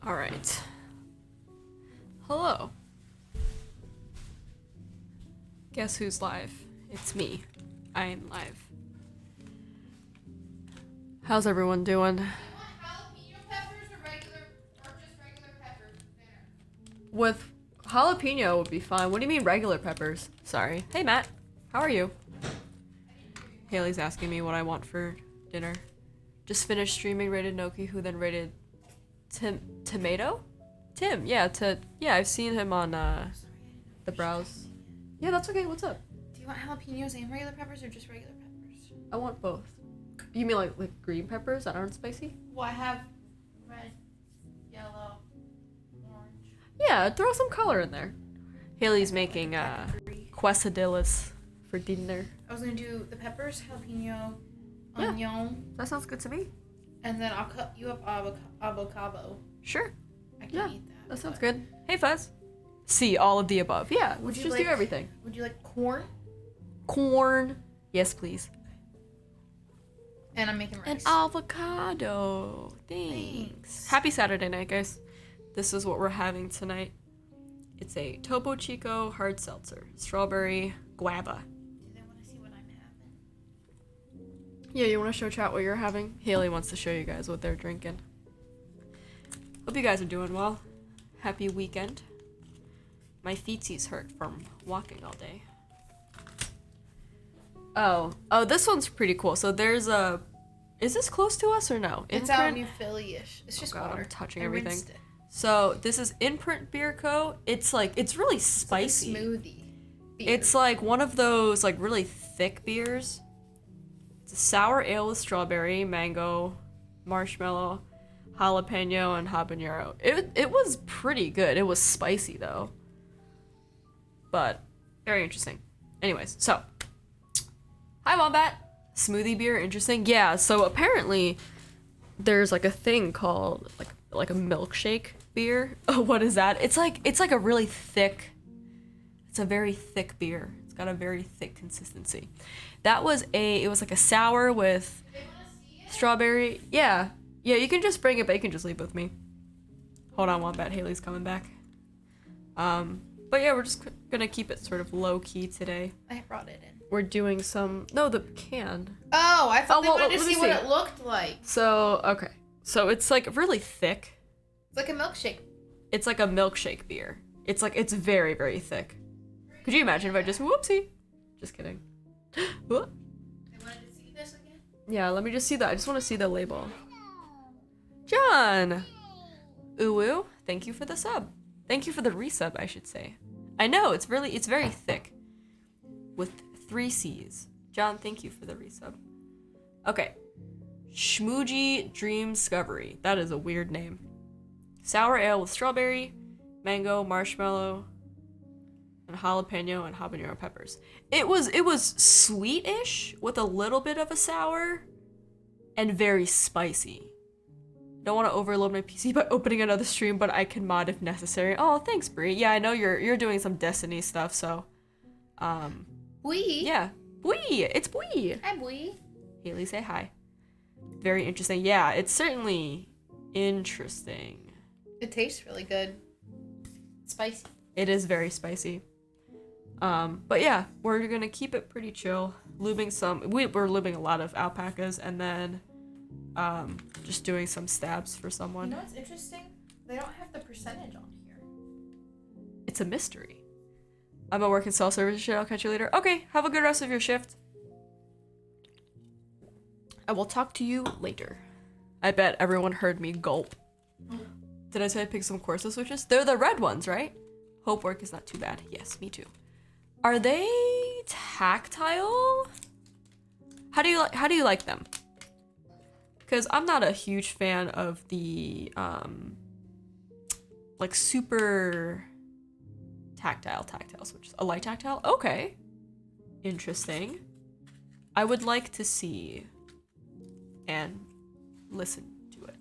Alright. Hello. Guess who's live? It's me. I am live. How's everyone doing? Do you want jalapeno peppers or just regular peppers for dinner? With jalapeno would be fine. What do you mean regular peppers? Sorry. Hey Matt, how are you? Haley's asking me what I want for dinner. Just finished streaming rated Noki, who then rated Tomato? Tim, yeah, I've seen him on the browse. Yeah, that's okay. What's up? Do you want jalapenos and regular peppers or just regular peppers? I want both. You mean like green peppers that aren't spicy? Well, I have red, yellow, orange. Yeah, throw some color in there. Haley's making quesadillas for dinner. I was gonna do the peppers, jalapeno, onion, That sounds good to me. and then I'll cut you up avocado. Sure. I can eat that. That sounds good. Hey Fuzz. See, all of the above. Yeah, Would let's you just like- do everything. Would you like corn? Corn. Yes, please. And I'm making An rice. avocado. Thanks. Happy Saturday night, guys. This is what we're having tonight. It's a Topo Chico hard seltzer. Strawberry guava. Do they want to see what I'm having? Yeah, you want to show chat what you're having? Haley wants to show you guys what they're drinking. Hope you guys are doing well. Happy weekend. My feetsies hurt from walking all day. Oh, this one's pretty cool. So there's a... Is this close to us or no? It's out in New Philly-ish. It's just God, water. I'm touching I everything. rinsed it. So this is Imprint Beer Co. It's like, it's really spicy. It's like a smoothie. Beer. It's like one of those like really thick beers. It's a sour ale with strawberry, mango, marshmallow, jalapeno, and habanero. It was pretty good. It was spicy though. But very interesting. Anyways, so hi Wombat. Smoothie beer, interesting. Yeah, so apparently there's like a thing called like a milkshake beer. Oh, what is that? It's like a really thick, it's a very thick beer. It's got a very thick consistency. It was like a sour with strawberry. Yeah, you can just bring it, but you can just leave it with me. Hold on, Wombat, Haley's coming back. But yeah, we're just gonna keep it sort of low key today. I brought it in. We're doing some, no, the can. Oh, I thought they wanted to let me see what it looked like. So, okay. So it's like really thick. It's like a milkshake. It's like a milkshake beer. It's like, it's very, very thick. Could you imagine if I just, whoopsie. Just kidding. Whoop. They wanted to see this again? Yeah, let me just see that. I just want to see the label. John! Uwu, thank you for the sub. Thank you for the resub, I should say. I know, it's very thick. With 3 C's. John, thank you for the resub. Okay. Shmooji Dream Discovery. That is a weird name. Sour ale with strawberry, mango, marshmallow, and jalapeno and habanero peppers. It was sweetish with a little bit of a sour and very spicy. Don't want to overload my PC by opening another stream, but I can mod if necessary. Oh, thanks, Bree. Yeah, I know you're doing some Destiny stuff, so Bui. yeah. Bui! It's Bui! Hi, Bui. Haley, say hi. Very interesting. Yeah, it's certainly interesting. It tastes really good. It's spicy. It is very spicy. But yeah, we're gonna keep it pretty chill. We're lubing a lot of alpacas and then just doing some stabs for someone. You know what's interesting? They don't have the percentage on here. It's a mystery. I'm at work in cell service shit. I'll catch you later. Okay, have a good rest of your shift. I will talk to you later. I bet everyone heard me gulp. Did I say I picked some Corsa switches? They're the red ones, right? Hope work is not too bad. Yes, me too. Are they tactile? How do you like them? Because I'm not a huge fan of the like super tactile switches. A light tactile? Okay. Interesting. I would like to see and listen to it.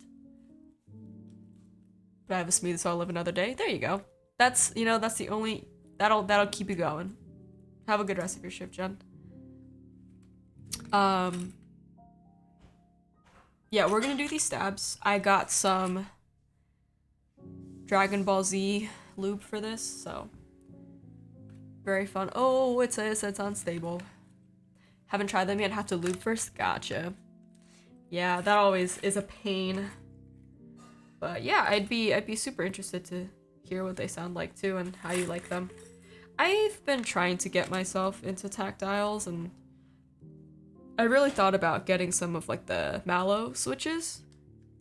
But I have a smoothie, so I'll live another day. There you go. That's the only that'll keep you going. Have a good rest of your shift, Jen. Yeah, we're gonna do these stabs. I got some Dragon Ball Z lube for this, so very fun. Oh, it says it's unstable. Haven't tried them yet. Have to lube first. Gotcha. Yeah, that always is a pain. But yeah, I'd be super interested to hear what they sound like too and how you like them. I've been trying to get myself into tactiles, and I really thought about getting some of like the mallow switches.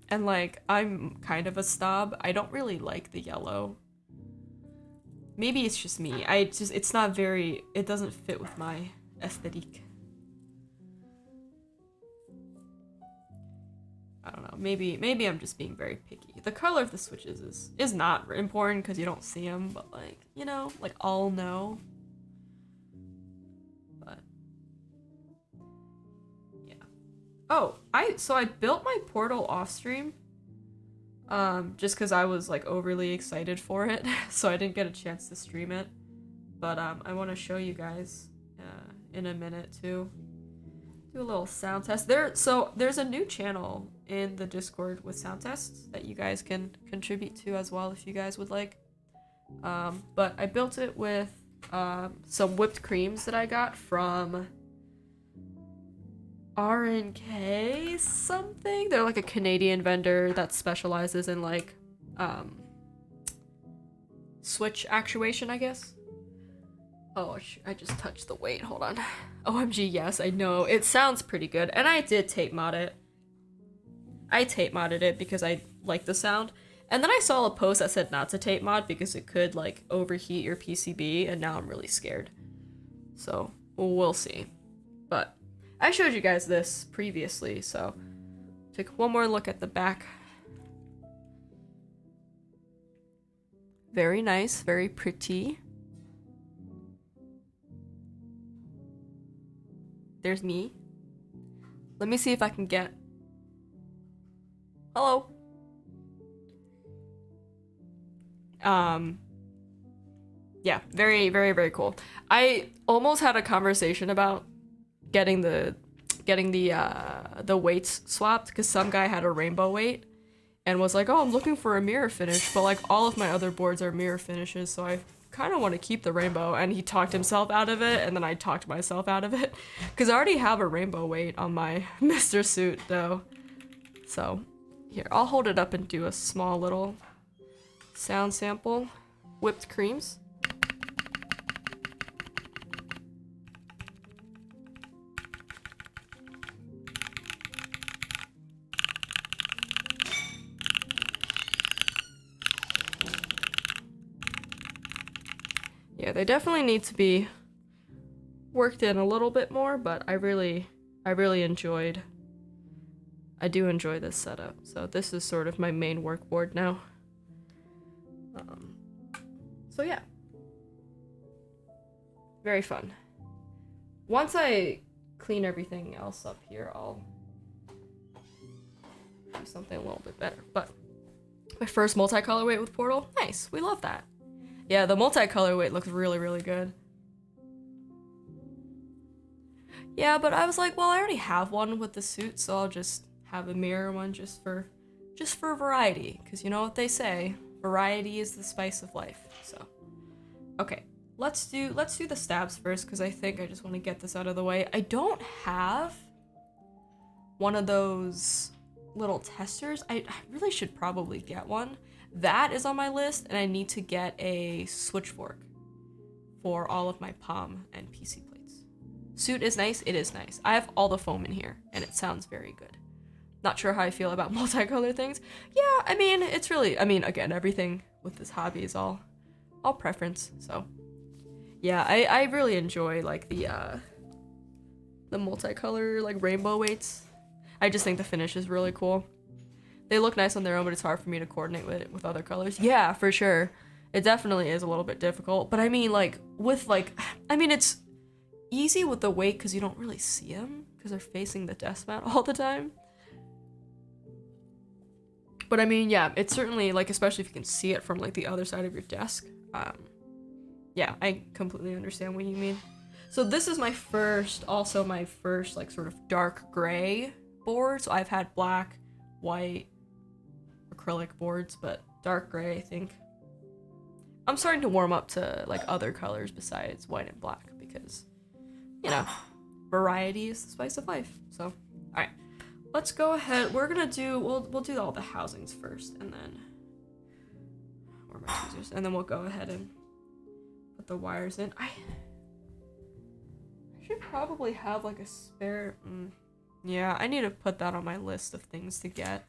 And like, I'm kind of a snob. I don't really like the yellow. Maybe it's just me. It's not very, it doesn't fit with my aesthetic. I don't know. Maybe I'm just being very picky. The color of the switches is not important because you don't see them, but like, you know, like I'll know. But yeah. Oh, so I built my portal off stream. Just because I was like overly excited for it, so I didn't get a chance to stream it. But I want to show you guys in a minute too. do a little sound test. There's a new channel in the Discord with sound tests that you guys can contribute to as well if you guys would like. But I built it with some whipped creams that I got from RNK something. They're like a Canadian vendor that specializes in like switch actuation, I guess. Oh, I just touched the weight. Hold on. OMG, yes, I know. It sounds pretty good. And I did tape mod it. I tape modded it because I like the sound. And then I saw a post that said not to tape mod because it could like overheat your PCB, and now I'm really scared. So, we'll see. But I showed you guys this previously, so take one more look at the back. Very nice, very pretty. There's me. Let me see if I can get... Hello. Yeah, very, very, very cool. I almost had a conversation about getting the weights swapped because some guy had a rainbow weight and was like, oh, I'm looking for a mirror finish, but like all of my other boards are mirror finishes, so I kind of want to keep the rainbow. And he talked himself out of it, and then I talked myself out of it because I already have a rainbow weight on my Mr. Suit though. So here, I'll hold it up and do a small little sound sample. Whipped creams. Yeah, they definitely need to be worked in a little bit more, but I really enjoyed. I do enjoy this setup. So this is sort of my main work board now. So yeah. Very fun. Once I clean everything else up here, I'll do something a little bit better. But my first multicolor weight with Portal, nice. We love that. Yeah, the multicolor weight looks really, really good. Yeah, but I was like, well, I already have one with the suit, so I'll just have a mirror one just for variety, because you know what they say, variety is the spice of life. So, okay, let's do the stabs first, because I think I just want to get this out of the way. I don't have one of those little testers. I really should probably get one. That is on my list, and I need to get a switch fork for all of my palm and PC plates. Suit is nice. It is nice. I have all the foam in here, and it sounds very good. Not sure how I feel about multicolor things. Yeah, I mean, it's really, I mean, again, everything with this hobby is all preference. So, yeah, I really enjoy like the multicolor like rainbow weights. I just think the finish is really cool. They look nice on their own, but it's hard for me to coordinate with other colors. Yeah, for sure. It definitely is a little bit difficult. But I mean, like, with, like... I mean, it's easy with the weight because you don't really see them because they're facing the desk mat all the time. But I mean, yeah, it's certainly, like, especially if you can see it from, like, the other side of your desk. Yeah, I completely understand what you mean. So this is my first, like, sort of dark gray board. So I've had black, white, acrylic boards, but dark gray, I think. I'm starting to warm up to like other colors besides white and black because, you know, variety is the spice of life. So, all right, let's go ahead. We're gonna do we'll do all the housings first, and then where are my tweezers? And then we'll go ahead and put the wires in. I should probably have like a spare. Yeah, I need to put that on my list of things to get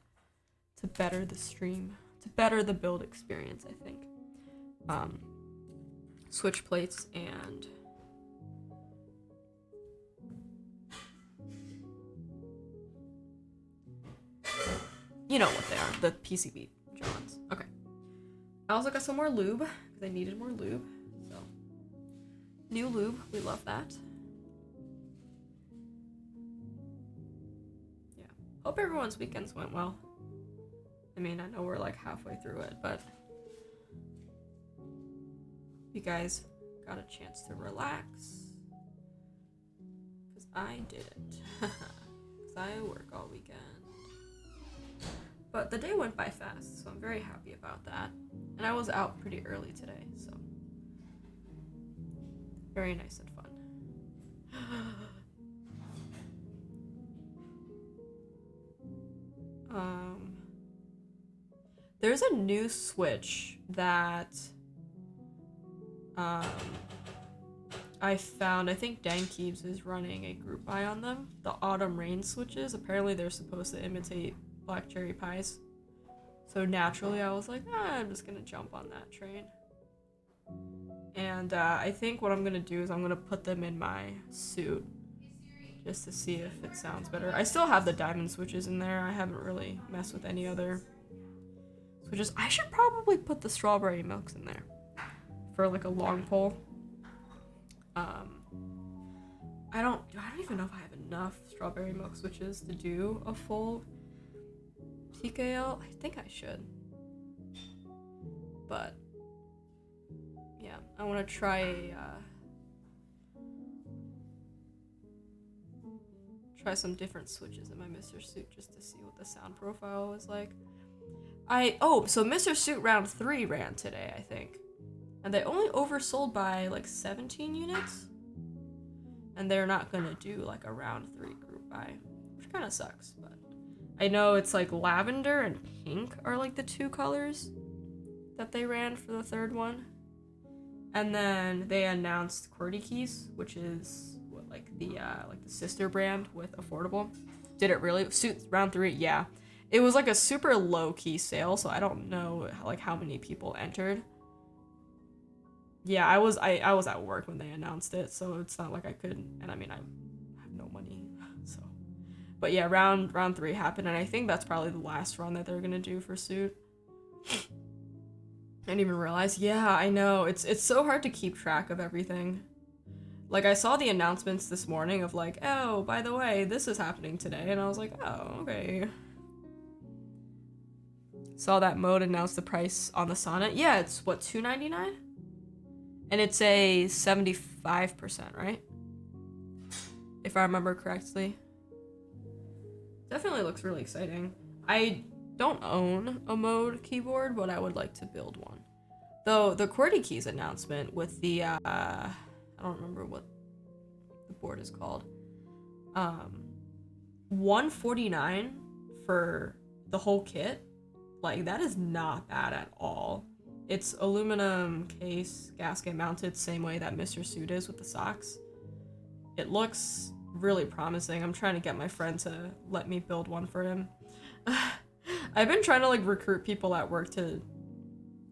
to better the stream, to better the build experience, I think. Switch plates and you know what they are, the PCB joints. Okay. I also got some more lube because I needed more lube. So new lube, we love that. Yeah. Hope everyone's weekends went well. I mean, I know we're like halfway through it, but you guys got a chance to relax. Because I didn't. Because I work all weekend. But the day went by fast, so I'm very happy about that. And I was out pretty early today, so very nice and fun. There's a new Switch that I found. I think Dankeebs is running a group buy on them. The Autumn Rain Switches. Apparently they're supposed to imitate Black Cherry Pies. So naturally I was like, I'm just gonna jump on that train. And I think what I'm gonna do is I'm gonna put them in my suit just to see if it sounds better. I still have the diamond switches in there. I haven't really messed with any other switches. I should probably put the strawberry milks in there for like a long pole. I don't even know if I have enough strawberry milk switches to do a full TKL. I think I should. But yeah, I want to try some different switches in my Mr. Suit just to see what the sound profile is like. So Mr. Suit round 3 ran today, I think. And they only oversold by like 17 units. And they're not gonna do like a round 3 group buy, which kind of sucks, but I know it's like lavender and pink are like the 2 colors that they ran for the 3rd one. And then they announced QWERTY Keys, which is what, like the sister brand with affordable. Did it really? Suit round 3, yeah. It was like a super low key sale, so I don't know like how many people entered. Yeah, I was at work when they announced it, so it's not like I could, and I mean I have no money, so. But yeah, round 3 happened, and I think that's probably the last run that they're gonna do for Suit. I didn't even realize. Yeah, I know. It's so hard to keep track of everything. Like I saw the announcements this morning of like, oh, by the way, this is happening today, and I was like, oh, okay. Saw that mode announce the price on the Sonnet. Yeah, it's what, $299? And it's a 75%, right? If I remember correctly. Definitely looks really exciting. I don't own a mode keyboard, but I would like to build one. Though the QWERTY Keys announcement with the I don't remember what the board is called. $149 for the whole kit. Like that is not bad at all. It's aluminum case, gasket mounted, same way that Mr. Suit is with the socks. It looks really promising. I'm trying to get my friend to let me build one for him. I've been trying to like recruit people at work to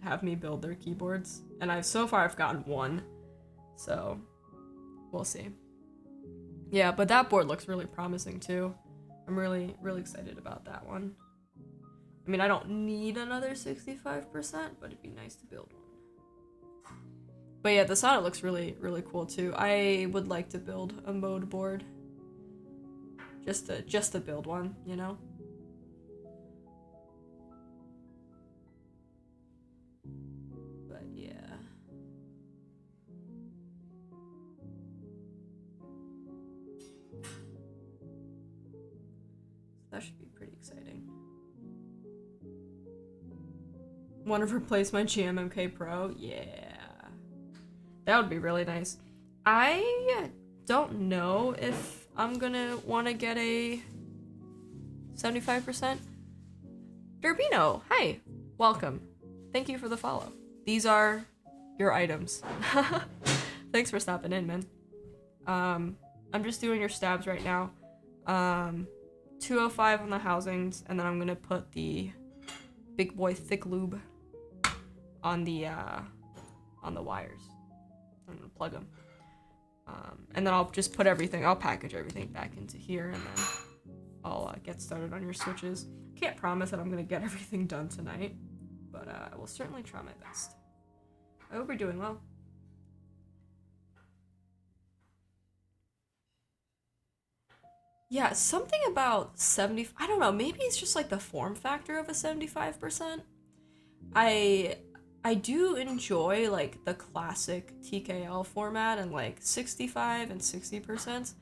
have me build their keyboards, and so far I've gotten one, so we'll see. Yeah, but that board looks really promising too. I'm really excited about that one. I mean, I don't need another 65%, but it'd be nice to build one. But yeah, the Sonnet looks really cool too. I would like to build a mode board. Just to build one, you know? But yeah. That should be pretty exciting. Want to replace my GMMK Pro? Yeah. That would be really nice. I don't know if I'm gonna want to get a 75%. Derbino, hi. Welcome. Thank you for the follow. These are your items. Thanks for stopping in, man. I'm just doing your stabs right now. 205 on the housings, and then I'm gonna put the big boy thick lube on the wires. I'm gonna plug them. And then I'll just put everything, I'll package everything back into here, and then I'll get started on your switches. Can't promise that I'm gonna get everything done tonight, but I will certainly try my best. I hope you're doing well. Yeah, something about 70, I don't know, maybe it's just like the form factor of a 75%. I do enjoy like the classic TKL format and like 65 and 60%,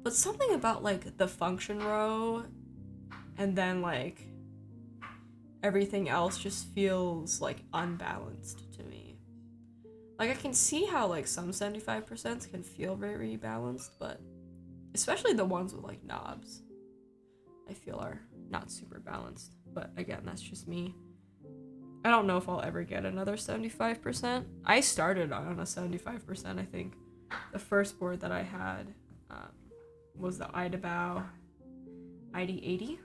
but But something about like the function row and then like everything else just feels like unbalanced to me. Like I can see how like some 75% can feel very balanced, but especially the ones with like knobs I feel are not super balanced. But again, that's just me. I don't know if I'll ever get another 75%. I started on a 75%, I think. The first board that I had was the Idabao ID80,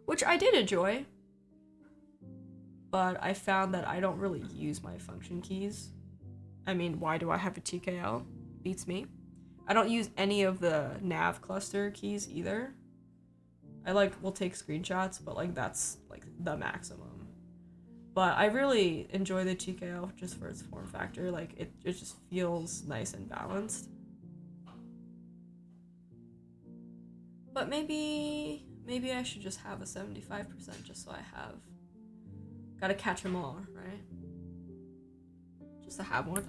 which I did enjoy, but I found that I don't really use my function keys. I mean, why do I have a TKL? Beats me. I don't use any of the nav cluster keys either. I like will take screenshots, but like that's like the maximum. But I really enjoy the TKL just for its form factor. Like it just feels nice and balanced. But maybe I should just have a 75% just so I have. Gotta catch them all, right? Just to have one.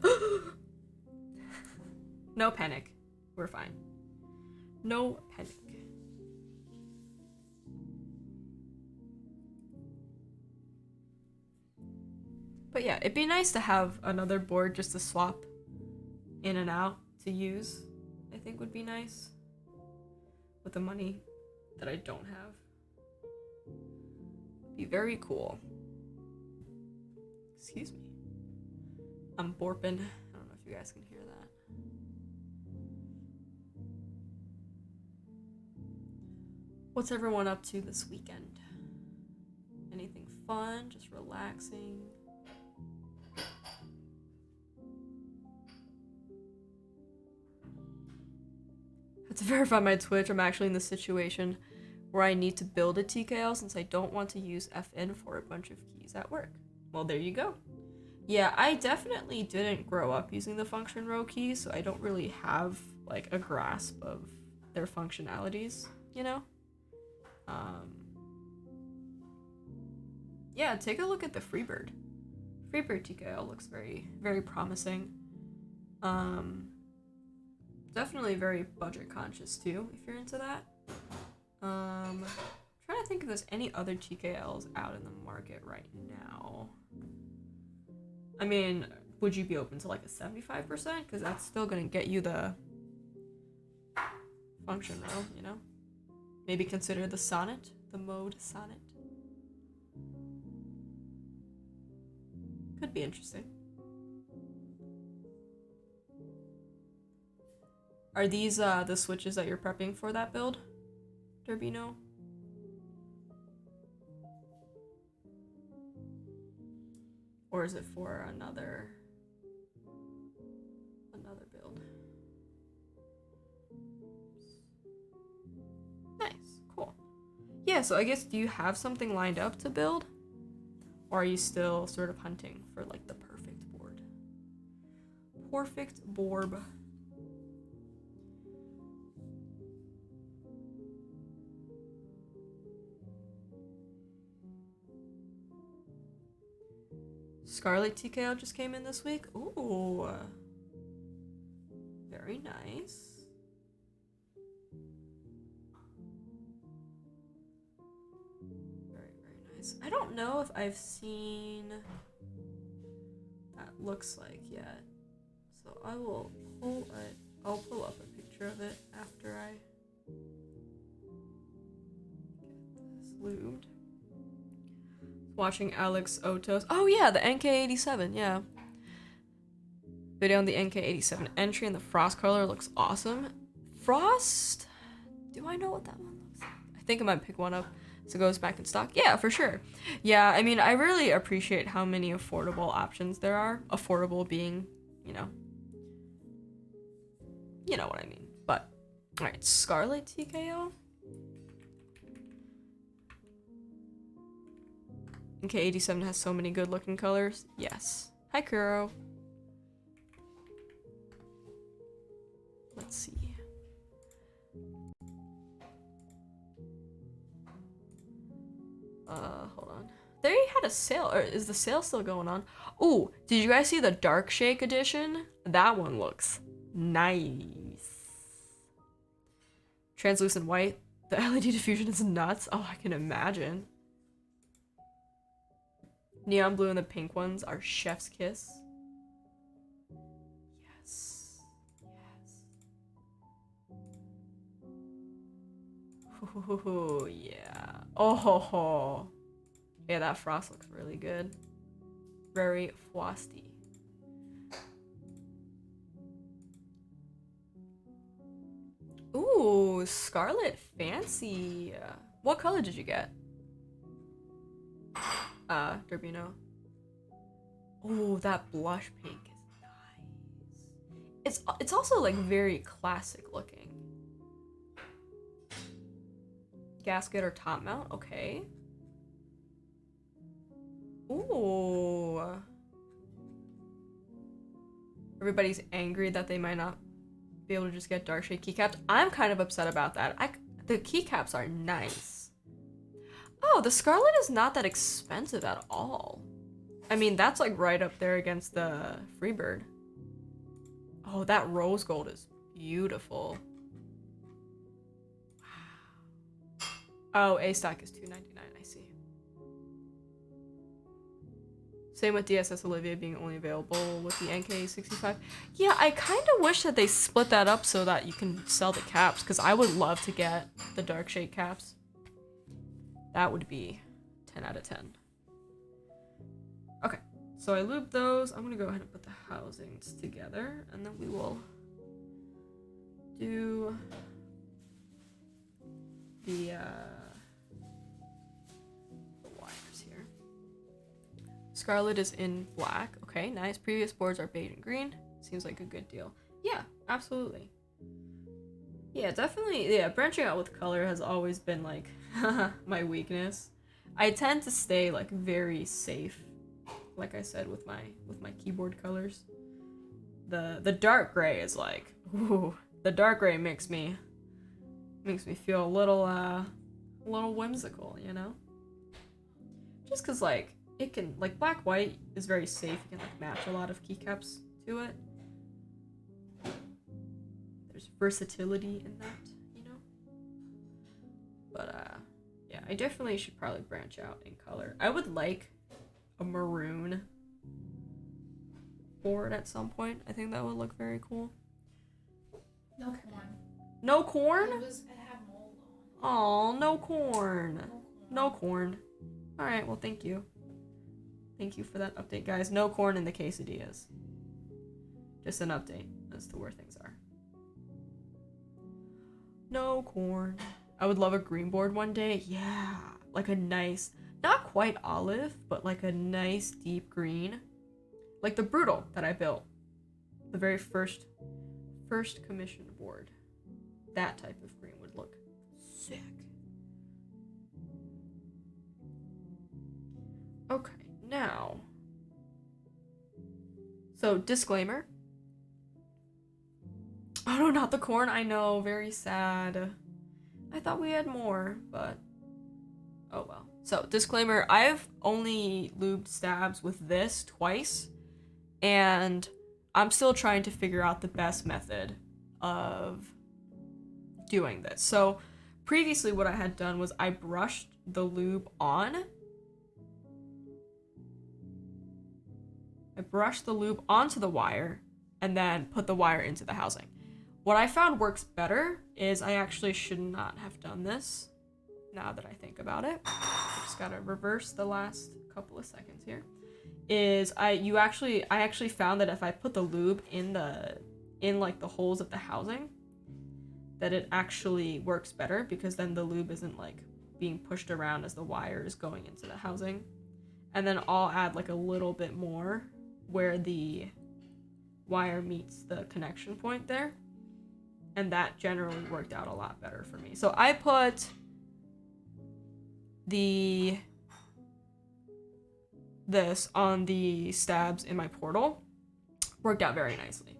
No panic. We're fine. No panic. But yeah, it'd be nice to have another board just to swap in and out to use. I think would be nice. With the money that I don't have. Be very cool. Excuse me. I'm borping. I don't know if you guys can hear that. What's everyone up to this weekend? Anything fun? Just relaxing? To verify my Twitch, I'm actually in the situation where I need to build a TKL since I don't want to use FN for a bunch of keys at work. Well, there you go. Yeah, I definitely didn't grow up using the function row keys, so I don't really have like a grasp of their functionalities, you know? Yeah, take a look at the Freebird. Freebird TKL looks very, very promising. Definitely very budget conscious too, if you're into that. Trying to think if there's any other TKLs out in the market right now. I mean, would you be open to like a 75%? Because that's still gonna get you the function row, you know? Maybe consider the Sonnet, the mode Sonnet. Could be interesting. Are these the switches that you're prepping for that build, Turbino? Or is it for another build? Nice, cool. Yeah, so I guess, do you have something lined up to build? Or are you still sort of hunting for like the perfect board? Perfect board. Scarlet TKO just came in this week. Ooh. Very nice. Very, very nice. I don't know if I've seen that looks like yet. So I will I'll pull up a picture of it after I get this lubed. Watching Alex Otos. Oh yeah, the NK87, yeah. Video on the NK87 entry and the Frost color looks awesome. Frost? Do I know what that one looks like? I think I might pick one up so it goes back in stock. Yeah, for sure. Yeah, I mean, I really appreciate how many affordable options there are. Affordable being, you know what I mean. But, alright, Scarlet TKO? NK87 has so many good looking colors. Yes. Hi, Kuro. Let's see. Hold on. They had a sale, or is the sale still going on? Ooh, did you guys see the Dark Shake edition? That one looks nice. Translucent white. The LED diffusion is nuts. Oh, I can imagine. Neon blue and the pink ones are chef's kiss. Yes. Yes. Ooh, yeah. Oh ho ho. Yeah, that frost looks really good. Very frosty. Ooh, Scarlet Fancy. What color did you get? Derbino. Ooh, that blush pink is nice. It's also like very classic looking. Gasket or top mount, okay. Ooh. Everybody's angry that they might not be able to just get dark shade keycaps. I'm kind of upset about that. The keycaps are nice. Oh, the Scarlet is not that expensive at all. I mean, that's like right up there against the Freebird. Oh, that rose gold is beautiful. Wow. Oh, A stock is $2.99. I see. Same with DSS Olivia being only available with the NK65. Yeah, I kind of wish that they split that up so that you can sell the caps, because I would love to get the dark shade caps. That would be 10 out of 10. Okay, so I looped those. I'm gonna go ahead and put the housings together, and then we will do the wires here. Scarlet is in black. Okay, nice. Previous boards are beige and green. Seems like a good deal. Yeah, absolutely. Yeah, definitely. Yeah, branching out with color has always been like my weakness. I tend to stay like very safe, like I said, with my keyboard colors. The dark gray is like, ooh, the dark gray makes me feel a little whimsical, you know? Just cause like it can, like, black white is very safe. You can like match a lot of keycaps to it. There's versatility in that, you know? But yeah, I definitely should probably branch out in color. I would like a maroon board at some point. I think that would look very cool. No corn. No corn? It had mold on. Aw, no corn. No corn. Alright, well, thank you. Thank you for that update, guys. No corn in the quesadillas. Just an update as to where things are. No corn. I would love a green board one day. Yeah. Like a nice, not quite olive, but like a nice deep green. Like the Brutal that I built. The very first commissioned board. That type of green would look sick. Okay, now. So, disclaimer. Oh no, not the corn. I know, very sad. I thought we had more, but oh well. So, disclaimer, I've only lubed stabs with this twice, and I'm still trying to figure out the best method of doing this. So, previously what I had done was I brushed the lube on. I brushed the lube onto the wire and then put the wire into the housing. What I found works better is I actually should not have done this, now that I think about it. I just gotta reverse the last couple of seconds here. I actually found that if I put the lube in like the holes of the housing, that it actually works better, because then the lube isn't like being pushed around as the wire is going into the housing. And then I'll add like a little bit more where the wire meets the connection point there. And that generally worked out a lot better for me. So I put this on the stabs in my portal. Worked out very nicely.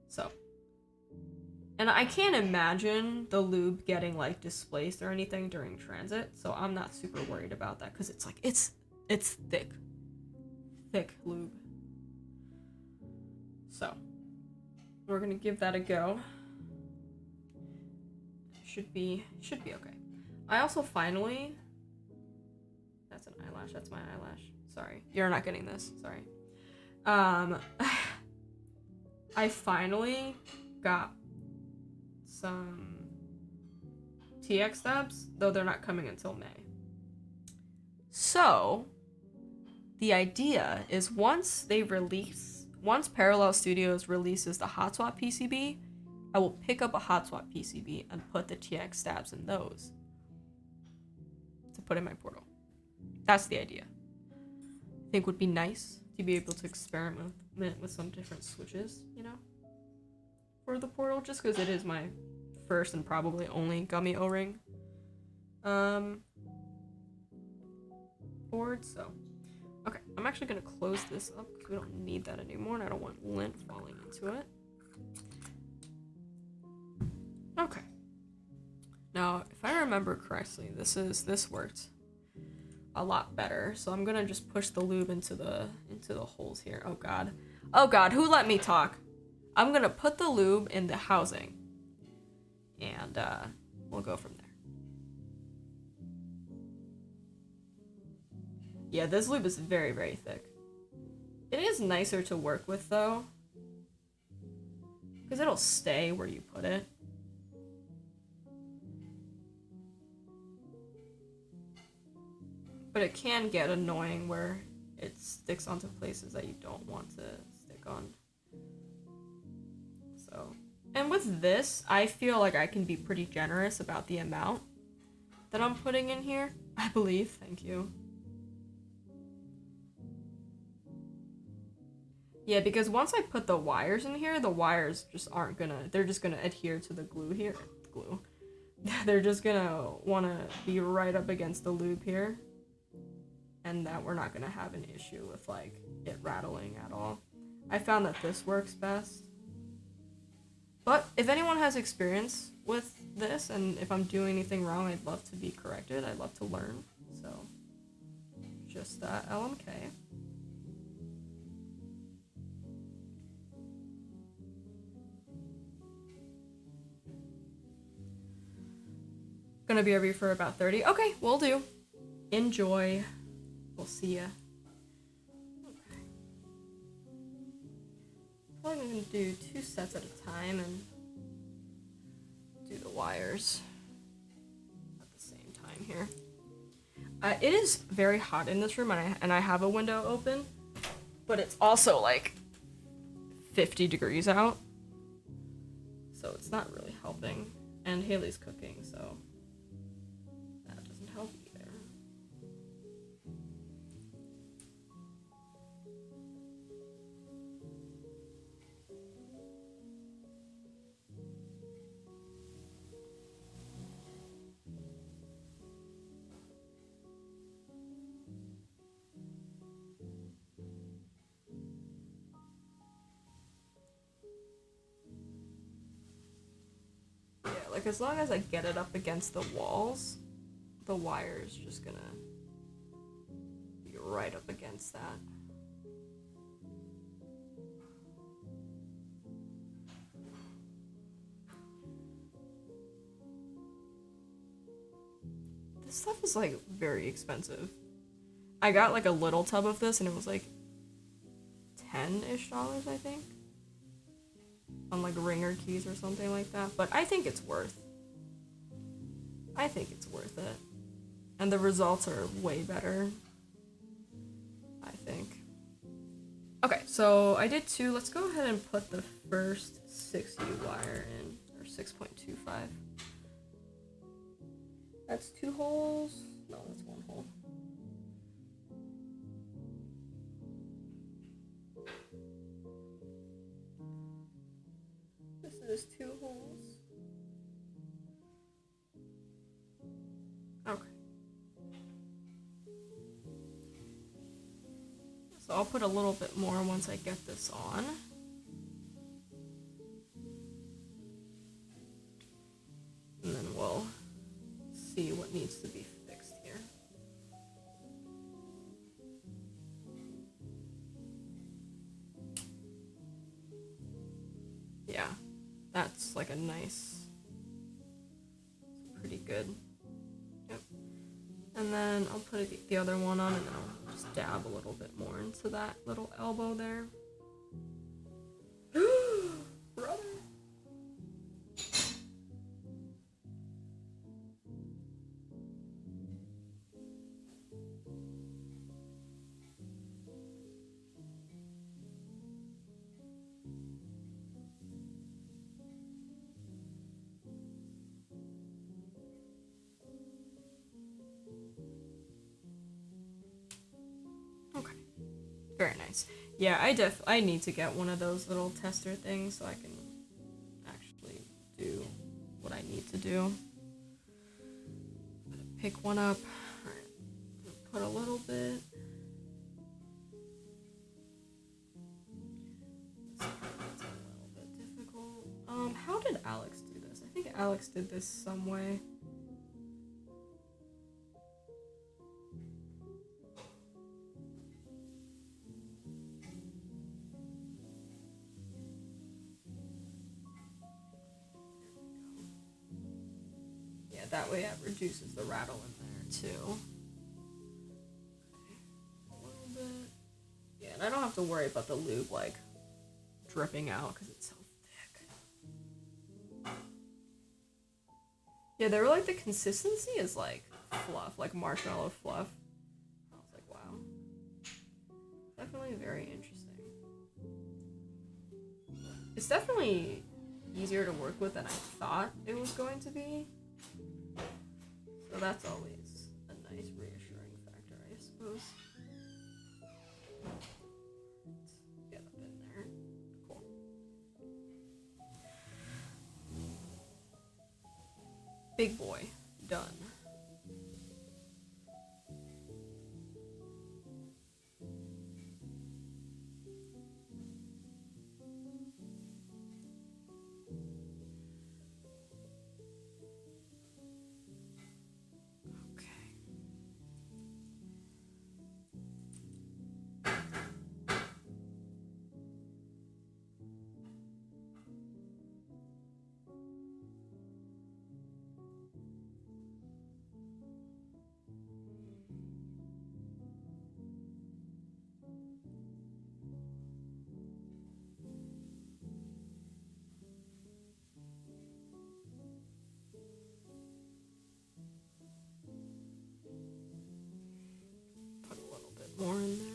So. And I can't imagine the lube getting like displaced or anything during transit. So I'm not super worried about that, because it's like, it's thick. Thick lube. So. We're gonna give that a go. should be okay. I also finally, that's an eyelash, that's my eyelash. Sorry. You're not getting this. Sorry. I finally got some TX stabs, though they're not coming until May. So, the idea is once Parallel Studios releases the Hot Swap PCB, I will pick up a Hot Swap PCB and put the TX stabs in those to put in my portal. That's the idea. I think would be nice to be able to experiment with some different switches, you know, for the portal, just because it is my first and probably only gummy O-ring board. So okay, I'm actually gonna close this up because we don't need that anymore, and I don't want lint falling into it. Okay, now if I remember correctly, this worked a lot better, so I'm gonna just push the lube into the holes here. Oh god, who let me talk? I'm gonna put the lube in the housing, and we'll go from there. Yeah, this lube is very, very thick. It is nicer to work with though, because it'll stay where you put it. But it can get annoying where it sticks onto places that you don't want to stick on. So, and with this, I feel like I can be pretty generous about the amount that I'm putting in here. I believe, thank you. Yeah, because once I put the wires in here, the wires just aren't gonna, they're just gonna adhere to the glue here. They're just gonna wanna be right up against the lube here. And that we're not gonna have an issue with like it rattling at all. I found that this works best. But if anyone has experience with this, and if I'm doing anything wrong, I'd love to be corrected. I'd love to learn. So, just that LMK. Gonna be over for about 30. Okay, will do. Enjoy. We'll see ya. Okay. I'm gonna do 2 sets at a time and do the wires at the same time here. It is very hot in this room, and I have a window open, but it's also like 50 degrees out, so it's not really helping. And Haley's cooking, so that doesn't help either. Like, as long as I get it up against the walls, the wire is just gonna be right up against that. This stuff is, like, very expensive. I got, like, a little tub of this, and it was, like, $10-ish, I think. On like ringer keys or something like that, but I think it's worth it, and the results are way better, I think. Okay, so I did 2. Let's go ahead and put the first 6U wire in, or 6.25. That's 2 holes. No, that's 1 hole. This is 2 holes. Okay. So I'll put a little bit more once I get this on. And then we'll see what needs to be fixed here. Yeah. That's like a nice good. Yep. And then I'll put the other one on, and then I'll just dab a little bit more into that little elbow there. Brother. Okay. Very nice. Yeah, I need to get one of those little tester things so I can actually do what I need to do. I'm gonna pick one up. Alright. Put a little bit. It's a little bit difficult. How did Alex do this? I think Alex did this some way. That way it reduces the rattle in there too. Okay. A little bit. Yeah, and I don't have to worry about the lube like dripping out because it's so thick. Yeah, they were like the consistency is like fluff, like marshmallow fluff. I was like, wow. Definitely very interesting. It's definitely easier to work with than I thought it was going to be. So that's always a nice reassuring factor, I suppose. Get up in there. Cool. Big boy. Done. More in there.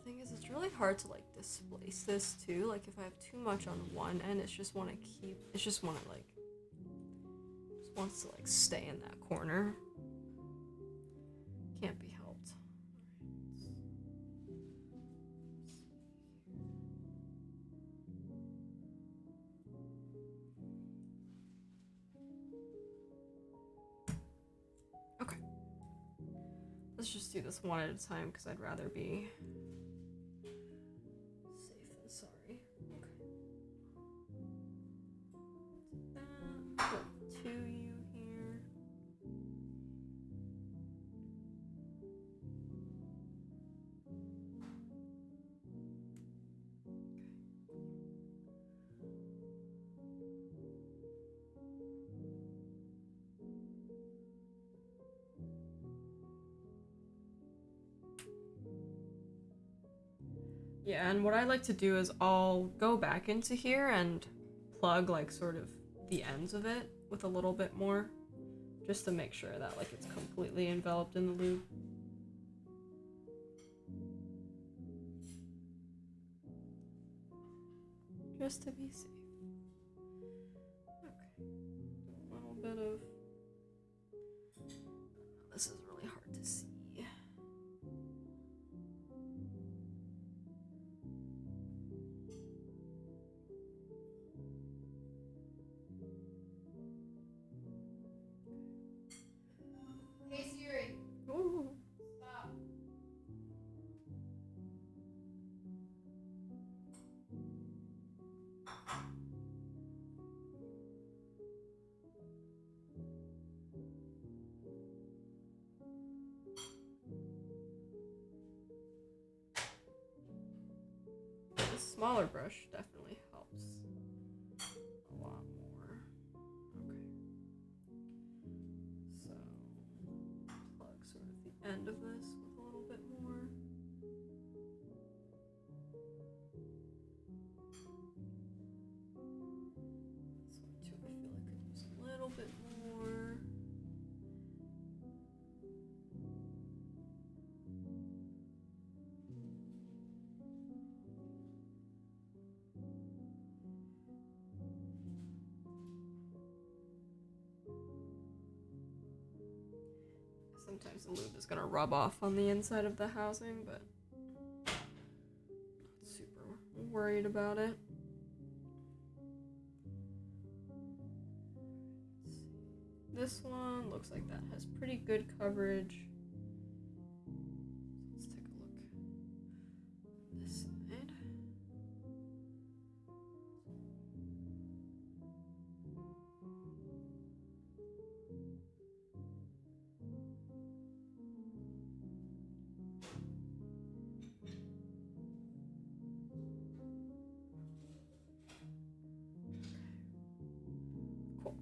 Thing is, it's really hard to like displace this too. Like if I have too much on one end, it's just want to like just wants to like stay in that corner. Can't be helped. Okay. Let's just do this one at a time because I'd rather be safe than sorry. Okay. Put to you here. Yeah, and what I like to do is I'll go back into here and plug like sort of the ends of it with a little bit more, just to make sure that like it's completely enveloped in the lube. Just to be safe. Okay. A little bit of... This is really hard to see. Hey Siri, Ooh. stop. The smaller brush definitely helps a lot more. Okay. So, plug sort of the end of this with a little bit more. This one too, I feel like could use a little bit more. Sometimes the lube is gonna rub off on the inside of the housing, but not super worried about it. This one looks like that has pretty good coverage. Let's take a look on this side. Cool.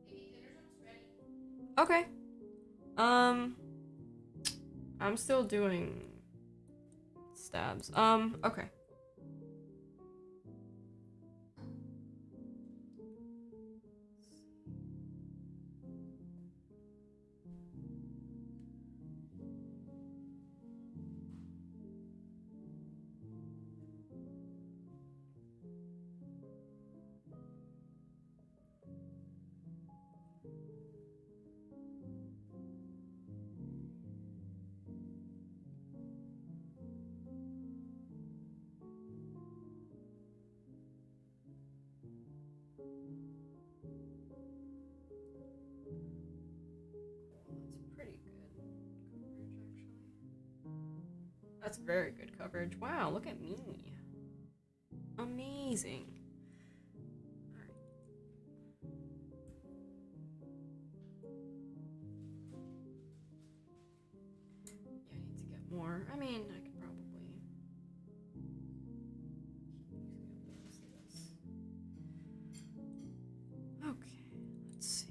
Maybe dinner's almost ready. Okay. I'm still doing stabs. Okay. That's pretty good coverage, actually. That's very good coverage. Wow, look at me. Amazing. Alright. Yeah, I need to get more. I mean, I could probably keep using up this. Okay, let's see.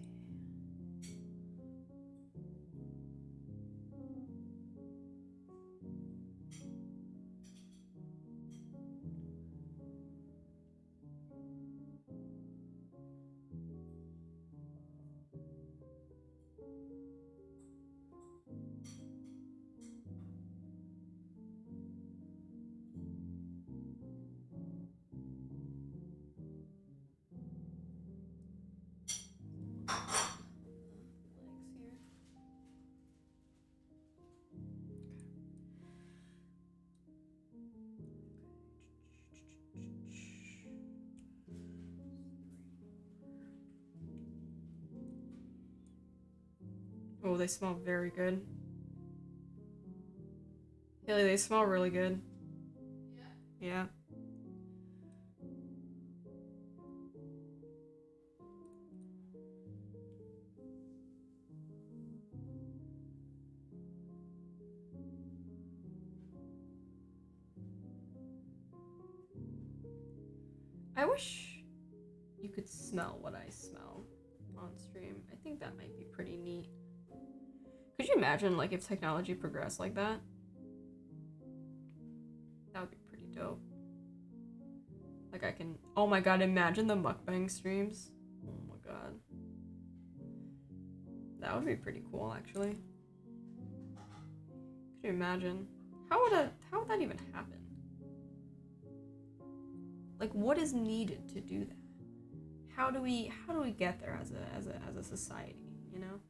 Legs here. Oh, they smell very good. Haley, they smell really good. Yeah. Yeah. I wish you could smell what I smell, on stream. I think that might be pretty neat. Could you imagine, like, if technology progressed like that? That would be pretty dope. Like, I can... Oh my god, imagine the mukbang streams. Oh my god. That would be pretty cool, actually. Could you imagine? How would that even happen? Like, what is needed to do that? How do we get there as a society, you know?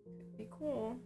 Could be cool.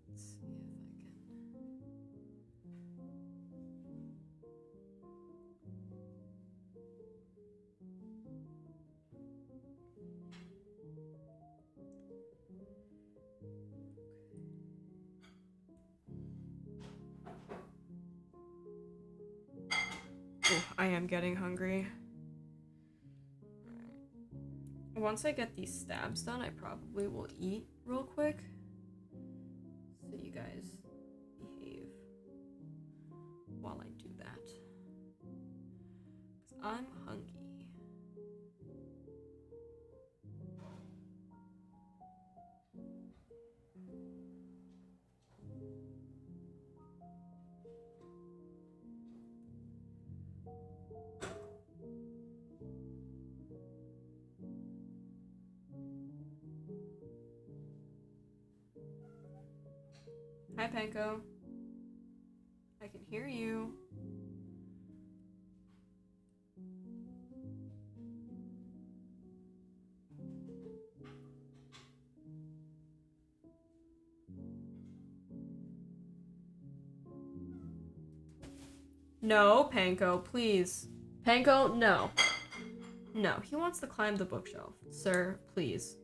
Let's see if I can. Oh, I am getting hungry. Once I get these stabs done, I probably will eat real quick. So you guys behave while I do that. 'Cause I'm hungry. Hi, Panko. I can hear you. No, Panko, please. Panko, no. No, he wants to climb the bookshelf. Sir, please.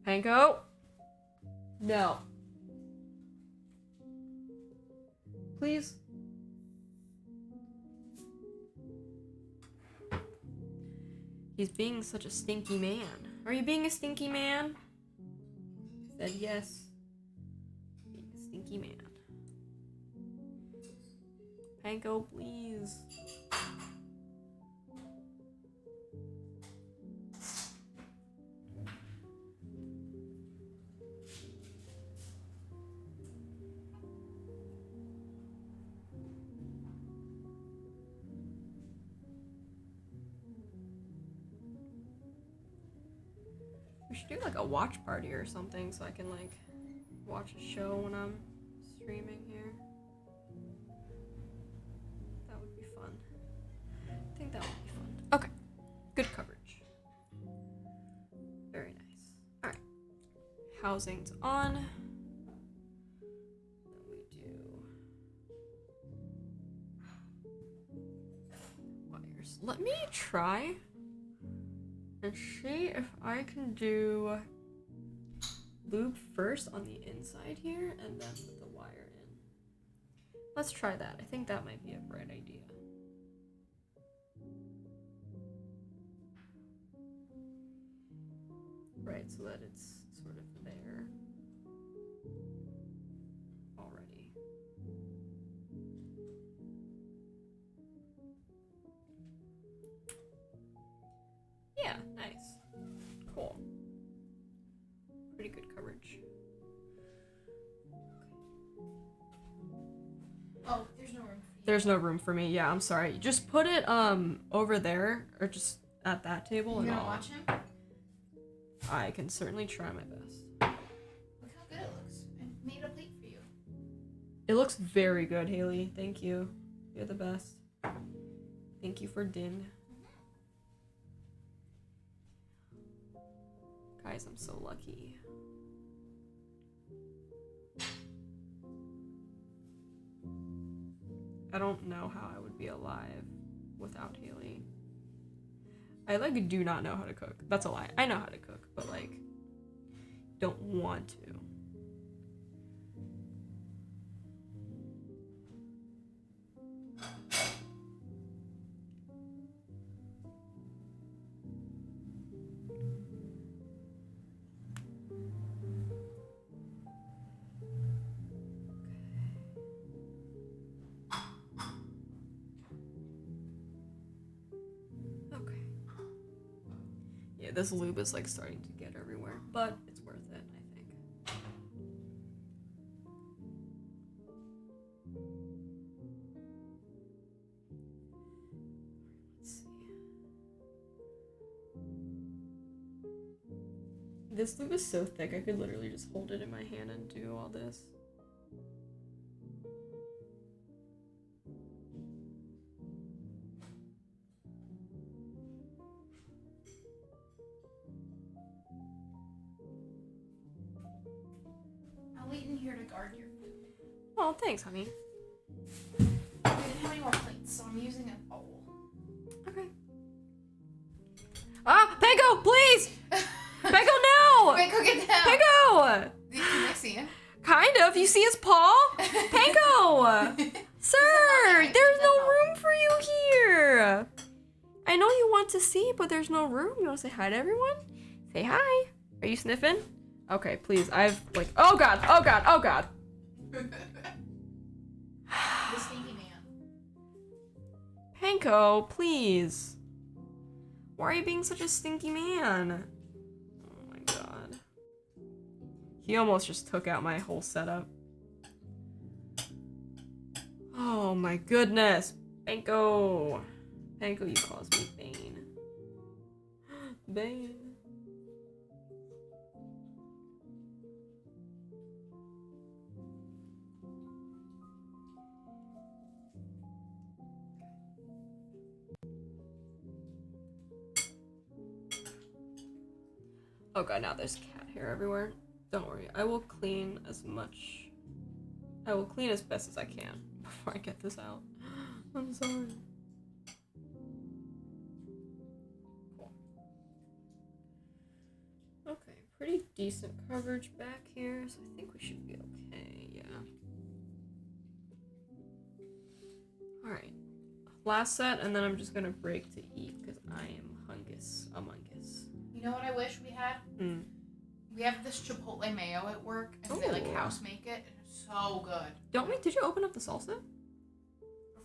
Panko? No. Please? He's being such a stinky man. Are you being a stinky man? He said yes. Being a stinky man. Panko, please. We should do like a watch party or something so I can like watch a show when I'm streaming here. That would be fun. I think that would be fun. Okay. Good coverage. Very nice. Alright. Housing's on. Then we do wires. Let me try and see if I can do lube first on the inside here and then put the wire in. Let's try that. I think that might be a bright idea. Right, so that it's sort of there already. Yeah, nice. Cool. Pretty good coverage. Oh, there's no room for you. There's no room for me. Yeah, I'm sorry. Just put it over there or just at that table You and gonna I'll watch him? I can certainly try my best. Look how good it looks. I made a plate for you. It looks very good, Haley. Thank you. You're the best. Thank you for din. Guys, I'm so lucky. I don't know how I would be alive without Haley. I like do not know how to cook. That's a lie. I know how to cook, but like don't want to. Okay. Yeah, this lube is like starting to get everywhere, but it's worth it, I think. Let's see. This lube is so thick, I could literally just hold it in my hand and do all this. I'll wait in here to guard your food. Oh, thanks, honey. We didn't have any more plates, so I'm using a bowl. Okay. Ah, Panko, please! Panko, no! Wait, go get down. Panko! Can I see him? Kind of. You see his paw? Panko! Sir, there's no room for you here. I know you want to see, but there's no room. You want to say hi to everyone? Say hi. Are you sniffing? Okay, please. I've like. Oh god. Oh god. Oh god. The sneaky man. Panko, please. Why are you being such a stinky man? Oh my god. He almost just took out my whole setup. Oh my goodness. Panko. Panko, you cause me pain. Bane. Oh god, now there's cat hair everywhere. Don't worry, I will clean as much. I will clean as best as I can before I get this out. I'm sorry. Cool. Okay, pretty decent coverage back here, so I think we should be okay, yeah. Alright, last set, and then I'm just gonna break to eat because I am among us. You know what I wish we had? Mm. We have this Chipotle mayo at work, and they like Ooh. house make it, and it's so good. Don't we? Did you open up the salsa?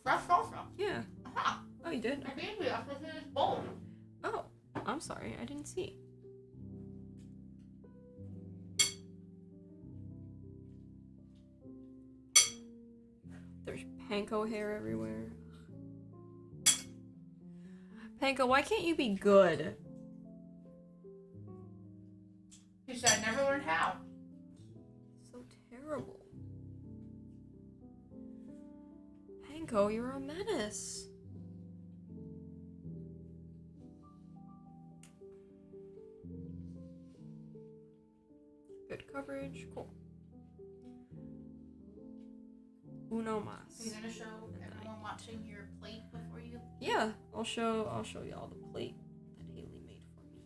Fresh salsa. Yeah. Uh-huh. Oh, you did? I gave you after this bowl. Oh, I'm sorry. I didn't see. There's panko hair everywhere. Panko, why can't you be good? He said, I never learned how. So terrible. Panko, you're a menace. Good coverage. Cool. Uno mas. Are you gonna show everyone watching your plate before you? Yeah, I'll show y'all the plate that Haley made for me.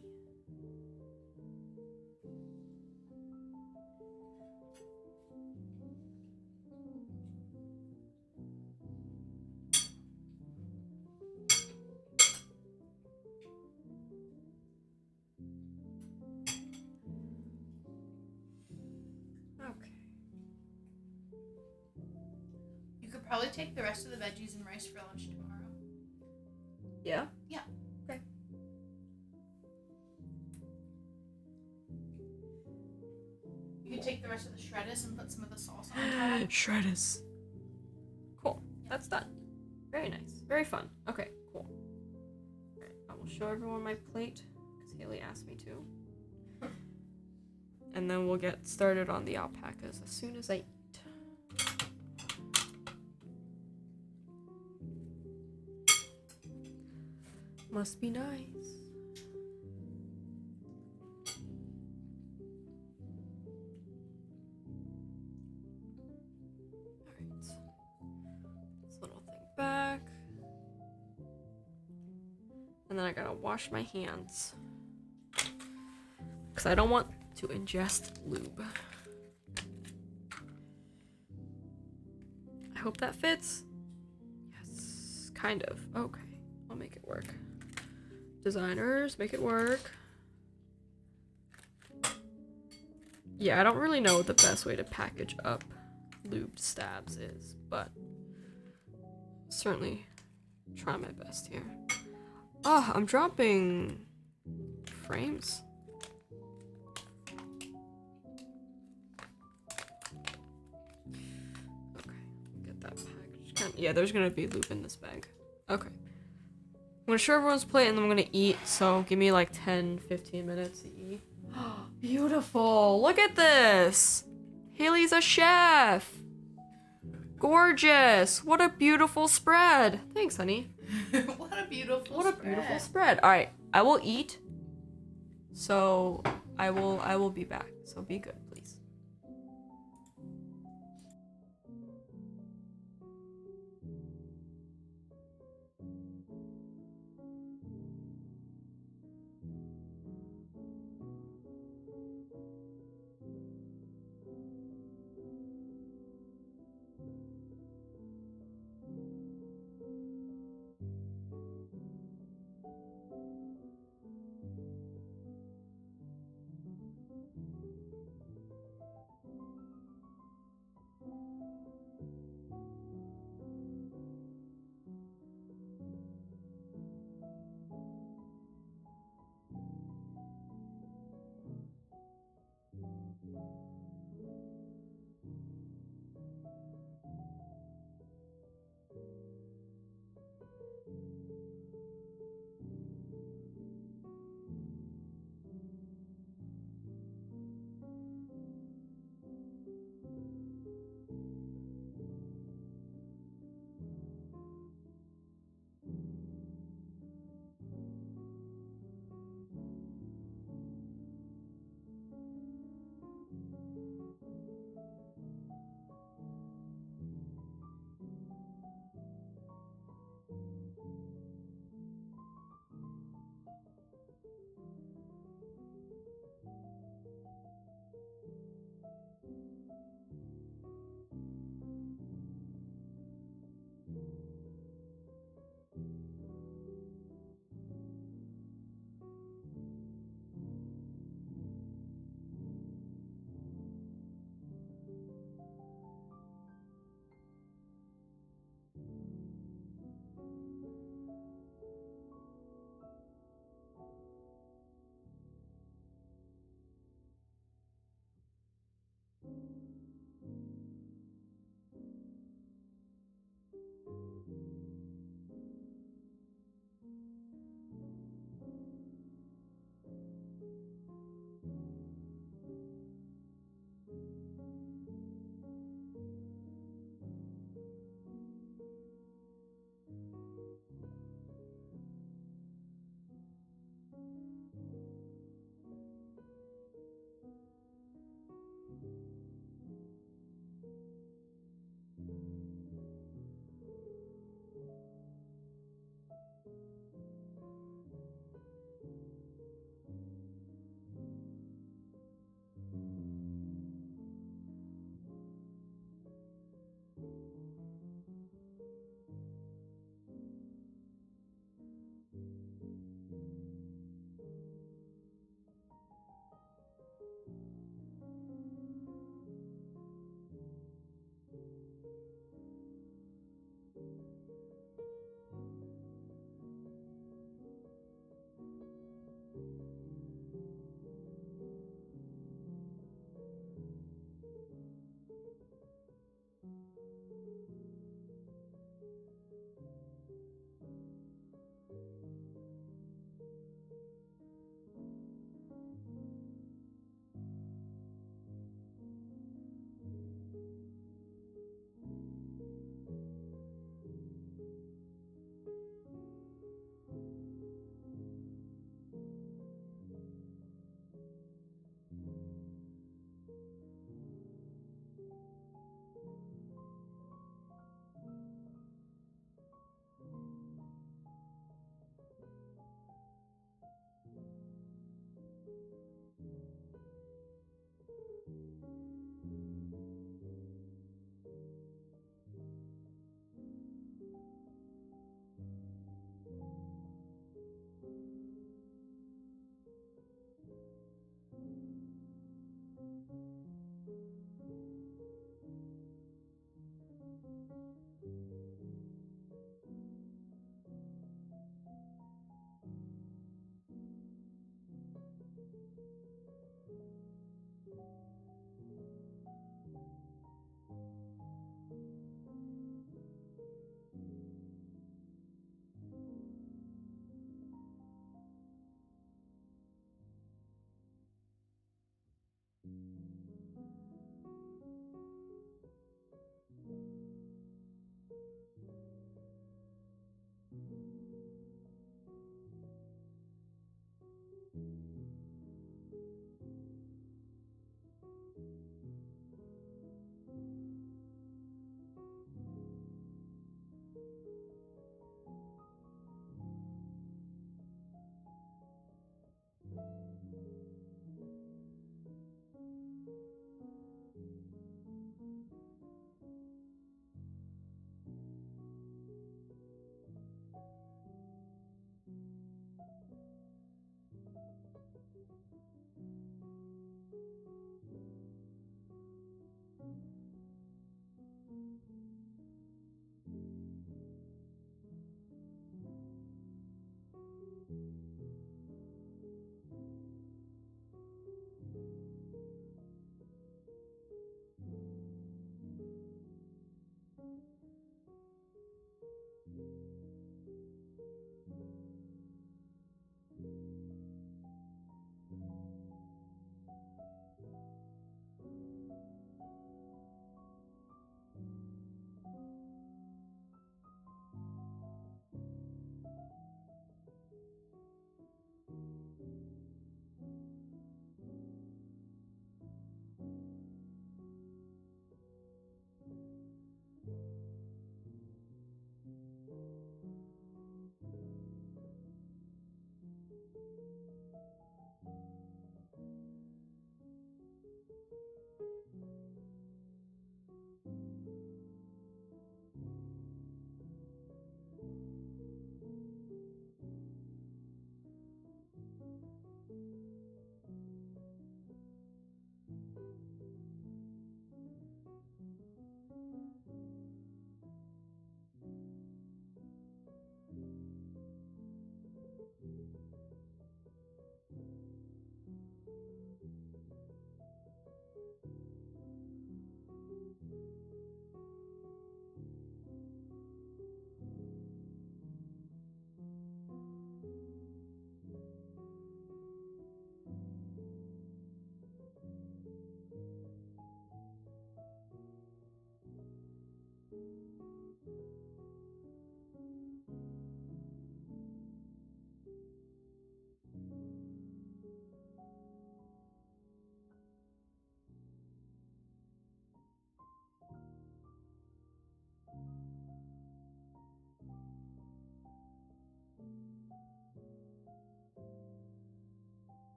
Okay. You could probably take the rest of the veggies and rice for lunch tomorrow. Yeah? Yeah. Okay. You could take the rest of the shredders and put some of the sauce on top. Shredders. Cool. That's done. Very nice. Very fun. Okay, cool. Alright, I will show everyone my plate, because Haley asked me to. And then we'll get started on the alpacas as soon as I eat. Must be nice. Alright. This little thing back. And then I gotta wash my hands. Because I don't want to ingest lube. I hope that fits. Yes, kind of. Okay, I'll make it work. Designers, make it work. Yeah, I don't really know what the best way to package up lubed stabs is, but certainly try my best here. Oh, I'm dropping frames. Okay, get that package. Yeah, there's gonna be lube in this bag. Okay. I'm gonna share everyone's plate and then I'm gonna eat, so give me like 10-15 minutes to eat. Beautiful! Look at this! Haley's a chef! Gorgeous! What a beautiful spread! Thanks, honey. What a beautiful spread. Alright, I will eat. So I will be back. So be good, please.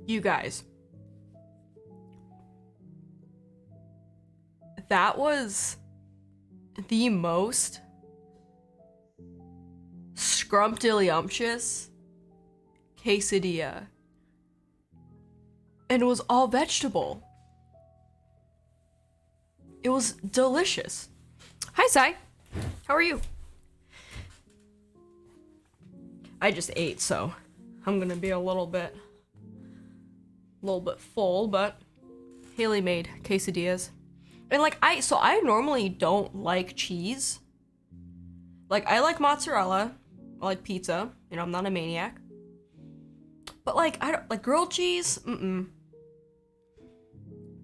You guys, that was the most scrumptious quesadilla. And it was all vegetable. It was delicious. Hi, Sai. How are you? I just ate, so I'm gonna be a little bit full, but Haley made quesadillas. And like I normally don't like cheese. Like I like mozzarella, I like pizza, you know, I'm not a maniac. But like I don't like grilled cheese,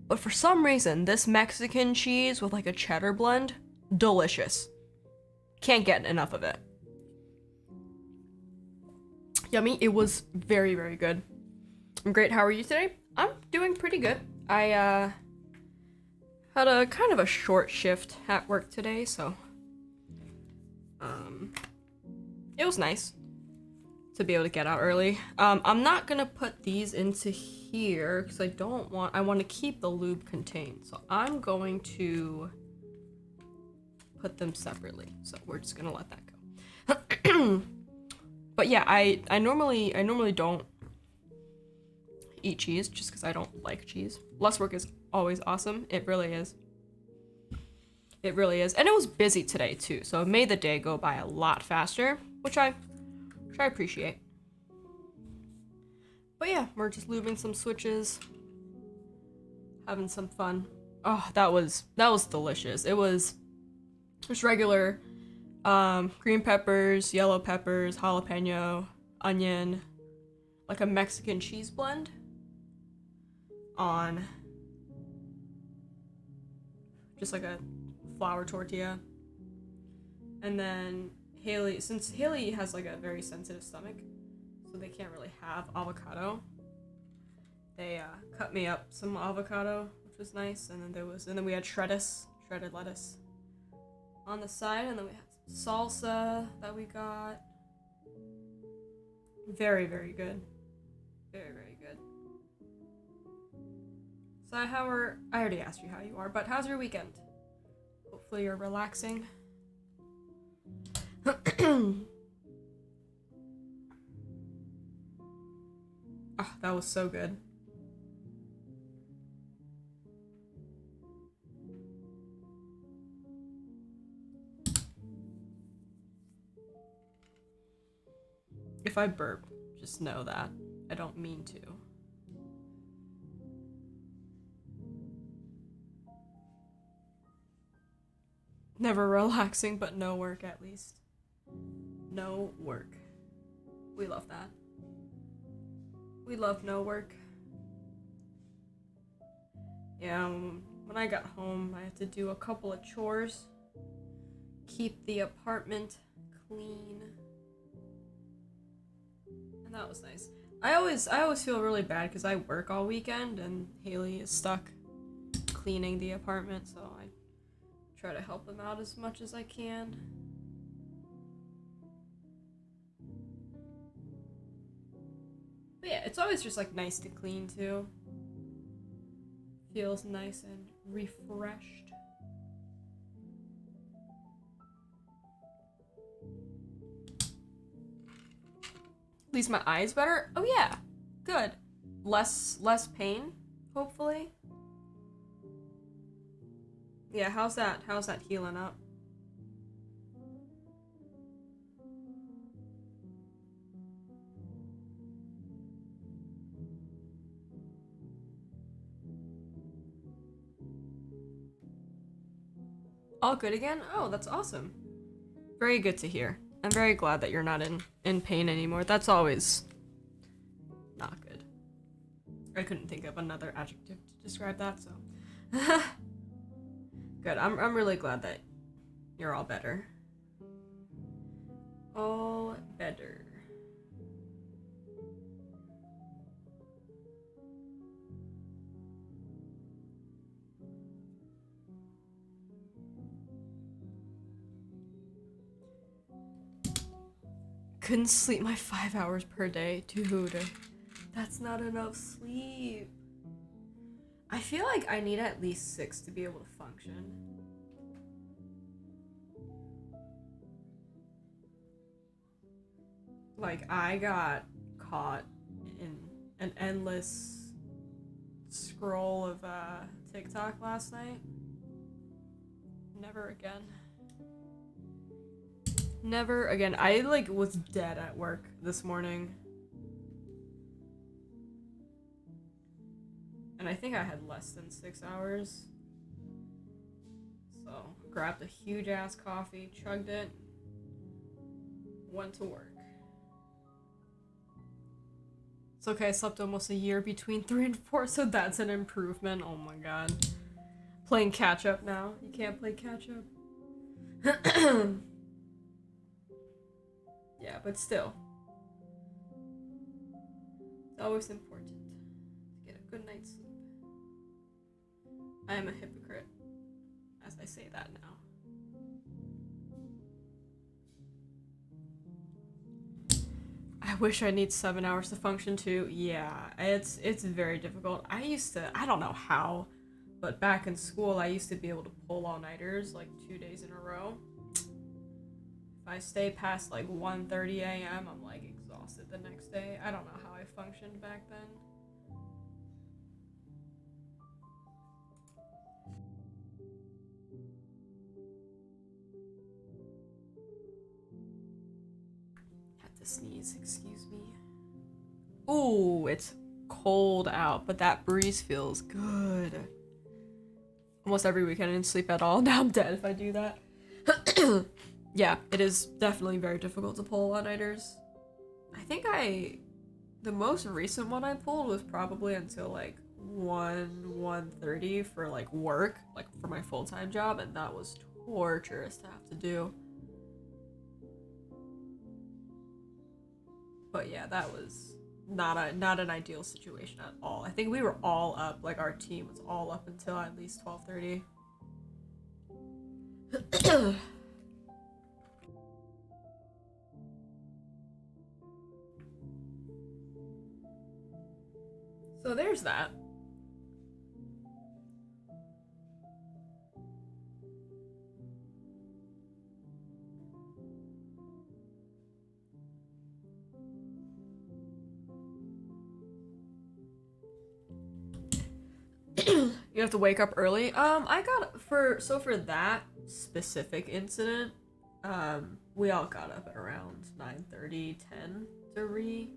But for some reason, this Mexican cheese with like a cheddar blend, delicious. Can't get enough of it. Yummy. It was very, very good. I'm great. How are you today? I'm doing pretty good. I had a kind of a short shift at work today, so it was nice to be able to get out early. I'm not gonna put these into here because I want to keep the lube contained. So I'm going to put them separately. So we're just gonna let that go. But yeah, I normally don't eat cheese just because I don't like cheese. Less work is always awesome. It really is. It really is. And it was busy today too, so it made the day go by a lot faster, which I appreciate. But yeah, we're just lubing some switches, having some fun. Oh, that was delicious. It was just regular green peppers, yellow peppers, jalapeno, onion, like a Mexican cheese blend on just like a flour tortilla. And then since Haley has like a very sensitive stomach, so they can't really have avocado, they cut me up some avocado, which was nice. And then we had shredded lettuce on the side, and then we had some salsa that we got. Very, very good. Very, very good. So I already asked you how you are, but how's your weekend? Hopefully you're relaxing. Oh, that was so good. If I burp, just know that. I don't mean to. Never relaxing, but no work at least. No work. We love that. We love no work. Yeah, when I got home, I had to do a couple of chores. Keep the apartment clean. And that was nice. I always feel really bad because I work all weekend and Haley is stuck cleaning the apartment, so I try to help him out as much as I can. But yeah, it's always just like nice to clean too. Feels nice and refreshed. At least my eyes better. Oh yeah, good. Less pain, hopefully. Yeah, how's that healing up? All good again? Oh, that's awesome. Very good to hear. I'm very glad that you're not in pain anymore. That's always not good. I couldn't think of another adjective to describe that, so. Good. I'm really glad that you're all better. All better. Couldn't sleep my 5 hours per day. Dude, that's not enough sleep. I feel like I need at least 6 to be able to function. Like, I got caught in an endless scroll of TikTok last night. Never again. Never again. I like was dead at work this morning. And I think I had less than 6 hours. So, grabbed a huge ass coffee, chugged it, went to work. It's okay, I slept almost a year between 3 and 4, so that's an improvement. Oh my god. Playing catch up now. You can't play catch up. Yeah, but still. It's always important to get a good night's sleep. I am a hypocrite as I say that now. I wish I need 7 hours to function too. Yeah, it's very difficult. I don't know how, but back in school I used to be able to pull all-nighters like 2 days in a row. If I stay past like 1:30 a.m., I'm like exhausted the next day. I don't know how I functioned back then. Had to sneeze, excuse me. Ooh, it's cold out, but that breeze feels good. Almost every weekend I didn't sleep at all. Now I'm dead if I do that. Yeah, it is definitely very difficult to pull all-nighters. I think the most recent one I pulled was probably until like 1:30 for like work, like for my full-time job, and that was torturous to have to do. But yeah, that was not an ideal situation at all. I think we were all up, like our team was all up until at least 12:30. So there's that. You have to wake up early. I got for that specific incident, we all got up at around 9:30, 10 to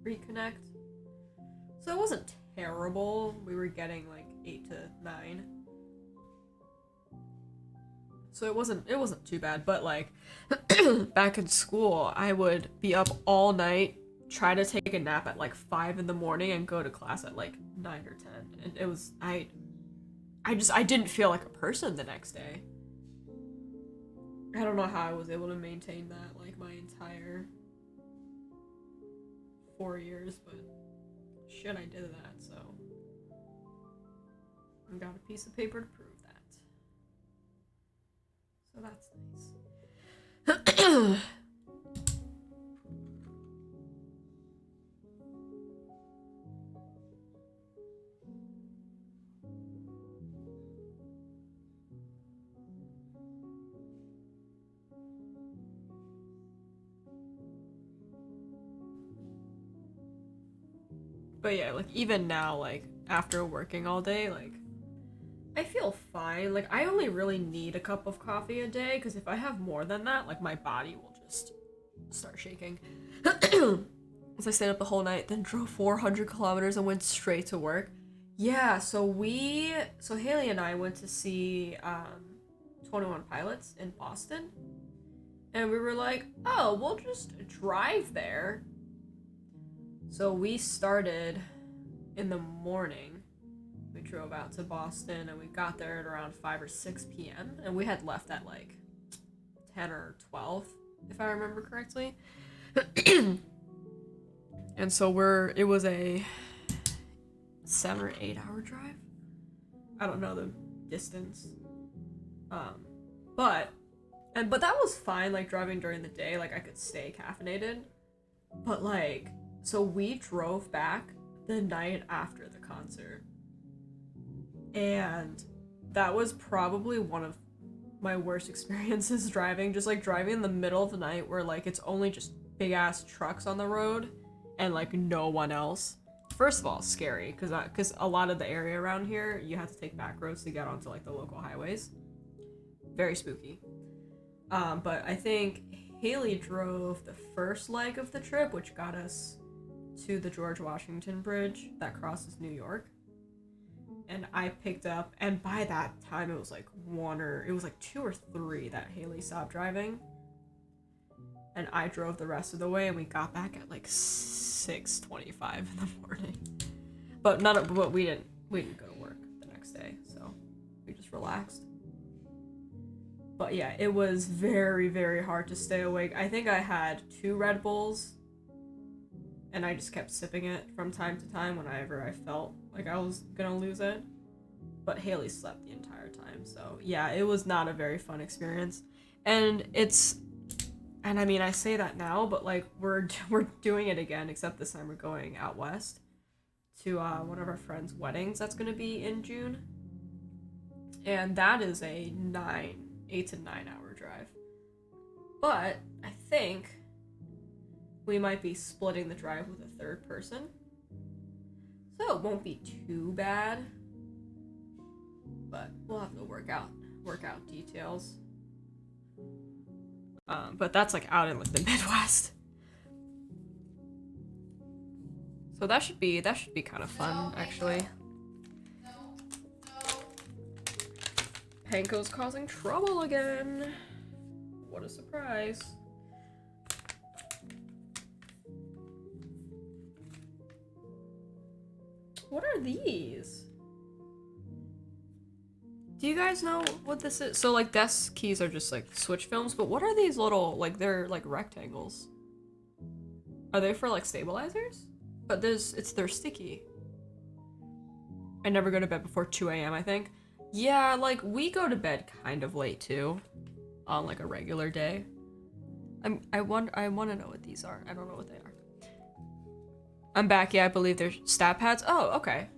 reconnect. So it wasn't terrible. We were getting like 8 to 9. So it wasn't too bad, but like back in school, I would be up all night, try to take a nap at like 5 in the morning and go to class at like 9 or 10. And it was I didn't feel like a person the next day. I don't know how I was able to maintain that like my entire 4 years, but shit, I did that, so I got a piece of paper to prove that. So that's nice. But yeah, like even now, like after working all day, like I feel fine. Like I only really need a cup of coffee a day because if I have more than that, like my body will just start shaking. As I stayed up the whole night, then drove 400 kilometers and went straight to work. Yeah, so Haley and I went to see 21 Pilots in Boston. And we were like, oh, we'll just drive there. So we started in the morning. We drove out to Boston and we got there at around 5 or 6 p.m. And we had left at like 10 or 12, if I remember correctly. And so it was a 7 or 8 hour drive. I don't know the distance. But that was fine, like driving during the day, like I could stay caffeinated. But like, so we drove back the night after the concert. And that was probably one of my worst experiences driving, just like driving in the middle of the night where like it's only just big ass trucks on the road and like no one else. First of all, scary because a lot of the area around here you have to take back roads to get onto like the local highways. Very spooky. But I think Haley drove the first leg of the trip, which got us to the George Washington Bridge that crosses New York. And I picked up, and by that time it was like 2 or 3 that Haley stopped driving. And I drove the rest of the way, and we got back at like 6:25 in the morning. But we didn't go to work the next day, so we just relaxed. But yeah, it was very, very hard to stay awake. I think I had 2 Red Bulls, and I just kept sipping it from time to time whenever I felt like I was gonna lose it. But Haley slept the entire time, so yeah, it was not a very fun experience. And I mean, I say that now, but like we're doing it again, except this time we're going out west to one of our friends' weddings that's gonna be in June. And that is a 8 to 9 hour drive. But I think we might be splitting the drive with a third person. So it won't be too bad. But we'll have to work out details. But that's like out in like the Midwest. So that should be kind of fun, actually. Panko's causing trouble again. What a surprise. What are these? Do you guys know what this is? So like desk keys are just like switch films, but what are these little, like they're like rectangles? Are they for like stabilizers? But they're sticky. I never go to bed before 2 a.m. I think. Yeah, like we go to bed kind of late too, on like a regular day. I want to know what these are. I don't know what they are. I'm back. Yeah, I believe they're stat pads. Oh, okay.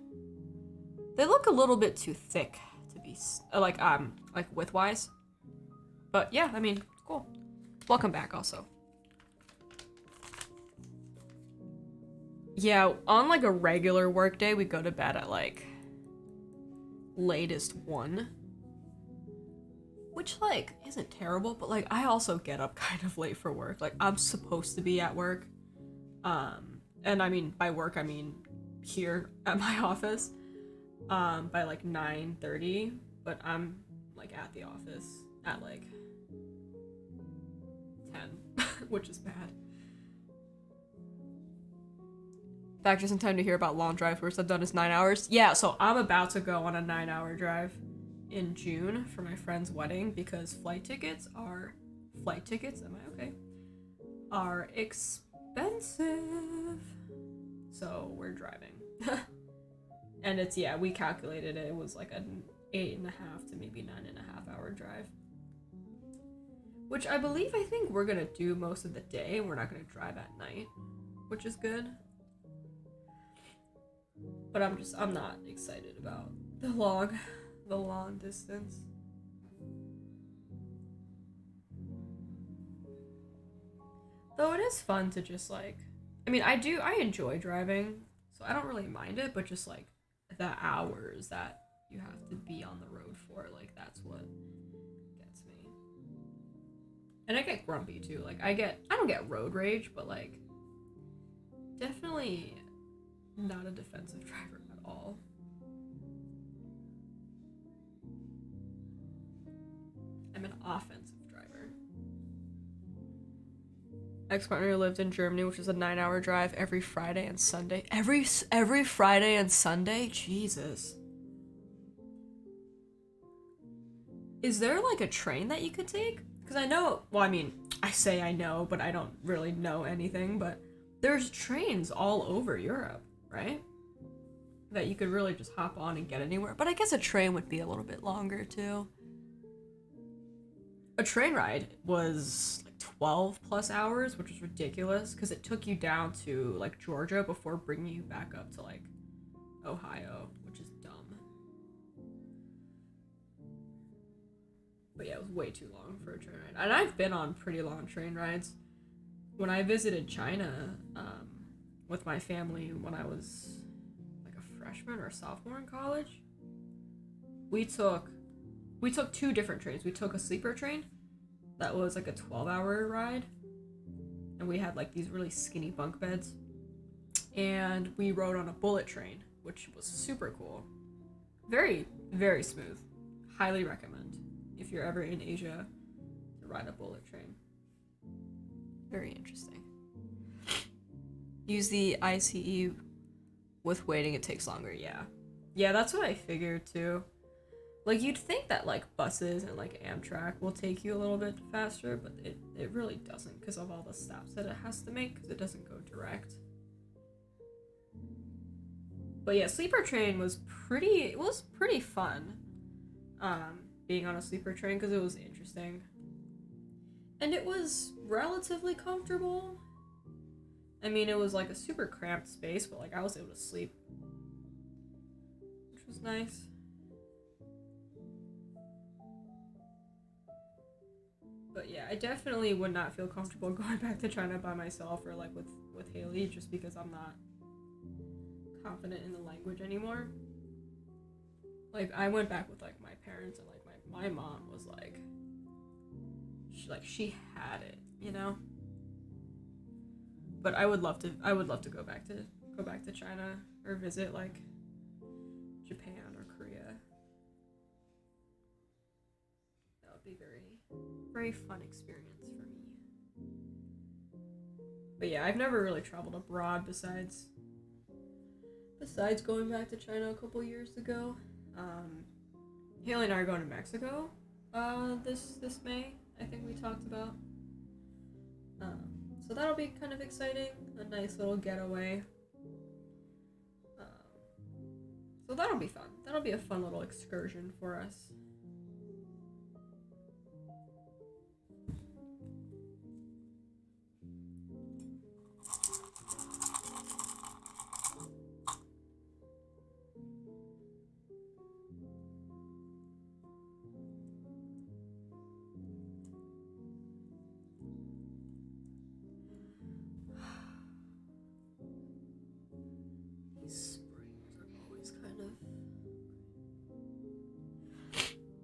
They look a little bit too thick to be like width-wise. But yeah, I mean, cool. Welcome back also. Yeah, on like a regular work day, we go to bed at like latest 1. Which like isn't terrible, but like I also get up kind of late for work. Like I'm supposed to be at work And I mean by work I mean here at my office by like 9:30, but I'm like at the office at like 10, which is bad. Back just in time to hear about long drive. Worst I've done is 9 hours. Yeah, so I'm about to go on a 9-hour drive in June for my friend's wedding because flight tickets, am I okay? Are expensive. So we're driving. And it's, yeah, we calculated it. It was like an 8.5 to maybe 9.5 hour drive. Which I think we're gonna do most of the day and we're not gonna drive at night, which is good. But I'm not excited about the long distance. Though it is fun to just like, I mean, I enjoy driving, so I don't really mind it, but just like the hours that you have to be on the road for, like that's what gets me. And I get grumpy too. Like I don't get road rage, but like definitely not a defensive driver at all. I'm an offensive driver. Ex-partner lived in Germany, which is a 9-hour drive every Friday and Sunday. Every Friday and Sunday? Jesus. Is there like a train that you could take? Because I know, well, I mean, I say I know, but I don't really know anything, but there's trains all over Europe, right? That you could really just hop on and get anywhere. But I guess a train would be a little bit longer too. A train ride was like 12 plus hours, which was ridiculous because it took you down to like Georgia before bringing you back up to like Ohio, which is dumb. But yeah, it was way too long for a train ride. And I've been on pretty long train rides. When I visited China with my family when I was like a freshman or sophomore in college, we took 2 different trains. We took a sleeper train that was like a 12-hour ride, and we had like these really skinny bunk beds, and we rode on a bullet train, which was super cool. Very, very smooth. Highly recommend if you're ever in Asia to ride a bullet train. Very interesting. Use the ICE with waiting, it takes longer. Yeah, that's what I figured too. Like you'd think that like buses and like Amtrak will take you a little bit faster, but it really doesn't because of all the stops that it has to make because it doesn't go direct. But yeah, sleeper train was pretty fun. Being on a sleeper train because it was interesting. And it was relatively comfortable. I mean, it was like a super cramped space, but like I was able to sleep, which was nice. But yeah, I definitely would not feel comfortable going back to China by myself or like with Haley just because I'm not confident in the language anymore. Like I went back with like my parents and like my mom was like she had it, you know? But I would love to go back to China or visit like Japan or Korea. That would be very fun experience for me. But yeah, I've never really traveled abroad besides going back to China a couple years ago. Haley and I are going to Mexico this May, I think we talked about. So that'll be kind of exciting, a nice little getaway. So that'll be fun. That'll be a fun little excursion for us.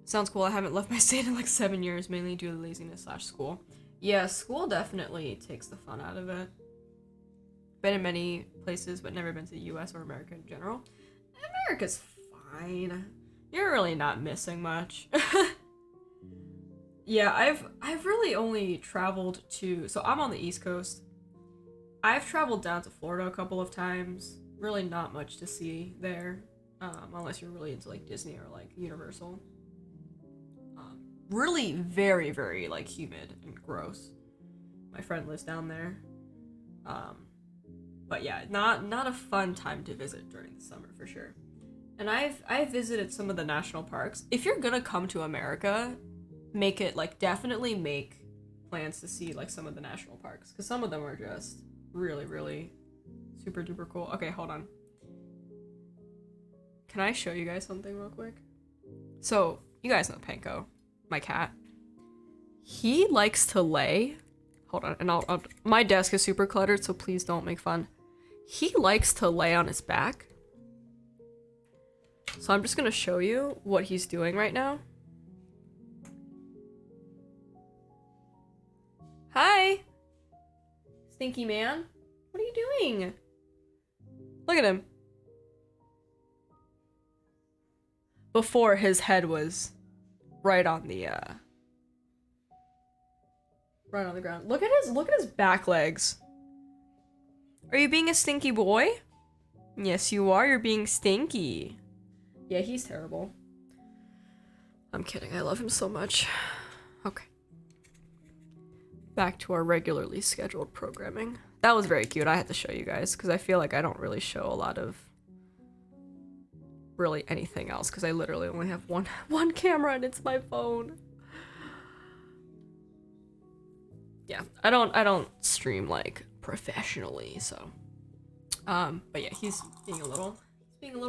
Sounds cool. I haven't left my state in like 7 years, mainly due to laziness / school. Yeah, school definitely takes the fun out of it. been in many places, but never been to the US or America in general. America's fine. You're really not missing much. Yeah, I've really only traveled to, so I'm on the East Coast. I've traveled down to Florida a couple of times. Really not much to see there, unless you're really into like Disney or like Universal. Really very, very like humid and gross. My friend lives down there. But yeah, not a fun time to visit during the summer for sure. And I've visited some of the national parks. If you're gonna come to America, make it like definitely make plans to see like some of the national parks, because some of them are just really, really super duper cool. Okay, hold on. Can I show you guys something real quick? So you guys know Panko, my cat. He likes to lay. Hold on, and I'll my desk is super cluttered, so please don't make fun. He likes to lay on his back. So I'm just gonna show you what he's doing right now. Hi! Stinky man. What are you doing? Look at him. Before his head was right on the ground. Look at his back legs. Are you being a stinky boy? Yes, you are. You're being stinky. Yeah, he's terrible. I'm kidding. I love him so much. Okay. Back to our regularly scheduled programming. That was very cute. I had to show you guys because I feel like I don't really show a lot of really anything else because I literally only have one camera and it's my phone. Yeah, I don't stream like professionally, so but yeah, he's being a little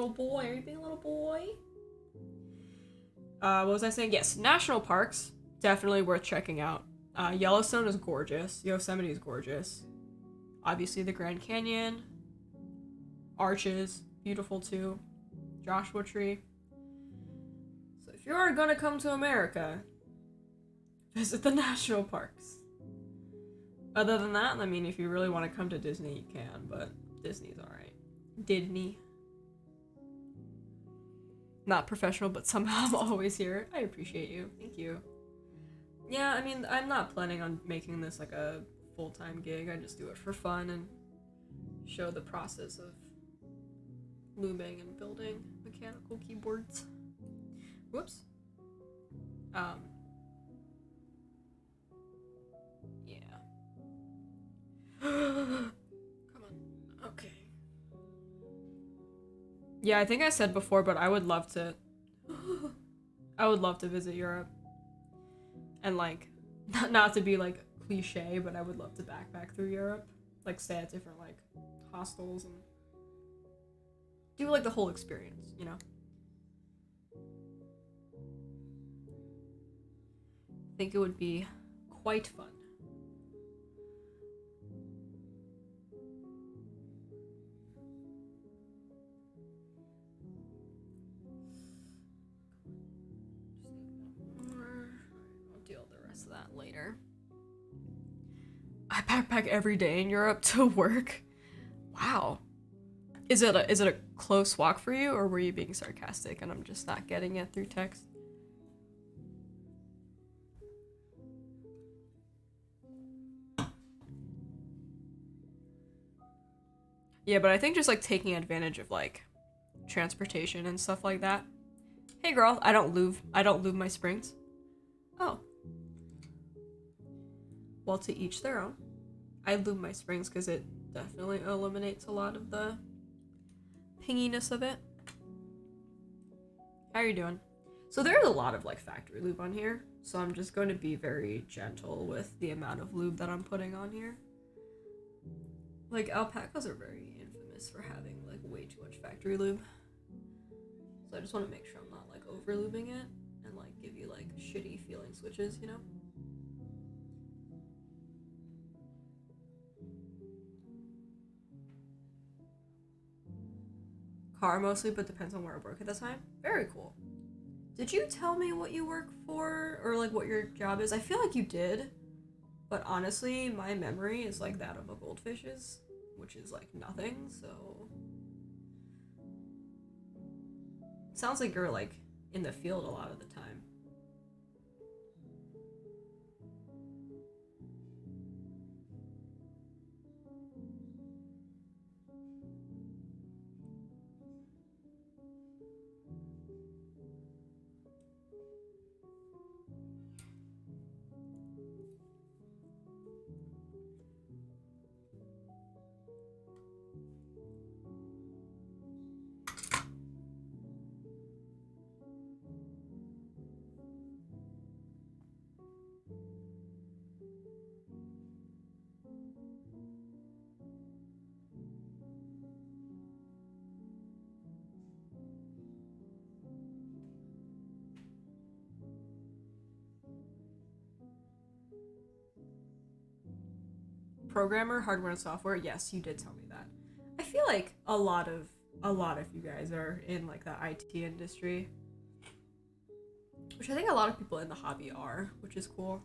boy. Are you being a little boy? What was I saying? Yes, national parks definitely worth checking out. Yellowstone is gorgeous. Yosemite is gorgeous. Obviously the Grand Canyon, Arches, beautiful too. Joshua Tree. So if you are gonna come to America, visit the national parks. Other than that, I mean, if you really want to come to Disney, you can, but Disney's alright. Disney. Not professional, but somehow I'm always here. I appreciate you. Thank you. Yeah, I mean, I'm not planning on making this like a full-time gig. I just do it for fun and show the process of lubing and building mechanical keyboards. Whoops. Yeah. Come on. Okay. Yeah, I think I said before, but I would love to visit Europe. And like not to be like cliche, but I would love to backpack through Europe. Like stay at different like hostels and do like the whole experience, you know? I think it would be quite fun. I'll deal with the rest of that later. I backpack every day in Europe to work. Wow. Is it a close walk for you, or were you being sarcastic and I'm just not getting it through text? Yeah, but I think just like taking advantage of like transportation and stuff like that. Hey girl, I don't lube my springs. Oh. Well, to each their own. I lube my springs because it definitely eliminates a lot of the pinginess of it. How are you doing? So there's a lot of like factory lube on here, so I'm just going to be very gentle with the amount of lube that I'm putting on here. Like alpacas are very infamous for having like way too much factory lube. So I just want to make sure I'm not like over lubing it and like give you like shitty feeling switches, you know? Car mostly, but depends on where I work at the time. Very cool. Did you tell me what you work for or like what your job is? I feel like you did, but honestly, my memory is like that of a goldfish's, which is like nothing, so sounds like you're like in the field a lot of the time. Programmer, hardware and software. Yes, you did tell me that. I feel like a lot of you guys are in like the IT industry, which I think a lot of people in the hobby are, which is cool.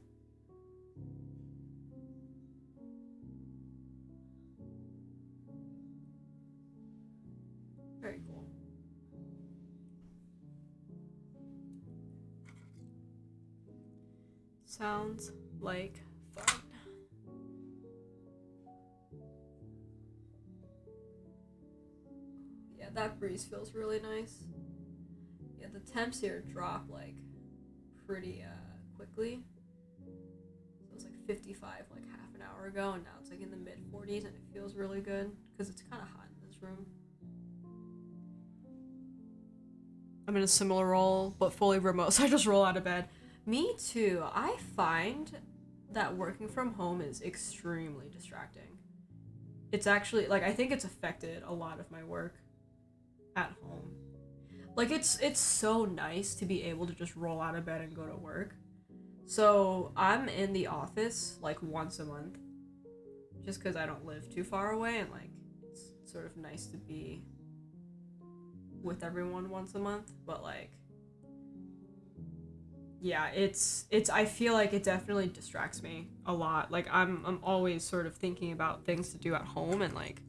Very cool. Sounds like fun. Yeah, that breeze feels really nice. Yeah, the temps here drop like pretty quickly. So it was like 55 like half an hour ago, and now it's like in the mid 40s, and it feels really good because it's kind of hot in this room. I'm in a similar role, but fully remote, so I just roll out of bed. Me too. I find that working from home is extremely distracting. It's actually like I think it's affected a lot of my work at home. Like it's so nice to be able to just roll out of bed and go to work. So I'm in the office like once a month, just because I don't live too far away, and like it's sort of nice to be with everyone once a month. But like, yeah, it's I feel like it definitely distracts me a lot. Like I'm always sort of thinking about things to do at home and like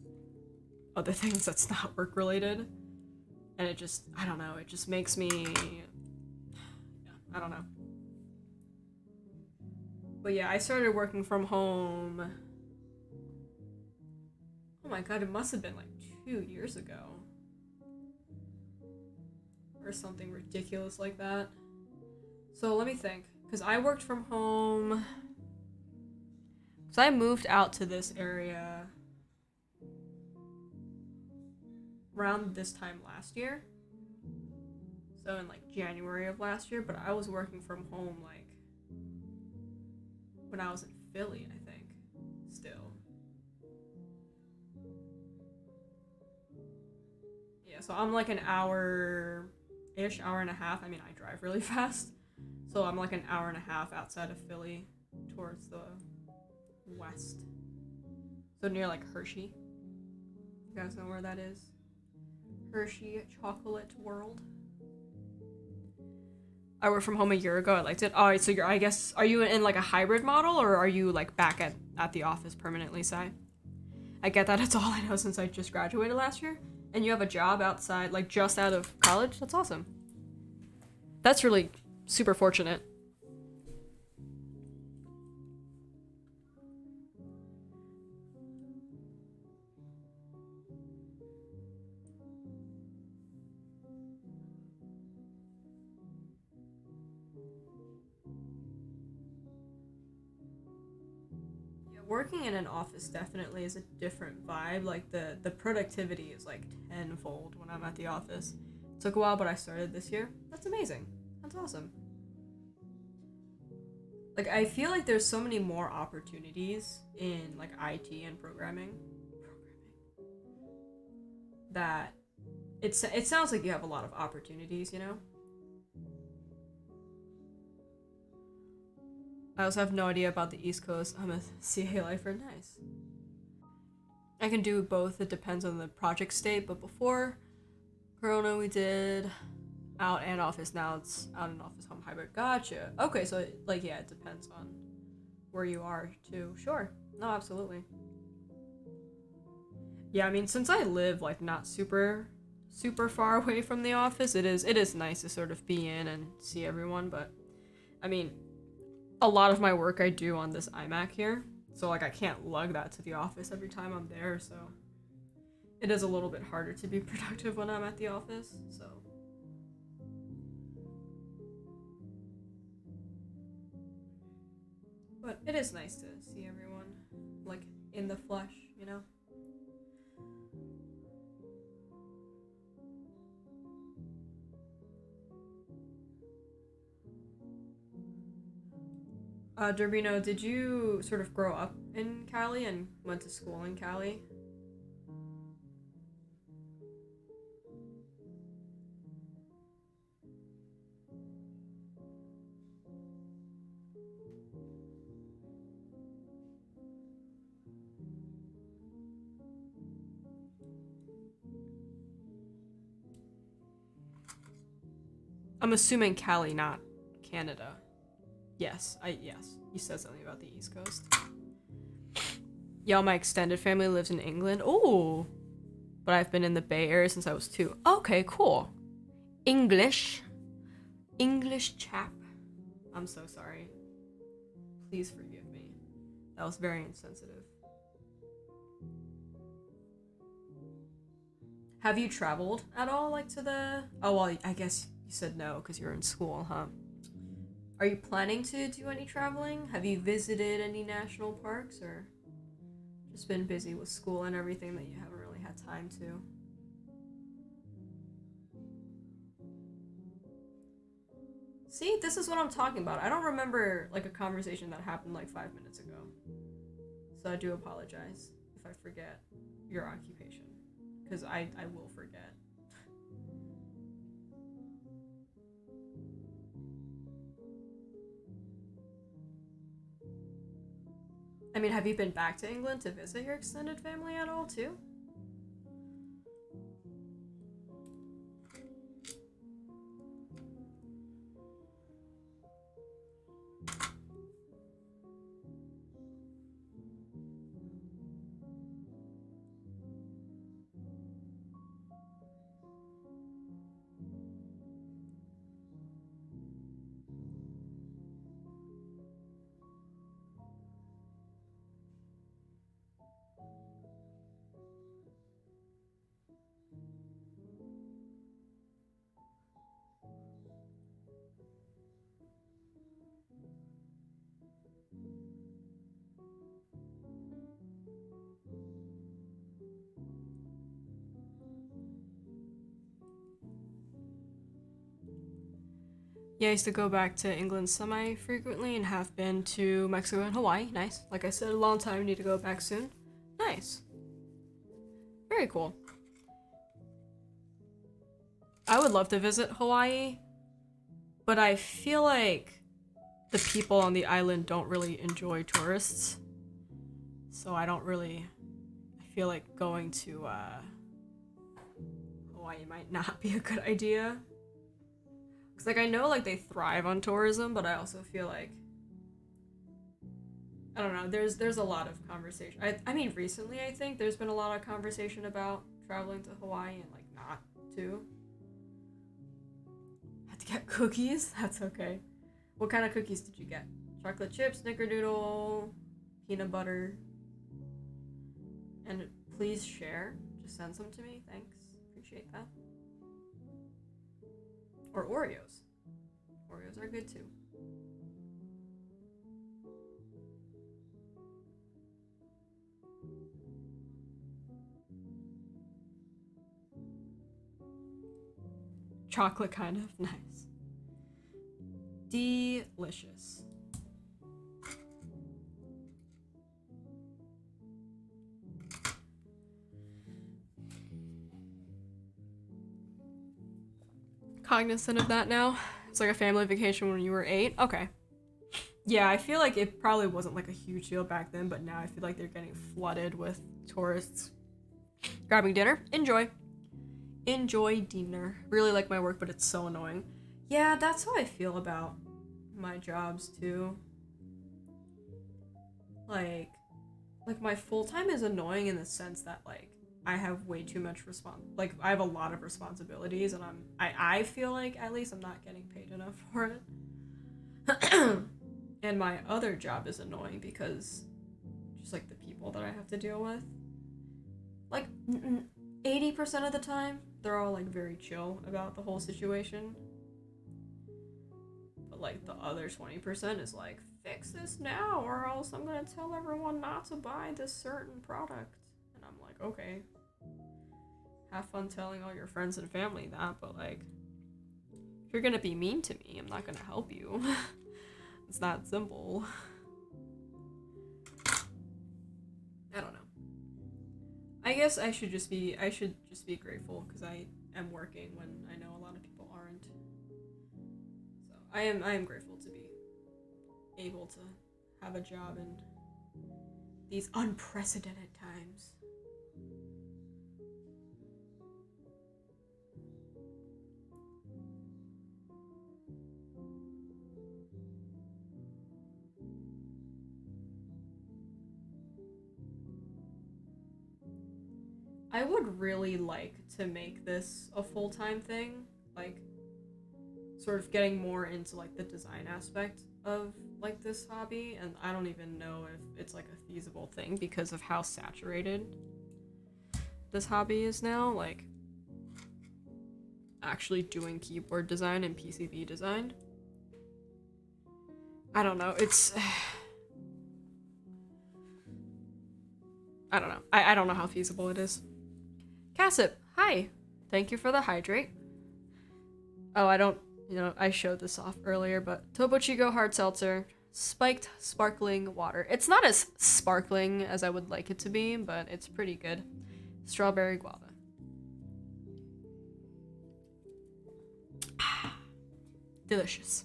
other things that's not work related, and it just I don't know, it just makes me yeah, I don't know. But yeah, I started working from home. Oh my god, it must have been like 2 years ago or something ridiculous like that. So let me think, because I worked from home. Because I moved out to this area around this time last year. So in like January of last year, but I was working from home like when I was in Philly, I think. Still. Yeah, so I'm like an hour ish, hour and a half. I mean, I drive really fast. So I'm like an hour and a half outside of Philly towards the west. So near like Hershey. You guys know where that is? Hershey Chocolate World. I worked from home a year ago. I liked it. All right, so you're. I guess are you in like a hybrid model, or are you like back at the office permanently, Sai? I get that. It's all I know since I just graduated last year, and you have a job outside, like just out of college. That's awesome. That's really super fortunate. Yeah, working in an office definitely is a different vibe. Like the productivity is like tenfold when I'm at the office. It took a while, but I started this year. That's amazing. That's awesome. Like I feel like there's so many more opportunities in like IT and programming that it sounds like you have a lot of opportunities, you know? I also have no idea about the East Coast. I'm a CA lifer. Nice. I can do both. It depends on the project state. But before Corona, we did out and office. Now it's out and office home hybrid. Gotcha. Okay, so like yeah, it depends on where you are too. Sure. No, absolutely. Yeah, I mean, since I live like not super far away from the office, it is nice to sort of be in and see everyone, but I mean, a lot of my work I do on this iMac here. So like I can't lug that to the office every time I'm there, so it is a little bit harder to be productive when I'm at the office. So but it is nice to see everyone like in the flesh, you know? Derbino, did you sort of grow up in Cali and went to school in Cali? I'm assuming Cali, not Canada. Yes. You said something about the East Coast. Yeah, my extended family lives in England. Oh, but I've been in the Bay Area since I was 2. Okay, cool. English. English chap. I'm so sorry. Please forgive me. That was very insensitive. Have you traveled at all, like to the? Oh well, I guess you said no because you're in school, huh? Are you planning to do any traveling? Have you visited any national parks or just been busy with school and everything that you haven't really had time to? See, this is what I'm talking about. I don't remember like a conversation that happened like 5 minutes ago. So I do apologize if I forget your occupation. Because I will forget. I mean, have you been back to England to visit your extended family at all, too? Yeah, I used to go back to England semi frequently and have been to Mexico and Hawaii. Nice. Like I said, a long time. Need to go back soon. Nice. Very cool. I would love to visit Hawaii, but I feel like the people on the island don't really enjoy tourists. So I don't really. I feel like going to Hawaii might not be a good idea. Cause like I know like they thrive on tourism, but I also feel like I don't know. There's a lot of conversation. I mean recently I think there's been a lot of conversation about traveling to Hawaii and like not to. Had to get cookies. That's okay. What kind of cookies did you get? Chocolate chip, snickerdoodle, peanut butter, and please share. Just send some to me. Thanks. Appreciate that. Or Oreos. Oreos are good too. Chocolate kind of nice. Delicious. Cognizant of that now. It's like a family vacation when you were 8. Okay. Yeah, I feel like it probably wasn't like a huge deal back then, but now I feel like they're getting flooded with tourists grabbing dinner. Enjoy. Enjoy dinner. Really like my work, but it's so annoying. Yeah, that's how I feel about my jobs too. Like like my full time is annoying in the sense that like I have way too much like I have a lot of responsibilities, and I feel like at least I'm not getting paid enough for it. And my other job is annoying because just like the people that I have to deal with, like 80% of the time they're all like very chill about the whole situation, but like the other 20% is like, fix this now or else I'm gonna tell everyone not to buy this certain product. And I'm like, okay, have fun telling all your friends and family that, but like, if you're gonna be mean to me, I'm not gonna help you. It's that simple. I don't know. I guess I should just be grateful because I am working when I know a lot of people aren't. So I am grateful to be able to have a job in these unprecedented times. I would really like to make this a full-time thing, like sort of getting more into like the design aspect of like this hobby, and I don't even know if it's like a feasible thing because of how saturated this hobby is now, like actually doing keyboard design and PCB design. I don't know, it's I don't know. I don't know how feasible it is. Cassip, hi. Thank you for the hydrate. Oh, I showed this off earlier, but Topo Chico hard seltzer, spiked sparkling water. It's not as sparkling as I would like it to be, but it's pretty good. Strawberry guava. Delicious.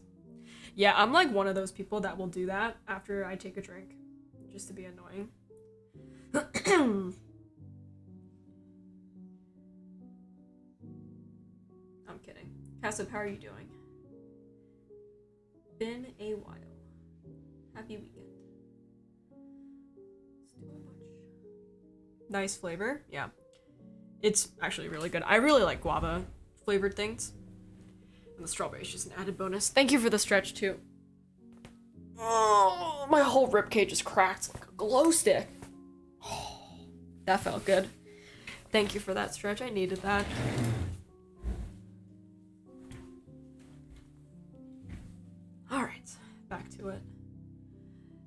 Yeah, I'm like one of those people that will do that after I take a drink, just to be annoying. I'm kidding. Cassip, how are you doing? Been a while. Happy weekend. It's too much. Nice flavor, yeah. It's actually really good. I really like guava flavored things. And the strawberry is just an added bonus. Thank you for the stretch too. Oh, my whole ribcage is cracked like a glow stick. Oh, that felt good. Thank you for that stretch. I needed that. Alright, back to it.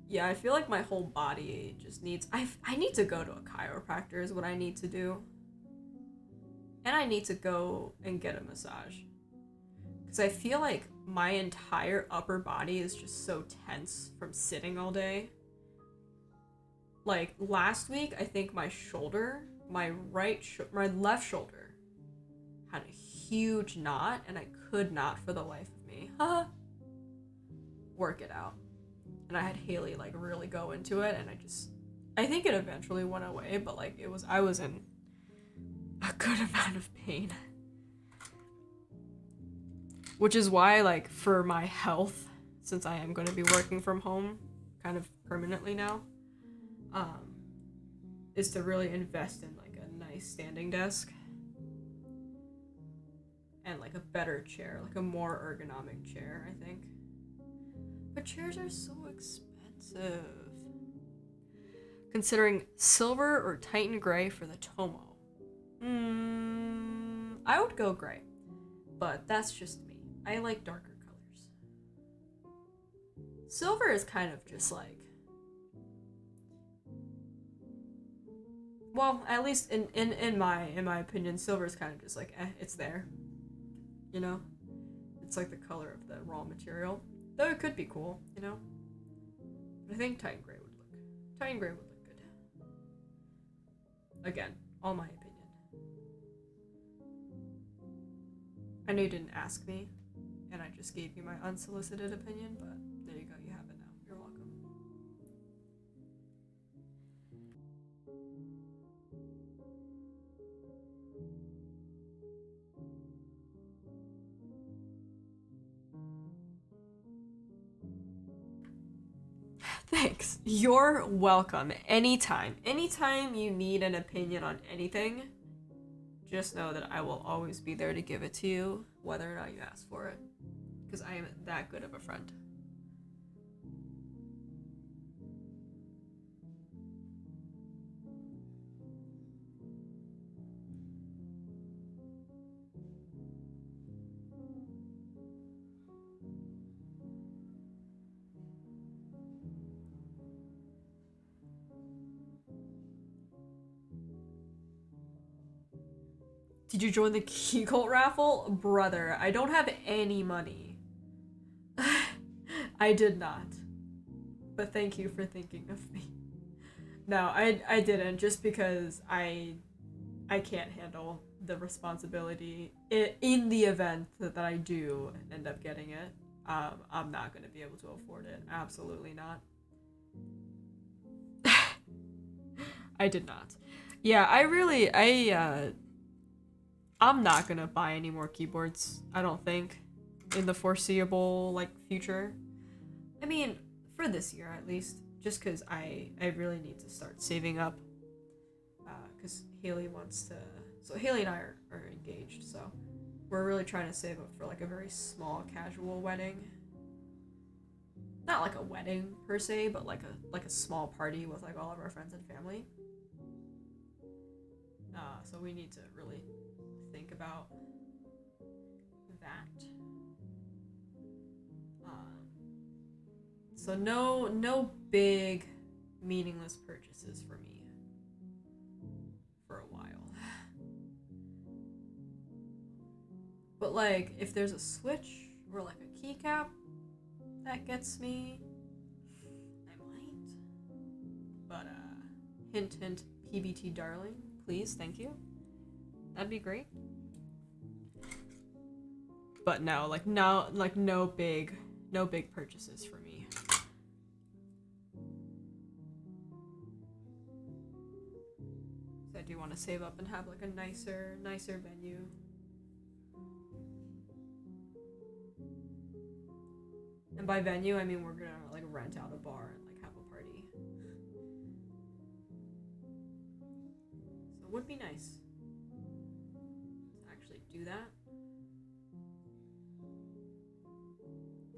Yeah, I feel like my whole body just needs... I need to go to a chiropractor is what I need to do. And I need to go and get a massage. Because I feel like my entire upper body is just so tense from sitting all day. Like, last week, I think my shoulder, my left shoulder, had a huge knot, and I could not, for the life of me, work it out. And I had Haley, like, really go into it, and I think it eventually went away, but, like, I was in a good amount of pain. Which is why, like, for my health, since I am going to be working from home kind of permanently now, is to really invest in, like, a nice standing desk and, like, a better chair, like a more ergonomic chair, I think. But chairs are so expensive. Considering silver or Titan gray for the Tomo. I would go gray, but that's just me. I like darker colors. Silver is kind of just like, well, at least in my opinion, silver is kind of just like, it's there. You know? It's like the color of the raw material. Though it could be cool, you know? But I think Titan gray would look good. Again, all my opinion. I know you didn't ask me, and I just gave you my unsolicited opinion, but there you go, you have it now. You're welcome. Thanks. You're welcome. Anytime. Anytime you need an opinion on anything, just know that I will always be there to give it to you, whether or not you ask for it. Because I am that good of a friend. Did you join the Key Cult raffle? Brother, I don't have any money. I did not. But thank you for thinking of me. No, I didn't, just because I can't handle the responsibility. In the event that I do end up getting it, I'm not going to be able to afford it. Absolutely not. I did not. Yeah, I'm not gonna buy any more keyboards, I don't think, in the foreseeable, like, future. I mean, for this year at least, just because I really need to start saving up. Because Haley wants to... So Haley and I are engaged, so we're really trying to save up for, like, a very small casual wedding. Not like a wedding, per se, but like a small party with, like, all of our friends and family. So we need to really think about that. So no big meaningless purchases for me for a while. But like if there's a Switch or like a keycap that gets me, I might. But hint hint PBT darling, please, thank you. That'd be great. But no, no big purchases for me. So I do want to save up and have like a nicer venue. And by venue, I mean we're gonna like rent out a bar and like have a party. So it would be nice to actually do that.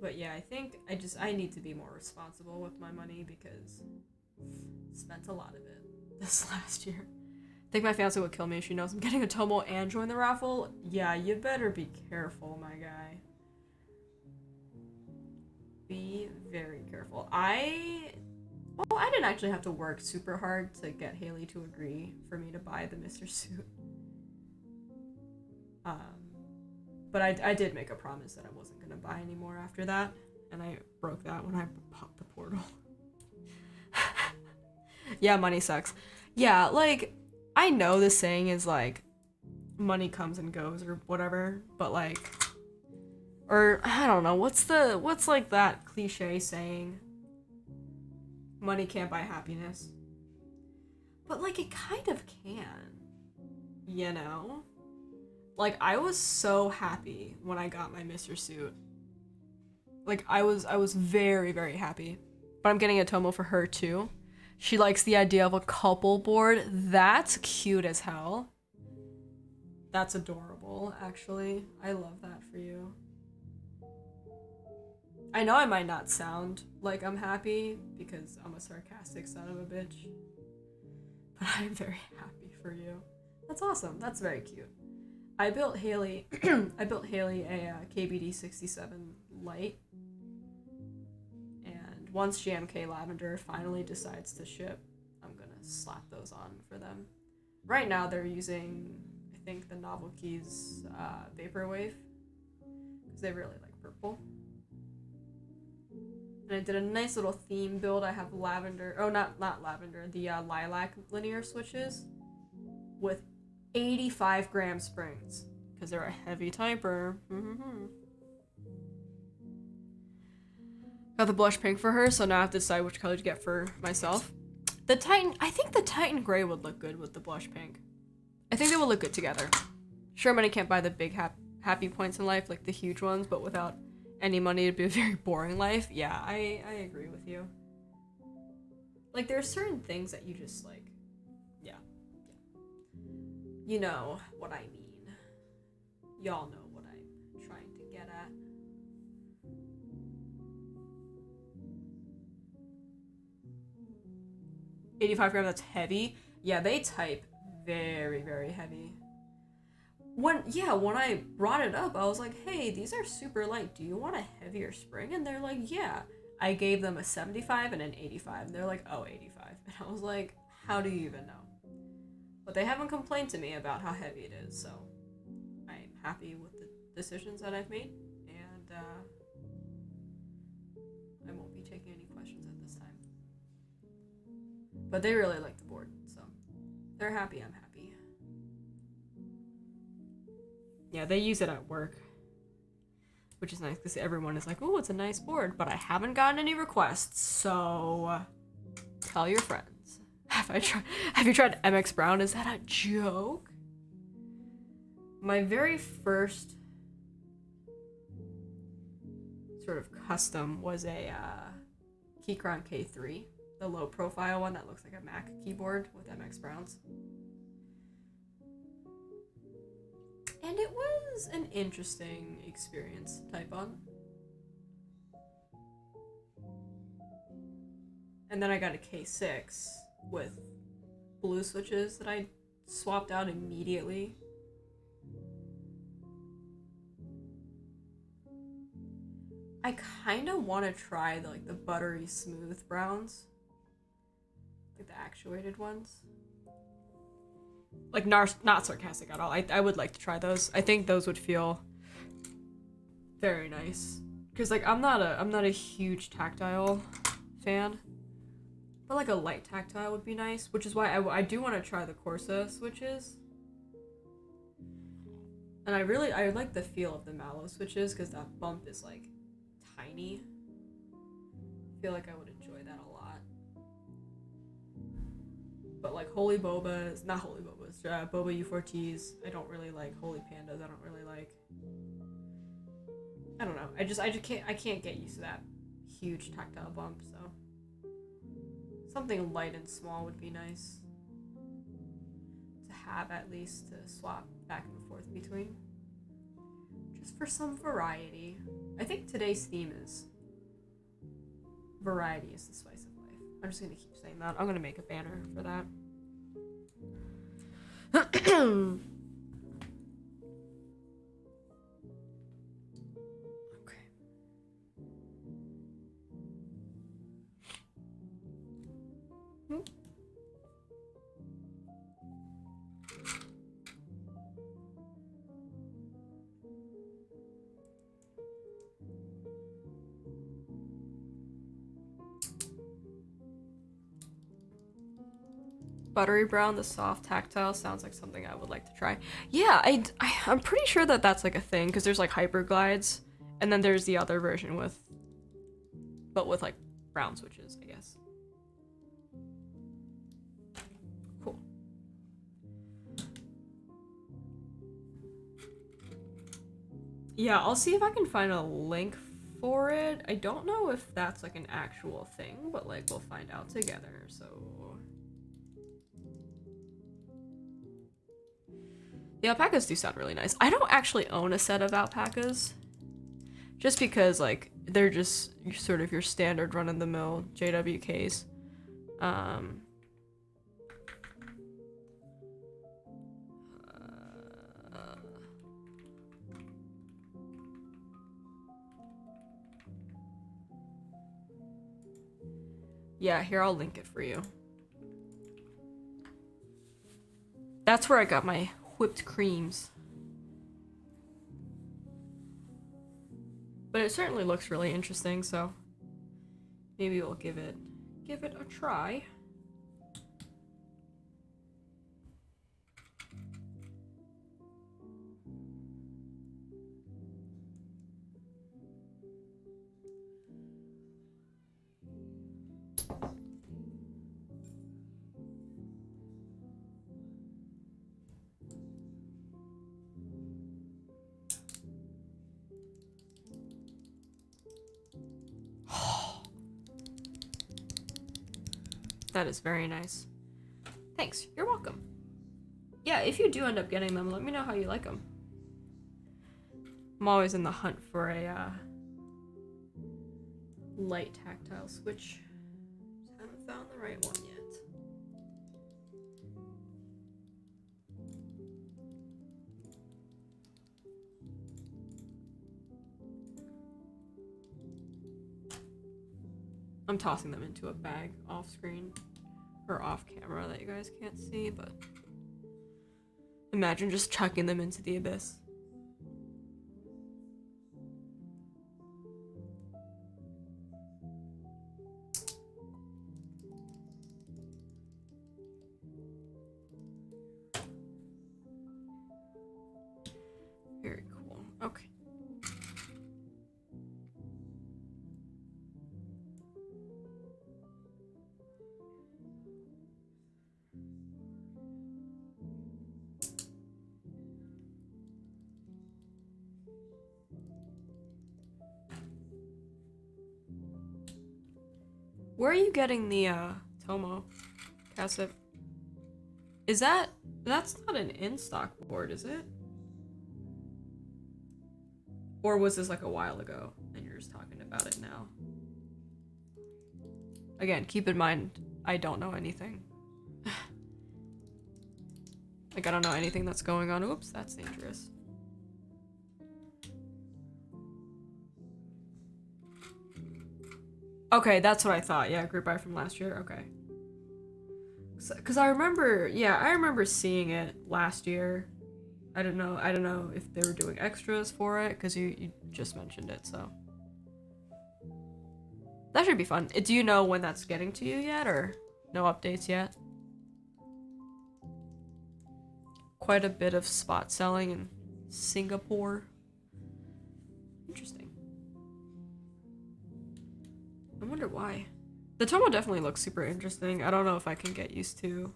But yeah, I think I need to be more responsible with my money because I spent a lot of it this last year. I think my fiance would kill me if she knows I'm getting a Tomo and join the raffle. Yeah, you better be careful, my guy. Be very careful. I didn't actually have to work super hard to get Haley to agree for me to buy the Mr. Suit. But I did make a promise that I wasn't going to buy any more after that, and I broke that when I popped the portal. Yeah, money sucks. Yeah, like, I know this saying is, like, money comes and goes or whatever, but, like, or, I don't know, what's, like, that cliche saying? Money can't buy happiness. But, like, it kind of can, you know? Like, I was so happy when I got my Mr. Suit. Like, I was very, very happy. But I'm getting a Tomo for her, too. She likes the idea of a couple board. That's cute as hell. That's adorable, actually. I love that for you. I know I might not sound like I'm happy because I'm a sarcastic son of a bitch. But I'm very happy for you. That's awesome. That's very cute. I built Haley a KBD 67 Lite, and once GMK Lavender finally decides to ship, I'm gonna slap those on for them. Right now they're using, I think, the Novel Keys Vaporwave, because they really like purple. And I did a nice little theme build. I have lavender, not lavender, the lilac linear switches with 85 gram springs because they're a heavy typer. Got the blush pink for her, so now I have to decide which color to get for myself. I think the Titan gray would look good with the blush pink. I think they will look good together. Sure, money can't buy the big happy points in life, like the huge ones, but without any money it'd be a very boring life. Yeah, I agree with you. Like, there are certain things that you just, like, yeah. You know what I mean. Y'all know what I'm trying to get at. $85 grams, that's heavy. Yeah, they type very, very heavy. When I brought it up, I was like, hey, these are super light. Do you want a heavier spring? And they're like, yeah. I gave them a 75 and an 85. And they're like, oh, 85. And I was like, how do you even know? But they haven't complained to me about how heavy it is, so I'm happy with the decisions that I've made. And I won't be taking any questions at this time. But they really like the board, so they're happy I'm happy. Yeah, they use it at work, which is nice because everyone is like, oh, it's a nice board, but I haven't gotten any requests, so tell your friends. Have you tried MX Brown? Is that a joke? My very first sort of custom was a Keychron K3, the low profile one that looks like a Mac keyboard with MX Browns. And it was an interesting experience to type on. And then I got a K6 with blue switches that I swapped out immediately. I kind of want to try the buttery smooth browns, like the actuated ones. Like not sarcastic at all. I would like to try those. I think those would feel very nice. Cause like I'm not a huge tactile fan, but like a light tactile would be nice. Which is why I do want to try the Corsa switches. And I like the feel of the Mallow switches because that bump is like tiny. I feel like I would enjoy that a lot. But like Holy Bobas, not Holy Bobas, Boba U4Ts, I don't really like. Holy Pandas, I don't really like. I don't know. I can't get used to that huge tactile bump, so something light and small would be nice to have, at least to swap back and forth between. Just for some variety. I think today's theme is variety is the spice of life. I'm just gonna keep saying that. I'm gonna make a banner for that. Okay. Buttery brown, the soft tactile, sounds like something I would like to try. Yeah, I'm pretty sure that that's like a thing because there's like hyper glides, and then there's the other version with like brown switches, I guess. Cool. Yeah, I'll see if I can find a link for it. I don't know if that's like an actual thing, but like we'll find out together. So the alpacas do sound really nice. I don't actually own a set of alpacas, just because like they're just sort of your standard run-of-the-mill JWKs. Yeah, here, I'll link it for you. That's where I got my whipped creams. But it certainly looks really interesting, so maybe we'll give it a try. That is very nice. Thanks. You're welcome. Yeah, if you do end up getting them, let me know how you like them. I'm always in the hunt for a light tactile switch. Just haven't found the right one yet. I'm tossing them into a bag off screen or off camera that you guys can't see, but imagine just chucking them into the abyss. Very cool. Okay. Where are you getting the Tomo cassette? Is that's not an in-stock board, is it? Or was this like a while ago and you're just talking about it now? Again, keep in mind, I don't know anything. Like, I don't know anything that's going on. Oops, that's dangerous. Okay, that's what I thought. Yeah, group buy from last year. Okay. Because I remember seeing it last year. I don't know if they were doing extras for it, because you just mentioned it, so. That should be fun. Do you know when that's getting to you yet, or no updates yet? Quite a bit of spot selling in Singapore. Interesting. I wonder why. The Tomo definitely looks super interesting. I don't know if I can get used to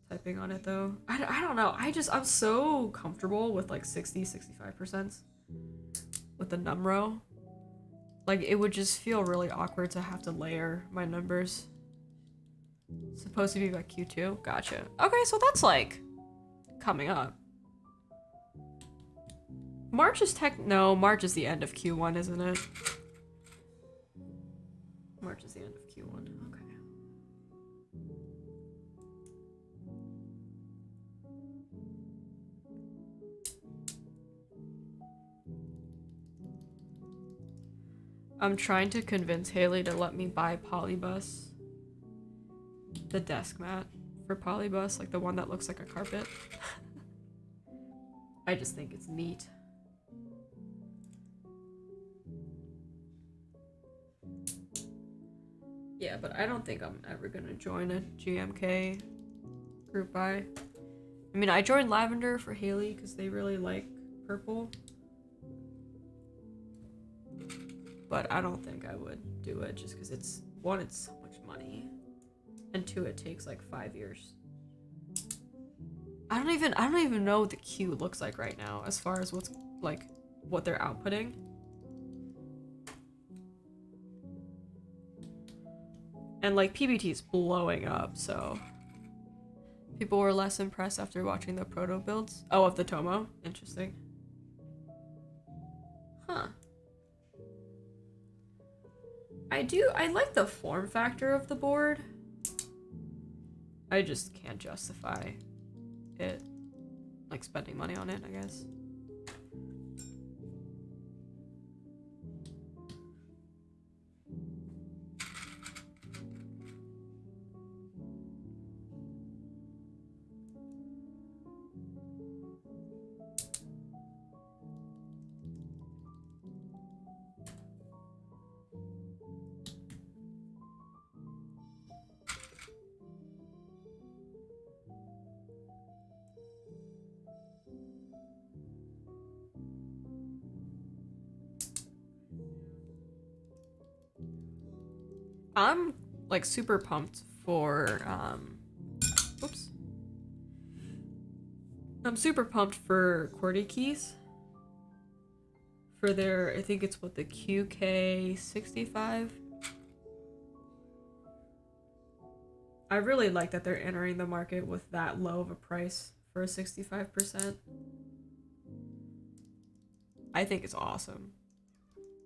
typing on it though. I don't know. I'm so comfortable with like 60-65% with the numro. Like, it would just feel really awkward to have to layer my numbers. It's supposed to be like Q2. Gotcha. Okay, so that's like coming up. March is March is the end of Q1, isn't it? March is the end of Q1. Okay. I'm trying to convince Haley to let me buy Polybus. The desk mat for Polybus, like the one that looks like a carpet. I just think it's neat. Yeah, but I don't think I'm ever gonna join a GMK group buy. I mean, I joined Lavender for Haley because they really like purple. But I don't think I would do it just because it's so much money, and two, it takes like 5 years. I don't even know what the queue looks like right now as far as what they're outputting. And like PBT is blowing up, so people were less impressed after watching the proto builds. Oh, of the Tomo. Interesting. Huh. I like the form factor of the board. I just can't justify it, like spending money on it, I guess. I'm like super pumped for oops. I'm super pumped for QWERTY keys. For their, I think it's what, the QK65? I really like that they're entering the market with that low of a price for a 65%. I think it's awesome.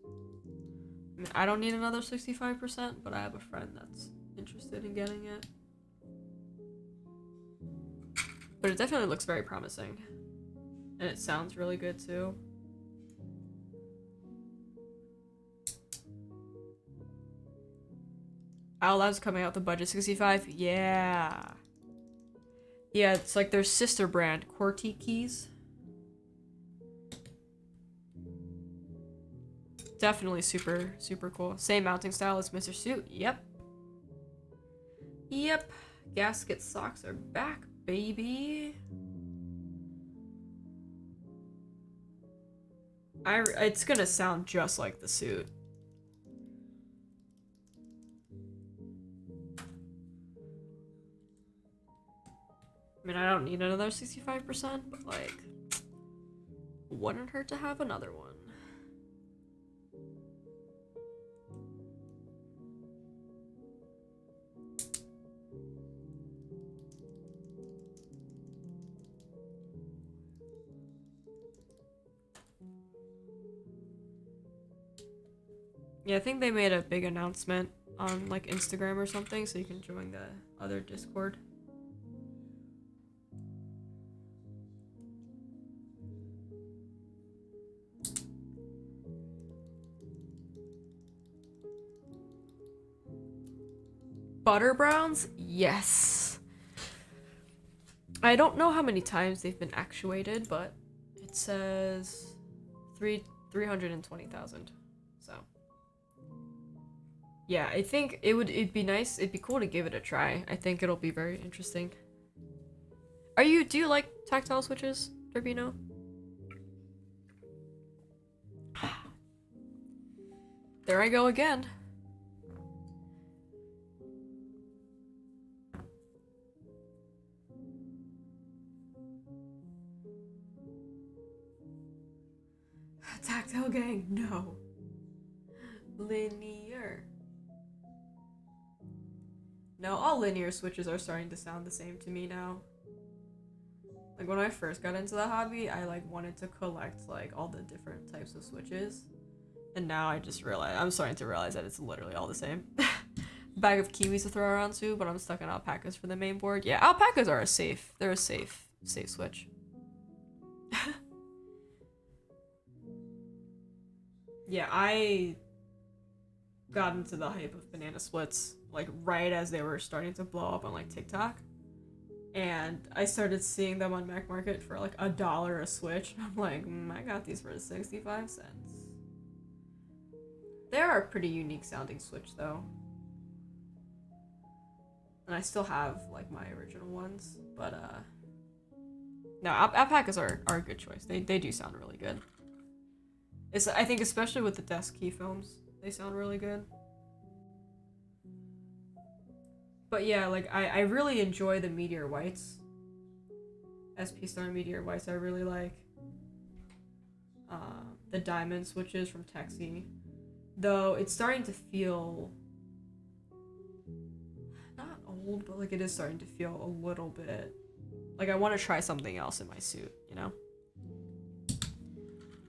I mean, I don't need another 65%, but I have a friend that's interested in getting it. But it definitely looks very promising. And it sounds really good too. Owl Lab's coming out the budget 65. Yeah. Yeah, it's like their sister brand, QWERTY Keys. Definitely super, super cool. Same mounting style as Mr. Suit. Yep. Yep. Gasket socks are back, baby. It's gonna sound just like the suit. I mean, I don't need another 65%, but like, wouldn't hurt to have another one. Yeah, I think they made a big announcement on like Instagram or something, so you can join the other Discord. Butter browns? Yes. I don't know how many times they've been actuated, but it says 320,000. So yeah, I think it'd be nice, it'd be cool to give it a try. I think it'll be very interesting. Do you like tactile switches, Turbino? There I go again. Tactile gang, no. Linear. No, all linear switches are starting to sound the same to me now. Like when I first got into the hobby, I like wanted to collect like all the different types of switches. And now I'm starting to realize that it's literally all the same. Bag of kiwis to throw around too, but I'm stuck on alpacas for the main board. Yeah, alpacas are they're a safe switch. Yeah, I got into the hype of banana splits like right as they were starting to blow up on like TikTok. And I started seeing them on Mac Market for like $1 a switch. And I'm like, I got these for 65 cents. They are a pretty unique sounding switch though. And I still have like my original ones, but no, alpacas are a good choice. They do sound really good. I think especially with the desk key films, they sound really good. But yeah, like I really enjoy the Meteor Whites. SP Star Meteor Whites I really like. The diamond switches from Texie. Though it's starting to feel not old, but like it is starting to feel a little bit like I want to try something else in my suit, you know?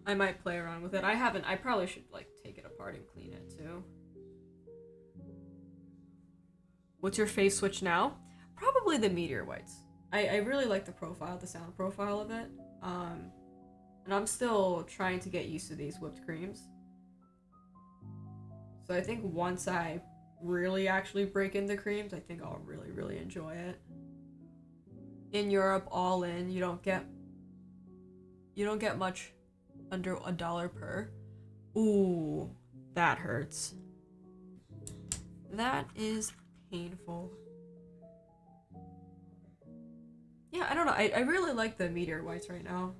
I might play around with it. I probably should like take it apart and clean it too. What's your face switch now? Probably the Meteor Whites. I really like the profile, the sound profile of it. And I'm still trying to get used to these whipped creams. So I think once I really actually break into creams, I think I'll really, really enjoy it. In Europe, all in, you don't get much under $1 per. Ooh, that hurts. That is painful. Yeah, I don't know. I really like the Meteor Whites right now.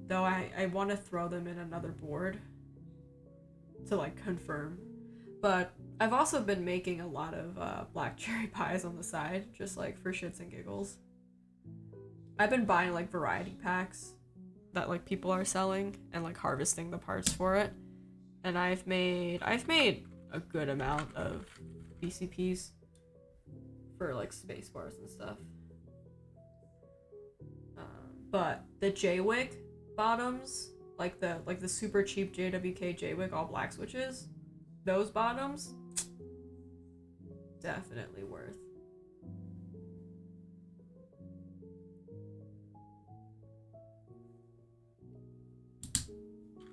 Though I want to throw them in another board to like confirm. But I've also been making a lot of black cherry pies on the side, just like for shits and giggles. I've been buying like variety packs that like people are selling and like harvesting the parts for it. And I've made a good amount of BCPs. for like space bars and stuff. But the J-Wick bottoms, like the super cheap JWK J-Wick all black switches, those bottoms, definitely worth.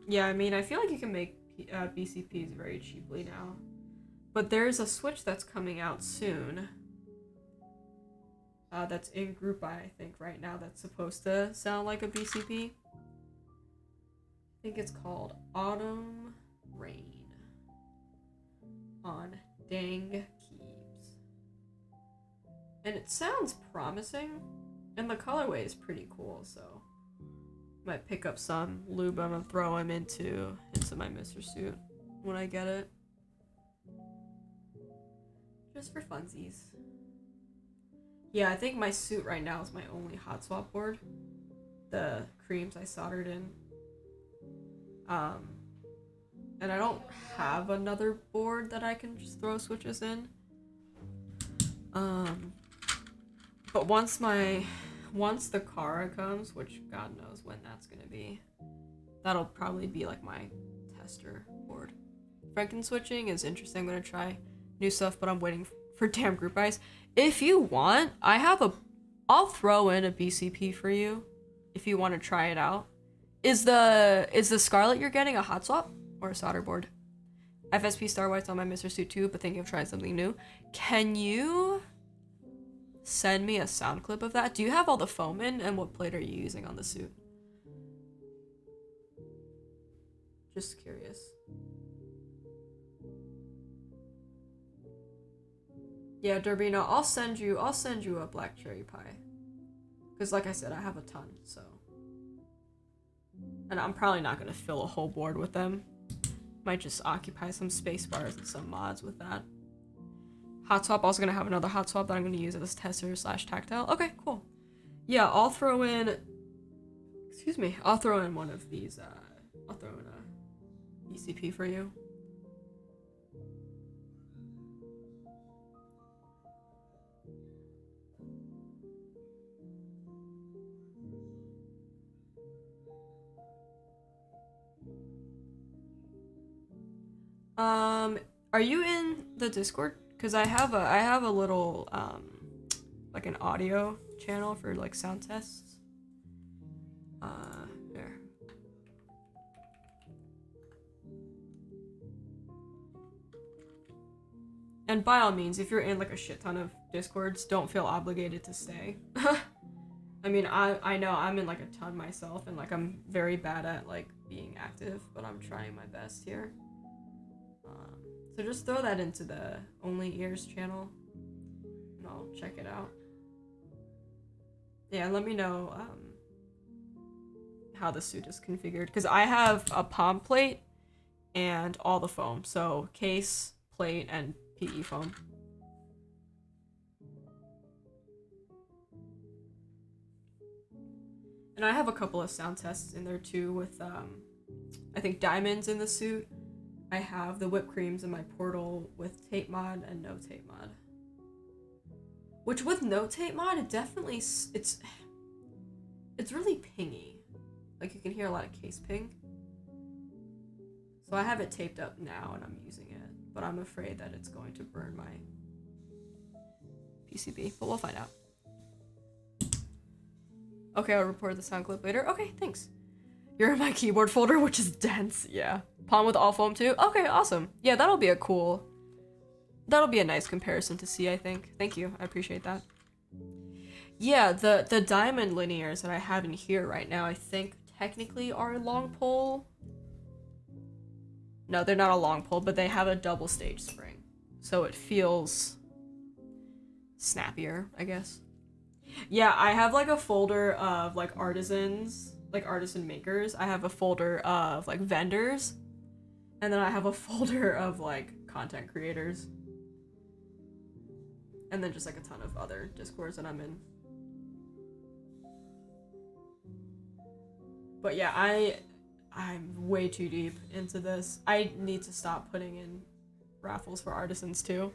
Yeah, I mean, I feel like you can make BCPs very cheaply now. But there's a switch that's coming out soon. That's in Group Buy, I think, right now. That's supposed to sound like a BCP. I think it's called Autumn Rain on Dang Keeps. And it sounds promising. And the colorway is pretty cool, so might pick up some lube and throw him into my Mr. Suit when I get it. Just for funsies. Yeah, I think my suit right now is my only hot swap board. The creams I soldered in. And I don't have another board that I can just throw switches in. But once the Kara comes, which God knows when that's gonna be, that'll probably be like my tester board. Franken switching is interesting. I'm gonna try new stuff, but I'm waiting for damn group buys. If you want, I'll throw in a BCP for you if you want to try it out. Is the Scarlet you're getting a hot swap or a solder board? FSP Star White's on my Mr. Suit too, but thinking of trying something new. Can you send me a sound clip of that? Do you have all the foam in, and what plate are you using on the suit? Just curious. Yeah, Derbino, I'll send you a black cherry pie. Cause like I said, I have a ton, so. And I'm probably not gonna fill a whole board with them. Might just occupy some space bars and some mods with that. Hot swap, also gonna have another hot swap that I'm gonna use as tester / tactile. Okay, cool. Yeah, I'll throw in one of these, I'll throw in a BCP for you. Are you in the Discord? Cause I have a little like an audio channel for like sound tests. There. And by all means, if you're in like a shit ton of Discords, don't feel obligated to stay. I mean, I know I'm in like a ton myself, and like I'm very bad at like being active, but I'm trying my best here. So just throw that into the Only Ears channel, and I'll check it out. Yeah, let me know how the suit is configured, because I have a palm plate and all the foam, so case, plate, and PE foam. And I have a couple of sound tests in there too with I think diamonds in the suit. I have the whipped creams in my portal with tape mod and no tape mod. Which with no tape mod, it definitely it's really pingy. Like you can hear a lot of case ping. So I have it taped up now and I'm using it, but I'm afraid that it's going to burn my PCB, but we'll find out. Okay, I'll report the sound clip later. Okay, thanks. You're in my keyboard folder, which is dense. Yeah. Palm with all foam too? Okay, awesome. Yeah, that'll be a nice comparison to see, I think. Thank you, I appreciate that. Yeah, the diamond linears that I have in here right now, I think technically are a long pole. No, they're not a long pole, but they have a double stage spring. So it feels snappier, I guess. Yeah, I have like a folder of like artisans, like artisan makers. I have a folder of like vendors. And then I have a folder of like content creators. And then just like a ton of other Discords that I'm in. But yeah, I'm way too deep into this. I need to stop putting in raffles for artisans too.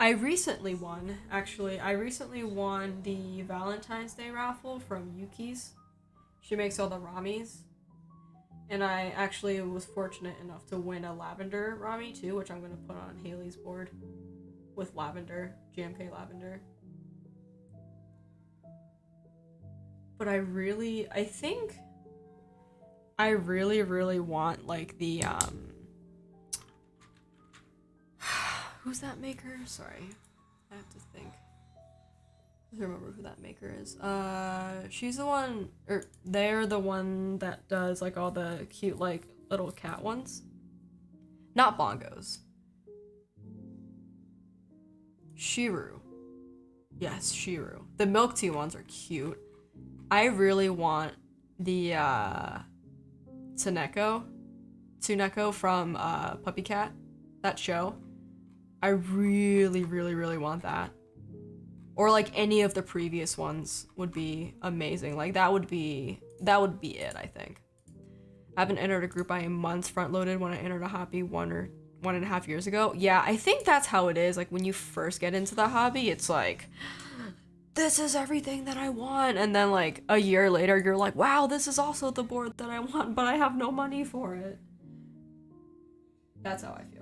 I recently won, actually. I recently won the Valentine's Day raffle from Yuki's. She makes all the ramis. And I actually was fortunate enough to win a lavender rami too, which I'm going to put on Haley's board with lavender, GMK lavender. But I think I really want like the who's that maker? Sorry. I have to think. I don't remember who that maker is. She's the one, or they're the one that does like all the cute like little cat ones. Not bongos. Shiru. Yes, Shiru. The milk tea ones are cute. I really want the Tsuneko from Puppy Cat, that show. I really want that. Or like any of the previous ones would be amazing. Like that would be it, I think. I haven't entered a group I am months front loaded when I entered a hobby 1.5 years ago. Yeah, I think that's how it is. Like when you first get into the hobby, it's like, this is everything that I want. And then like a year later, you're like, wow, this is also the board that I want, but I have no money for it. That's how I feel.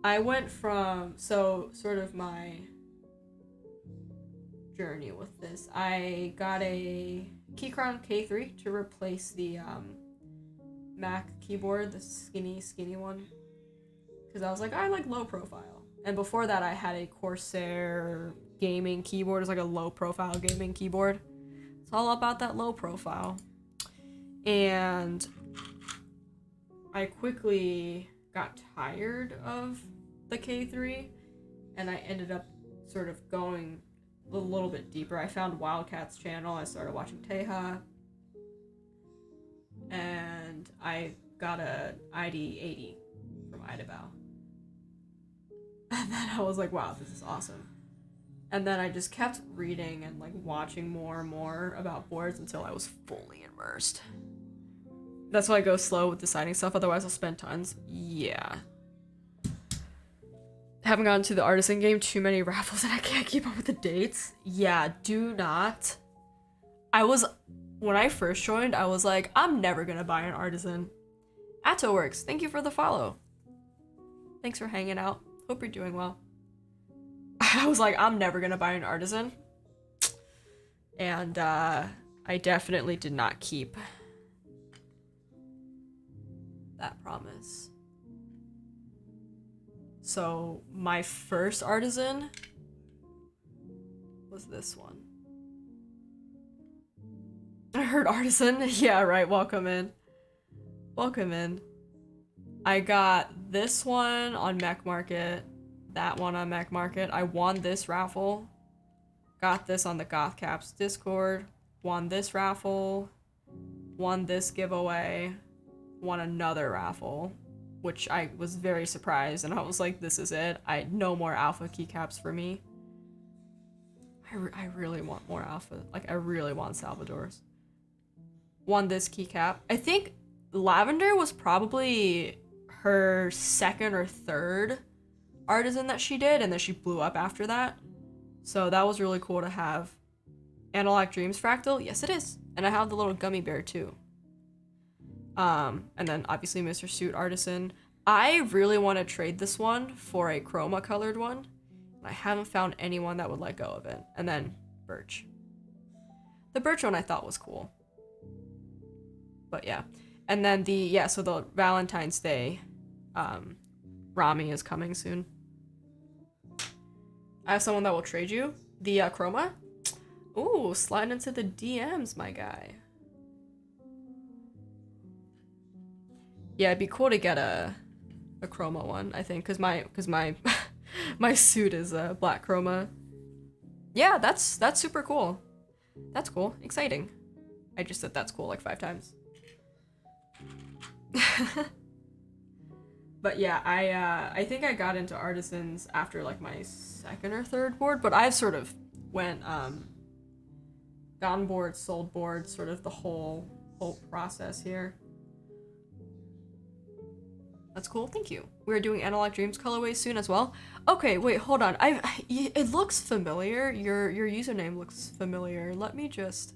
I went from, so sort of my journey with this, I got a Keychron K3 to replace the Mac keyboard, the skinny one, because I was like, I like low profile. And before that I had a Corsair gaming keyboard. It's like a low profile gaming keyboard. It's all about that low profile. And I quickly got tired of the K3 and I ended up sort of going a little bit deeper. I found Wildcat's channel. I started watching Teja and I got a ID80 from Idabao. And then I was like, wow, this is awesome. And then I just kept reading and like watching more and more about boards until I was fully immersed. That's why I go slow with deciding stuff, otherwise I'll spend tons. Yeah. Haven't gotten to the artisan game, too many raffles and I can't keep up with the dates. Yeah, do not. When I first joined, I was like, I'm never gonna buy an artisan. AttoWorks, thank you for the follow. Thanks for hanging out. Hope you're doing well. I was like, I'm never gonna buy an artisan. And I definitely did not keep that promise. So my first artisan was this one. I heard artisan. Yeah, right. Welcome in. Welcome in. I got this one on Mech Market, that one on Mech Market. I won this raffle. Got this on the Goth Caps Discord. Won this raffle. Won this giveaway. Won another raffle, which I was very surprised, and I was like, this is it. No more alpha keycaps for me. I really want more alpha. Like, I really want Salvador's. Won this keycap. I think Lavender was probably her second or third artisan that she did, and then she blew up after that. So that was really cool to have. Analog Dreams Fractal? Yes, it is. And I have the little gummy bear, too. And then obviously Mr. Suit Artisan. I really want to trade this one for a chroma colored one. I haven't found anyone that would let go of it. And then Birch. The Birch one I thought was cool. But yeah. And then so the Valentine's Day Rami is coming soon. I have someone that will trade you the chroma. Ooh, slide into the DMs, my guy. Yeah, it'd be cool to get a chroma one, I think, cause my my suit is a black chroma. Yeah, that's super cool. That's cool. Exciting. I just said that's cool like 5 times. But yeah, I think I got into artisans after like my second or third board, but I've sort of went gotten board, sold board, sort of the whole process here. That's cool. Thank you. We're doing Analog Dreams colorways soon as well. Okay, wait, hold on. It looks familiar. Your username looks familiar. Let me just.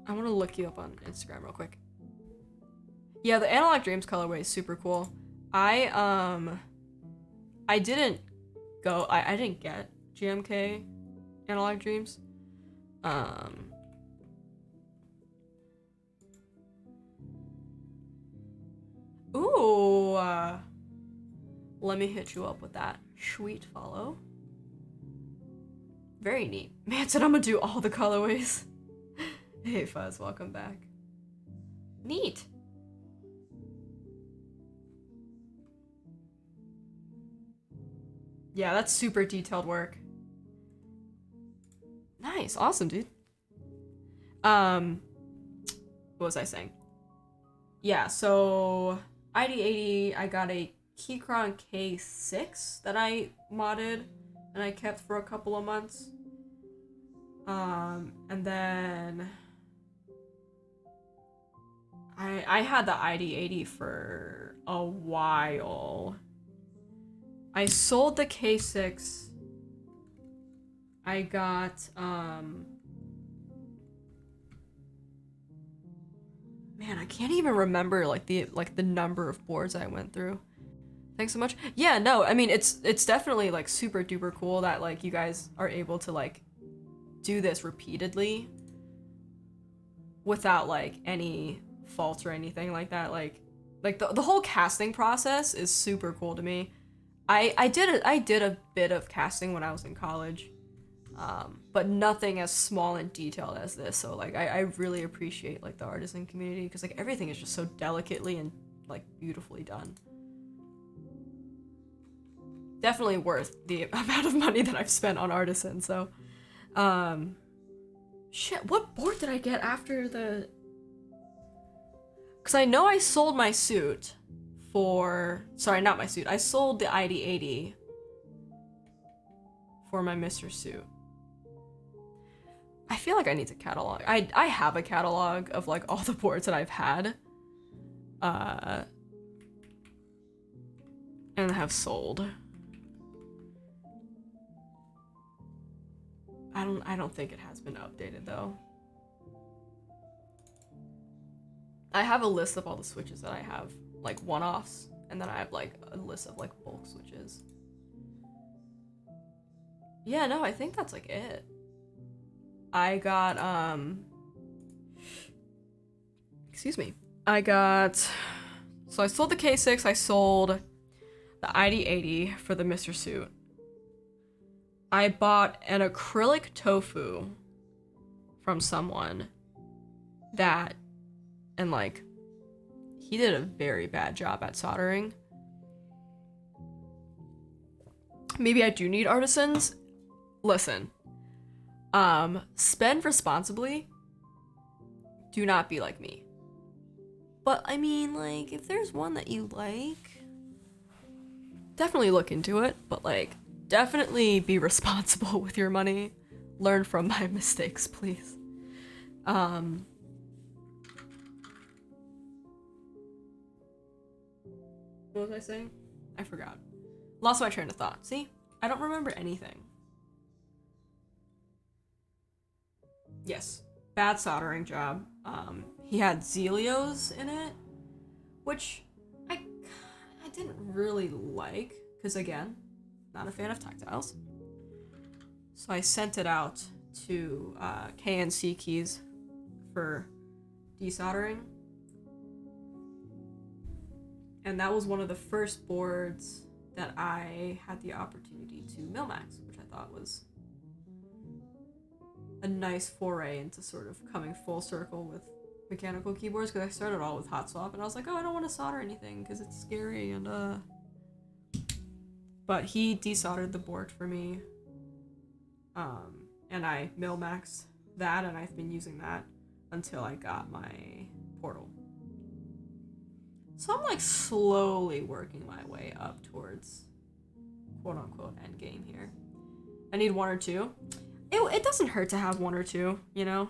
I want to look you up on Instagram real quick. Yeah, the Analog Dreams colorway is super cool. I didn't go. I didn't get GMK Analog Dreams. Ooh. Let me hit you up with that. Sweet follow. Very neat. Man said I'm gonna do all the colorways. Hey Fuzz, welcome back. Neat. Yeah, that's super detailed work. Nice, awesome, dude. What was I saying? Yeah, so ID80, I got a Keychron K6 that I modded and I kept for a couple of months. And then I had the ID80 for a while. I sold the K6. I got man, I can't even remember like the number of boards I went through. Thanks so much. Yeah, no, I mean it's definitely like super duper cool that like you guys are able to like do this repeatedly without like any faults or anything like that. Like the whole casting process is super cool to me. I did a bit of casting when I was in college, but nothing as small and detailed as this. So like I really appreciate like the artisan community because like everything is just so delicately and like beautifully done. Definitely worth the amount of money that I've spent on artisan. So, shit, what board did I get after the? Because I know I sold my suit for, sorry, not my suit. I sold the ID80 for my Mr. Suit. I feel like I need to catalog. I have a catalog of like all the boards that I've had, and have sold. I don't think it has been updated though. I have a list of all the switches that I have, like one-offs, and then I have like a list of like bulk switches. Yeah, no, I think that's like it. I got excuse me. So I sold the K6, I sold the ID80 for the Mr. Suit. I bought an acrylic tofu from someone that, and like, he did a very bad job at soldering. Maybe I do need artisans. Listen, spend responsibly. Do not be like me. But I mean, like, if there's one that you like, definitely look into it, but like, definitely be responsible with your money. Learn from my mistakes, please. What was I saying? I forgot. Lost my train of thought. See? I don't remember anything. Yes. Bad soldering job. He had Zelios in it, which I didn't really like, because again, not a fan of tactiles. So I sent it out to KNC keys for desoldering. And that was one of the first boards that I had the opportunity to Milmax, which I thought was a nice foray into sort of coming full circle with mechanical keyboards, because I started all with hot swap and I was like, oh, I don't want to solder anything because it's scary and but he desoldered the board for me, and I Milmaxed that, and I've been using that until I got my portal. So I'm like slowly working my way up towards quote unquote end game here. I need one or two. It doesn't hurt to have one or two, you know?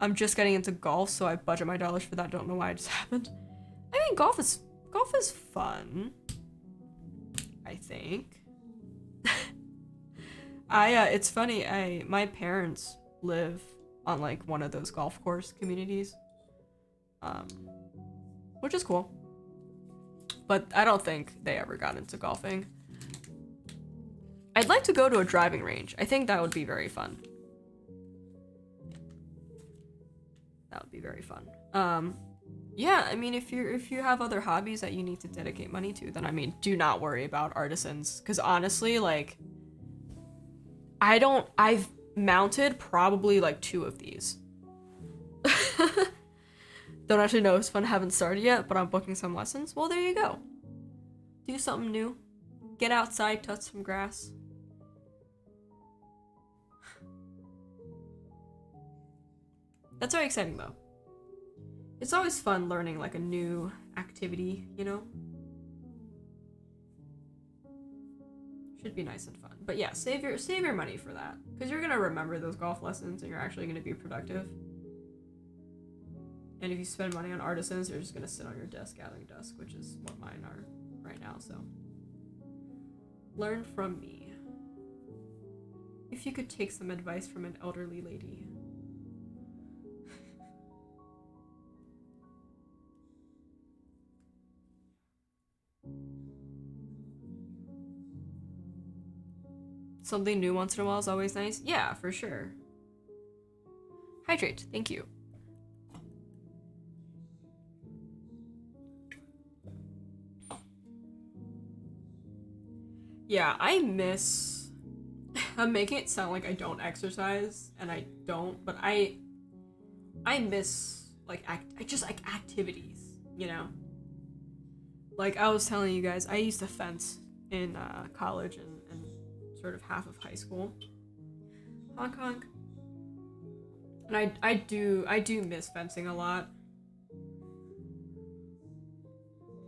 I'm just getting into golf, so I budget my dollars for that. Don't know why it just happened. I mean, golf is fun. I think. It's funny. My parents live on like one of those golf course communities, which is cool. But I don't think they ever got into golfing. I'd like to go to a driving range. I think that would be very fun. That would be very fun. Yeah, I mean, if you have other hobbies that you need to dedicate money to, then I mean, do not worry about artisans. Because honestly, like, I've mounted probably like 2 of these. Don't actually know if it's fun, haven't started yet, but I'm booking some lessons. Well, there you go. Do something new. Get outside, touch some grass. That's very exciting though. It's always fun learning like a new activity, you know? Should be nice and fun. But yeah, save your money for that. Because you're gonna remember those golf lessons and you're actually gonna be productive. And if you spend money on artisans, you're just gonna sit on your desk gathering dust, which is what mine are right now, so. Learn from me. If you could take some advice from an elderly lady. Something new once in a while is always nice. Yeah, for sure. Hydrate, thank you. Yeah, I miss... I'm making it sound like I don't exercise, and I don't, but I miss, like, activities, you know? Like, I was telling you guys, I used to fence in college and sort of half of high school. Honk honk. And I do miss fencing a lot.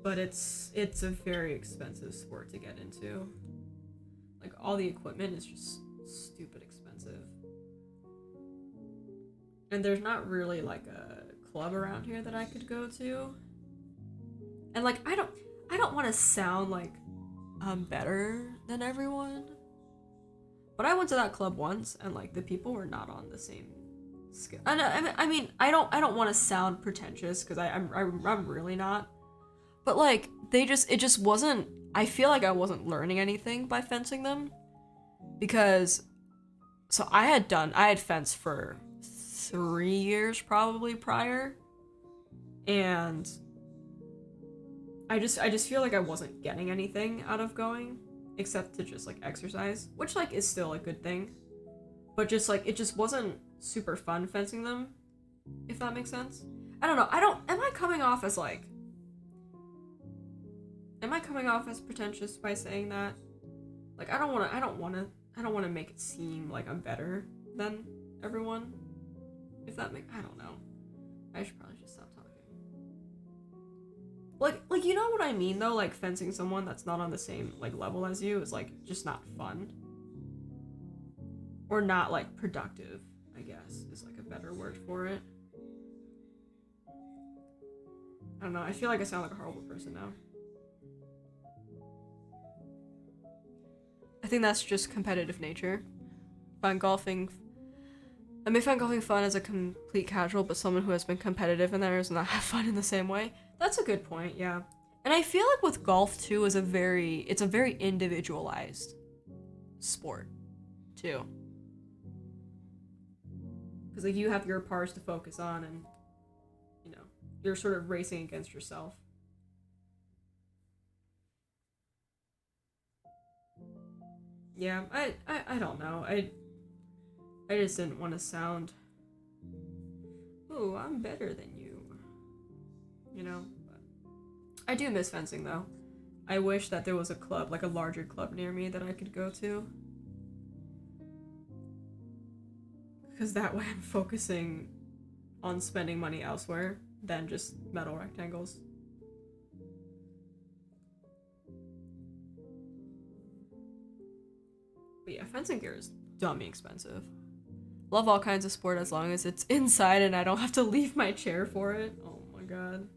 But it's a very expensive sport to get into. Like, all the equipment is just stupid expensive. And there's not really like a club around here that I could go to. And like, I don't want to sound like I'm better than everyone. But I went to that club once, and like the people were not on the same scale. I mean, I don't want to sound pretentious because I'm really not. But like it just wasn't. I feel like I wasn't learning anything by fencing them, because so I had fenced for 3 years probably prior, and I just feel like I wasn't getting anything out of going. Except to just like exercise, which like is still a good thing, but just like it just wasn't super fun fencing them, if that makes sense. I don't know. Am I coming off as pretentious by saying that? Like, I don't want to make it seem like I'm better than everyone. If that makes, I don't know. I should probably just stop talking. Like you know what I mean though? Like, fencing someone that's not on the same like level as you is like just not fun. Or not like productive, I guess, is like a better word for it. I don't know, I feel like I sound like a horrible person now. I think that's just competitive nature. I find golfing fun as a complete casual, but someone who has been competitive in there does not have fun in the same way. That's a good point, yeah. And I feel like with golf too it's a very individualized sport too. Because like you have your pars to focus on, and you know, you're sort of racing against yourself. Yeah, I don't know. I just didn't want to sound, oh, I'm better than you. You know? But I do miss fencing though. I wish that there was a club, like a larger club near me that I could go to. Because that way I'm focusing on spending money elsewhere than just metal rectangles. But yeah, fencing gear is dummy expensive. Love all kinds of sport as long as it's inside and I don't have to leave my chair for it. Oh my god.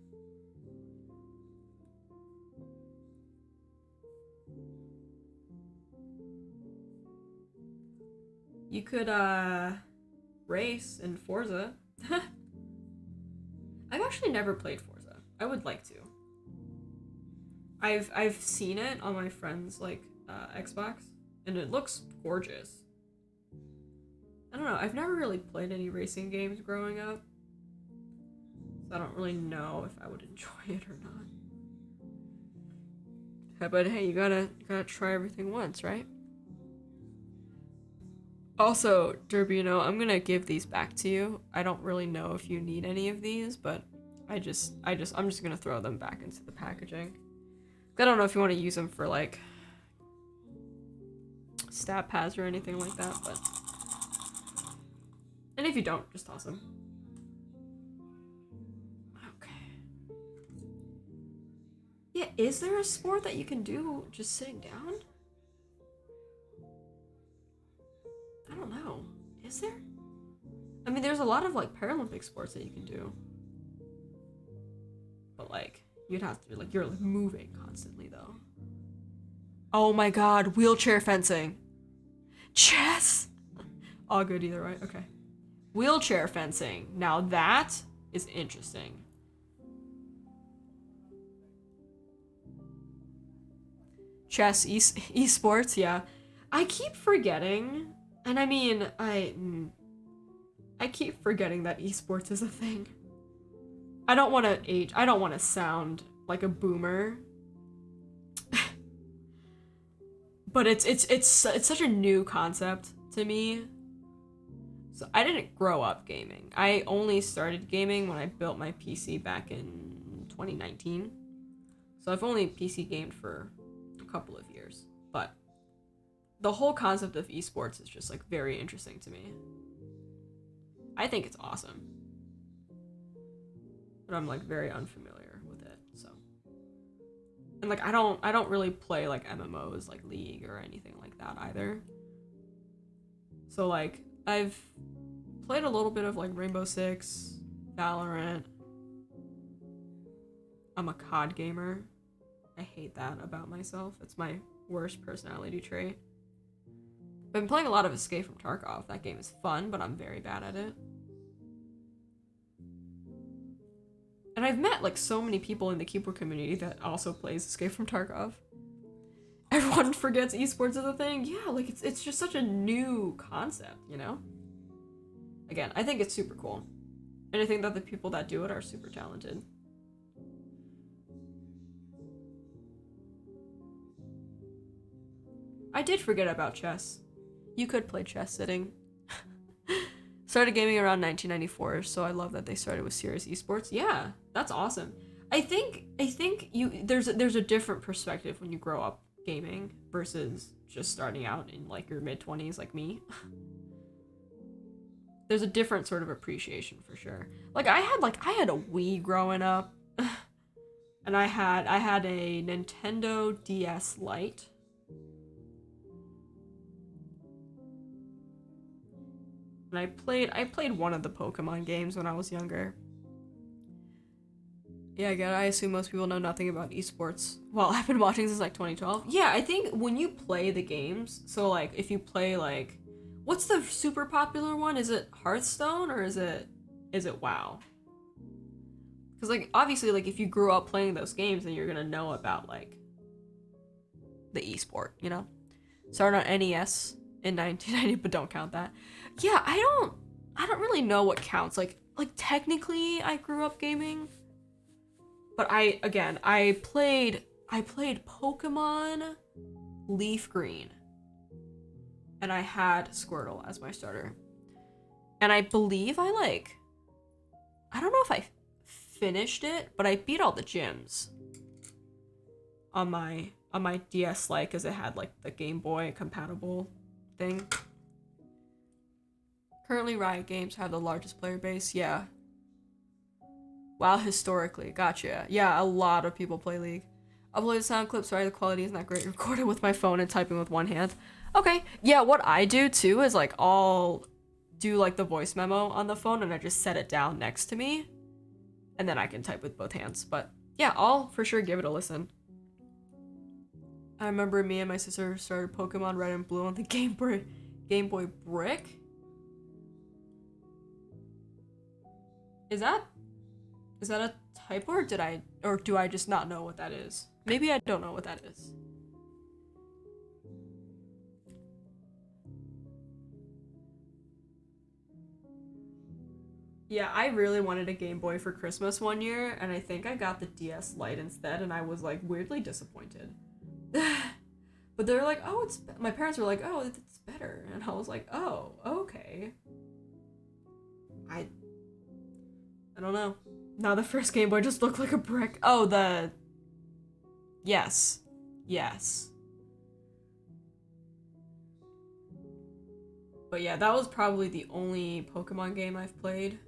You could race in Forza. I've actually never played Forza. I would like to. I've seen it on my friend's like Xbox, and it looks gorgeous. I don't know. I've never really played any racing games growing up, so I don't really know if I would enjoy it or not. Yeah, but hey, you gotta try everything once, right? Also, Derbino, I'm gonna give these back to you. I don't really know if you need any of these, but I'm just gonna throw them back into the packaging. I don't know if you want to use them for like stat pads or anything like that, but and if you don't, just toss them. Okay. Yeah, is there a sport that you can do just sitting down? I don't know. Is there? I mean, there's a lot of like Paralympic sports that you can do, but like you'd have to like you're like moving constantly though. Oh my god, wheelchair fencing. Chess. All good either way. Okay. Wheelchair fencing. Now that is interesting. Chess, esports, yeah. I keep forgetting, and I mean, I keep forgetting that esports is a thing. I don't want to sound like a boomer. But it's such a new concept to me. So I didn't grow up gaming. I only started gaming when I built my PC back in 2019. So I've only PC gamed for a couple of years. But the whole concept of esports is just like very interesting to me. I think it's awesome. But I'm like very unfamiliar with it, so. And like I don't really play like MMOs like League or anything like that either. So like I've played a little bit of like Rainbow Six, Valorant. I'm a COD gamer. I hate that about myself. It's my worst personality trait. I've been playing a lot of Escape from Tarkov. That game is fun, but I'm very bad at it. And I've met like so many people in the keyboard community that also plays Escape from Tarkov. Everyone forgets esports is a thing. Yeah, like it's just such a new concept, you know? Again, I think it's super cool. And I think that the people that do it are super talented. I did forget about chess. You could play chess sitting. Started gaming around 1994, so I love that they started with serious esports. Yeah, that's awesome. I think there's a different perspective when you grow up gaming versus just starting out in like your mid-20s like me. There's a different sort of appreciation for sure. Like I had a Wii growing up. And I had a Nintendo DS Lite. And I played one of the Pokemon games when I was younger. Yeah, again, I assume most people know nothing about esports. Well, I've been watching since like 2012. Yeah, I think when you play the games, so like if you play like, what's the super popular one? Is it Hearthstone or is it WoW? Because like obviously like if you grew up playing those games, then you're gonna know about like the esport, you know? Started on NES in 1990, but don't count that. Yeah, I don't really know what counts. Like technically I grew up gaming, but I played Pokemon Leaf Green, and I had Squirtle as my starter, and I believe I don't know if I finished it, but I beat all the gyms on my DS Lite because it had like the Game Boy compatible thing. Currently, Riot Games have the largest player base. Yeah. Wow, historically. Gotcha. Yeah, a lot of people play League. Uploaded sound clip. Sorry, the quality isn't that great. Recorded with my phone and typing with one hand. Okay. Yeah, what I do too is like I'll do like the voice memo on the phone and I just set it down next to me. And then I can type with both hands. But yeah, I'll for sure give it a listen. I remember me and my sister started Pokemon Red and Blue on the Game Boy Brick? Is that a typo, or do I just not know what that is? Maybe I don't know what that is. Yeah, I really wanted a Game Boy for Christmas one year, and I think I got the DS Lite instead, and I was like weirdly disappointed. But they were like, oh, my parents were like, oh, it's better, and I was like, oh, okay. I don't know. Now the first Game Boy just looked like a brick. Oh, yes. But yeah, that was probably the only Pokemon game I've played.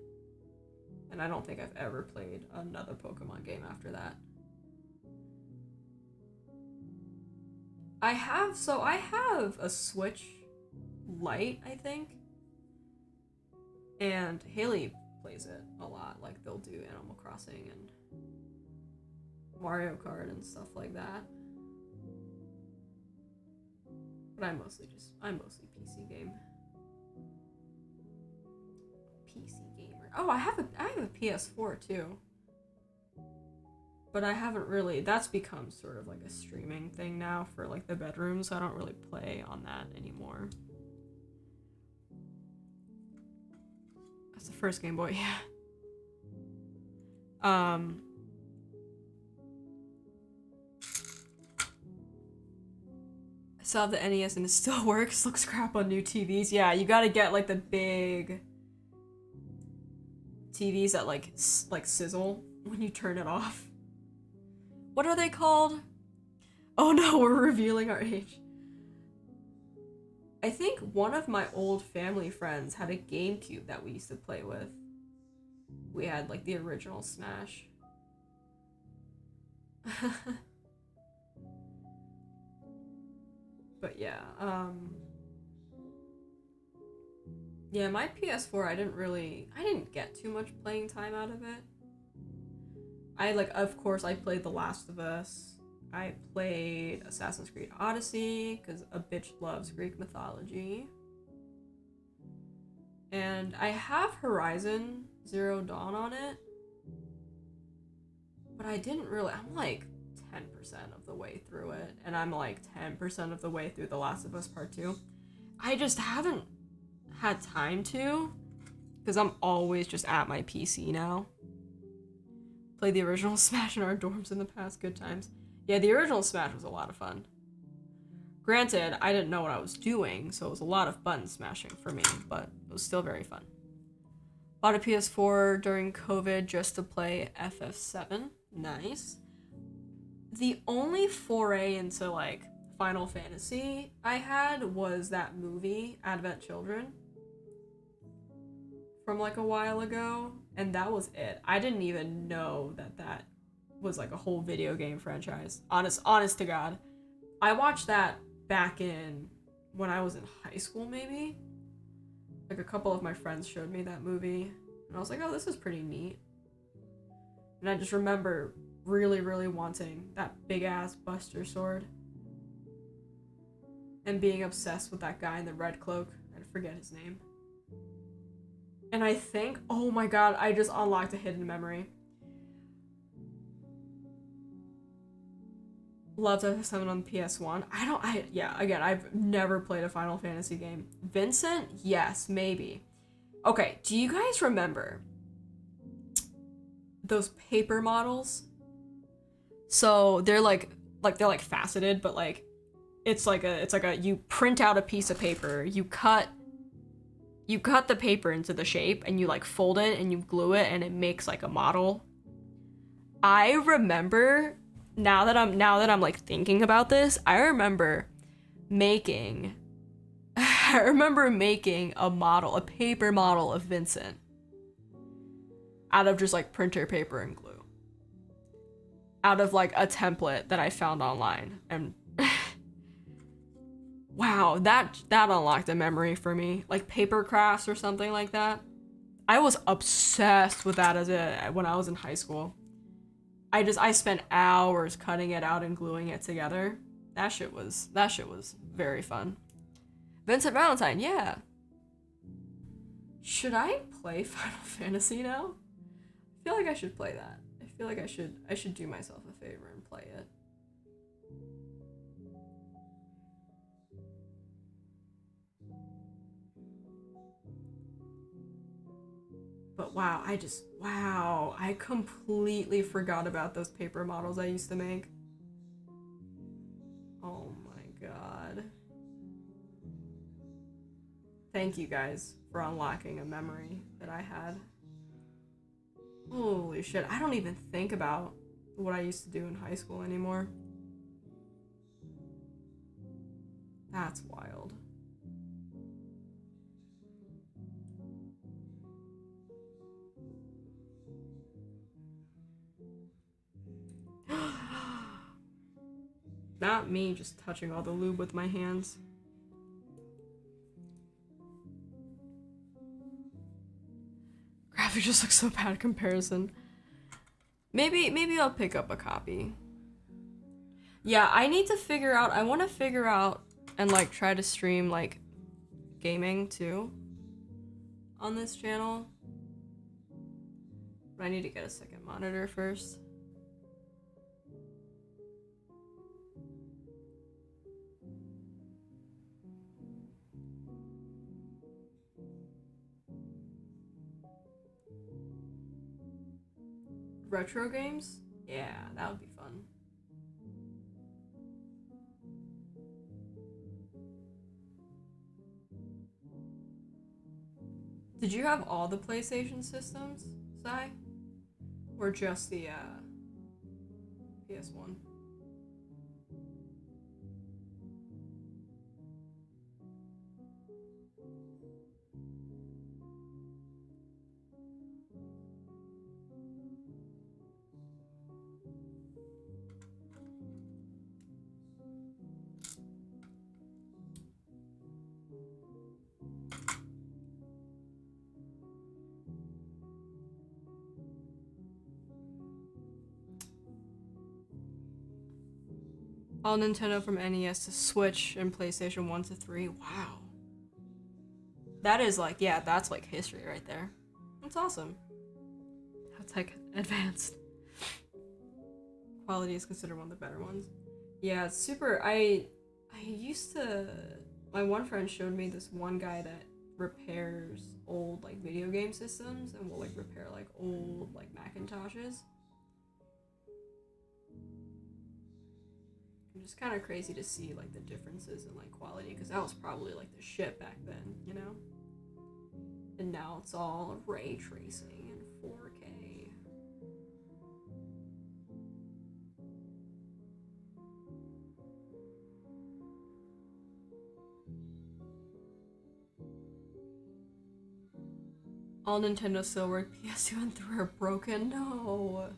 And I don't think I've ever played another Pokemon game after that. I have a Switch Lite, I think. And Haley plays it a lot. Like, they'll do Animal Crossing and Mario Kart and stuff like that. But I'm mostly PC game. PC gamer. Oh, I have a PS4 too. But I haven't really, that's become sort of like a streaming thing now for like the bedroom, so I don't really play on that anymore. That's the first Game Boy, yeah. I still have the NES and it still works. Looks crap on new TVs. Yeah, you gotta get like the big TVs that like sizzle when you turn it off. What are they called? Oh no, we're revealing our age. I think one of my old family friends had a GameCube that we used to play with. We had like the original Smash. But yeah, yeah, my PS4, I didn't get too much playing time out of it. Of course, I played The Last of Us. I played Assassin's Creed Odyssey, because a bitch loves Greek mythology. And I have Horizon Zero Dawn on it. But I'm like 10% of the way through it. And I'm like 10% of the way through The Last of Us Part 2. I just haven't had time to, because I'm always just at my PC now. Played the original Smash in our dorms in the past. Good times. Yeah, the original Smash was a lot of fun. Granted, I didn't know what I was doing, so it was a lot of button smashing for me, but it was still very fun. Bought a PS4 during COVID just to play FF7. Nice. The only foray into, like, Final Fantasy I had was that movie, Advent Children, from, like, a while ago, and that was it. I didn't even know that was, like, a whole video game franchise. Honest to God. I watched that back when I was in high school, maybe. Like, a couple of my friends showed me that movie, and I was like, oh, this is pretty neat. And I just remember really, really wanting that big-ass Buster sword. And being obsessed with that guy in the red cloak. I forget his name. And I think, oh my god, I just unlocked a hidden memory. Loved FF7 on PS1. Again, I've never played a Final Fantasy game. Vincent? Yes, maybe. Okay, do you guys remember those paper models? So they're like faceted, but like it's like a you print out a piece of paper, you cut the paper into the shape, and you like fold it and you glue it, and it makes like a model. I remember now that I'm like thinking about this, I remember making a paper model of Vincent out of just like printer paper and glue. Out of like a template that I found online. And wow, that unlocked a memory for me. Like paper crafts or something like that. I was obsessed with that when I was in high school. I spent hours cutting it out and gluing it together. That shit was very fun. Vincent Valentine, yeah. Should I play Final Fantasy now? I feel like I should play that. I feel like I should do myself a favor and play it. But wow, I completely forgot about those paper models I used to make. Oh my god. Thank you guys for unlocking a memory that I had. Holy shit, I don't even think about what I used to do in high school anymore. That's wild. Not me just touching all the lube with my hands. Graphic just looks so bad in comparison. Maybe I'll pick up a copy. Yeah, I need to figure out, I want to figure out and like try to stream like gaming too on this channel. But I need to get a second monitor first. Retro games? Yeah, that would be fun. Did you have all the PlayStation systems, Sai? Or just the PS1? All Nintendo from NES to Switch and PlayStation 1 to 3. Wow. That is like, yeah, that's like history right there. That's awesome. That's like advanced. Quality is considered one of the better ones. Yeah, it's super. I used to. My one friend showed me this one guy that repairs old like video game systems and will like repair like old like Macintoshes. It's just kind of crazy to see like the differences in like quality because that was probably like the shit back then, you know. And now it's all ray tracing and 4K. All Nintendo still work. PS2 and 3 are broken. No.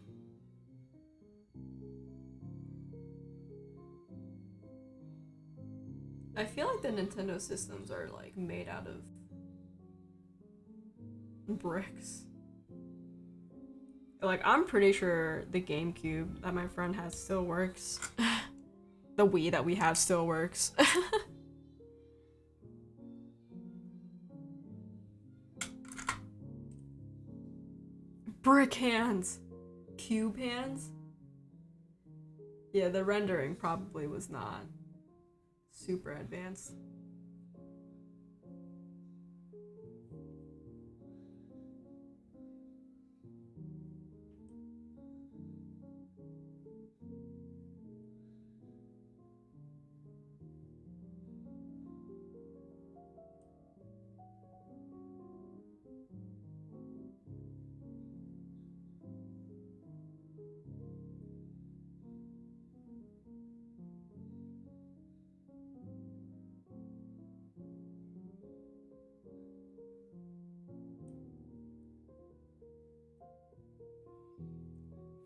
I feel like the Nintendo systems are like made out of bricks. Like I'm pretty sure the GameCube that my friend has still works. The Wii that we have still works. Brick hands. Cube hands. Yeah, the rendering probably was not super advanced.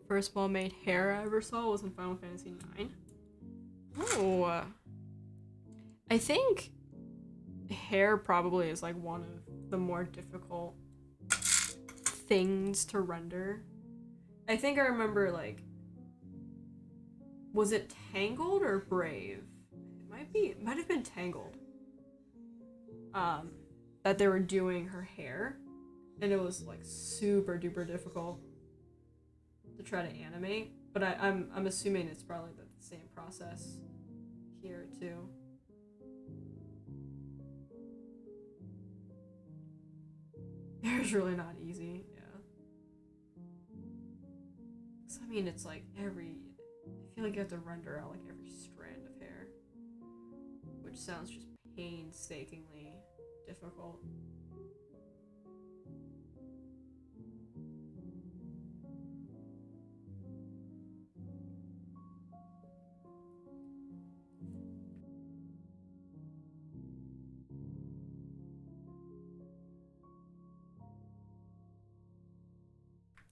First well-made hair I ever saw was in Final Fantasy IX. Oh, I think hair probably is like one of the more difficult things to render. I think I remember like, was it Tangled or Brave? It might have been Tangled. that they were doing her hair, and it was like super duper difficult to try to animate. But I'm assuming it's probably the same process here too. Hair's really not easy, yeah. 'Cause, I mean, it's like I feel like you have to render out like every strand of hair, which sounds just painstakingly difficult.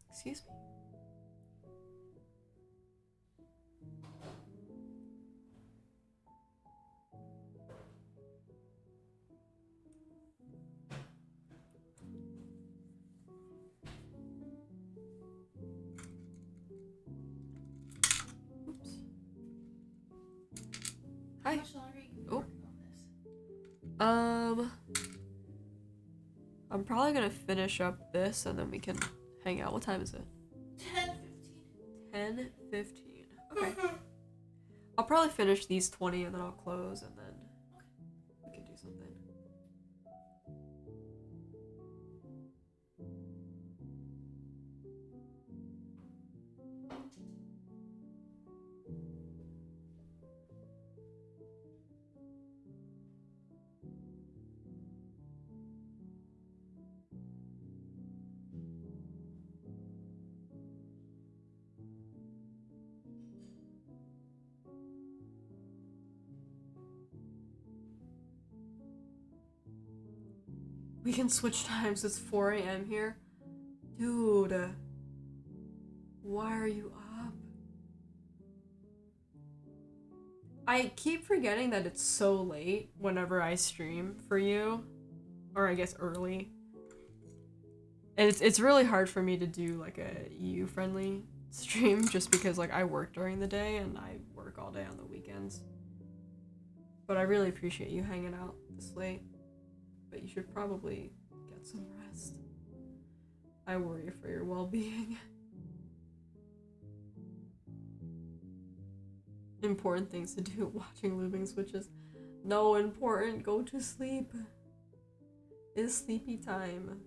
Excuse me? Oops. How Hi. much longer you Oh. working on this? I'm probably gonna finish up this and then we can hang out. What time is it? 10:15. 10:15. Okay. I'll probably finish these 20 and then I'll close and then we can do something. We can switch times. It's 4 a.m. here. Dude. Why are you up? I keep forgetting that it's so late whenever I stream for you. Or I guess early. And it's really hard for me to do like a EU friendly stream just because like I work during the day and I work all day on the weekends. But I really appreciate you hanging out this late. But you should probably get some rest. I worry for your well-being. Important things to do watching lubing switches. No important, go to sleep. It's sleepy time.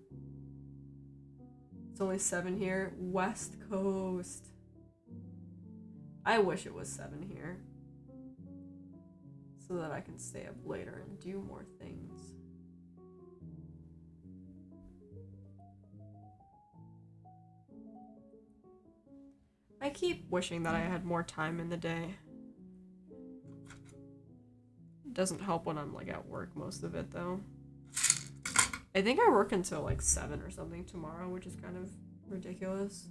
It's only 7 here. West Coast. I wish it was 7 here. So that I can stay up later and do more things. I keep wishing that I had more time in the day. It doesn't help when I'm like at work most of it though. I think I work until like 7 or something tomorrow, which is kind of ridiculous.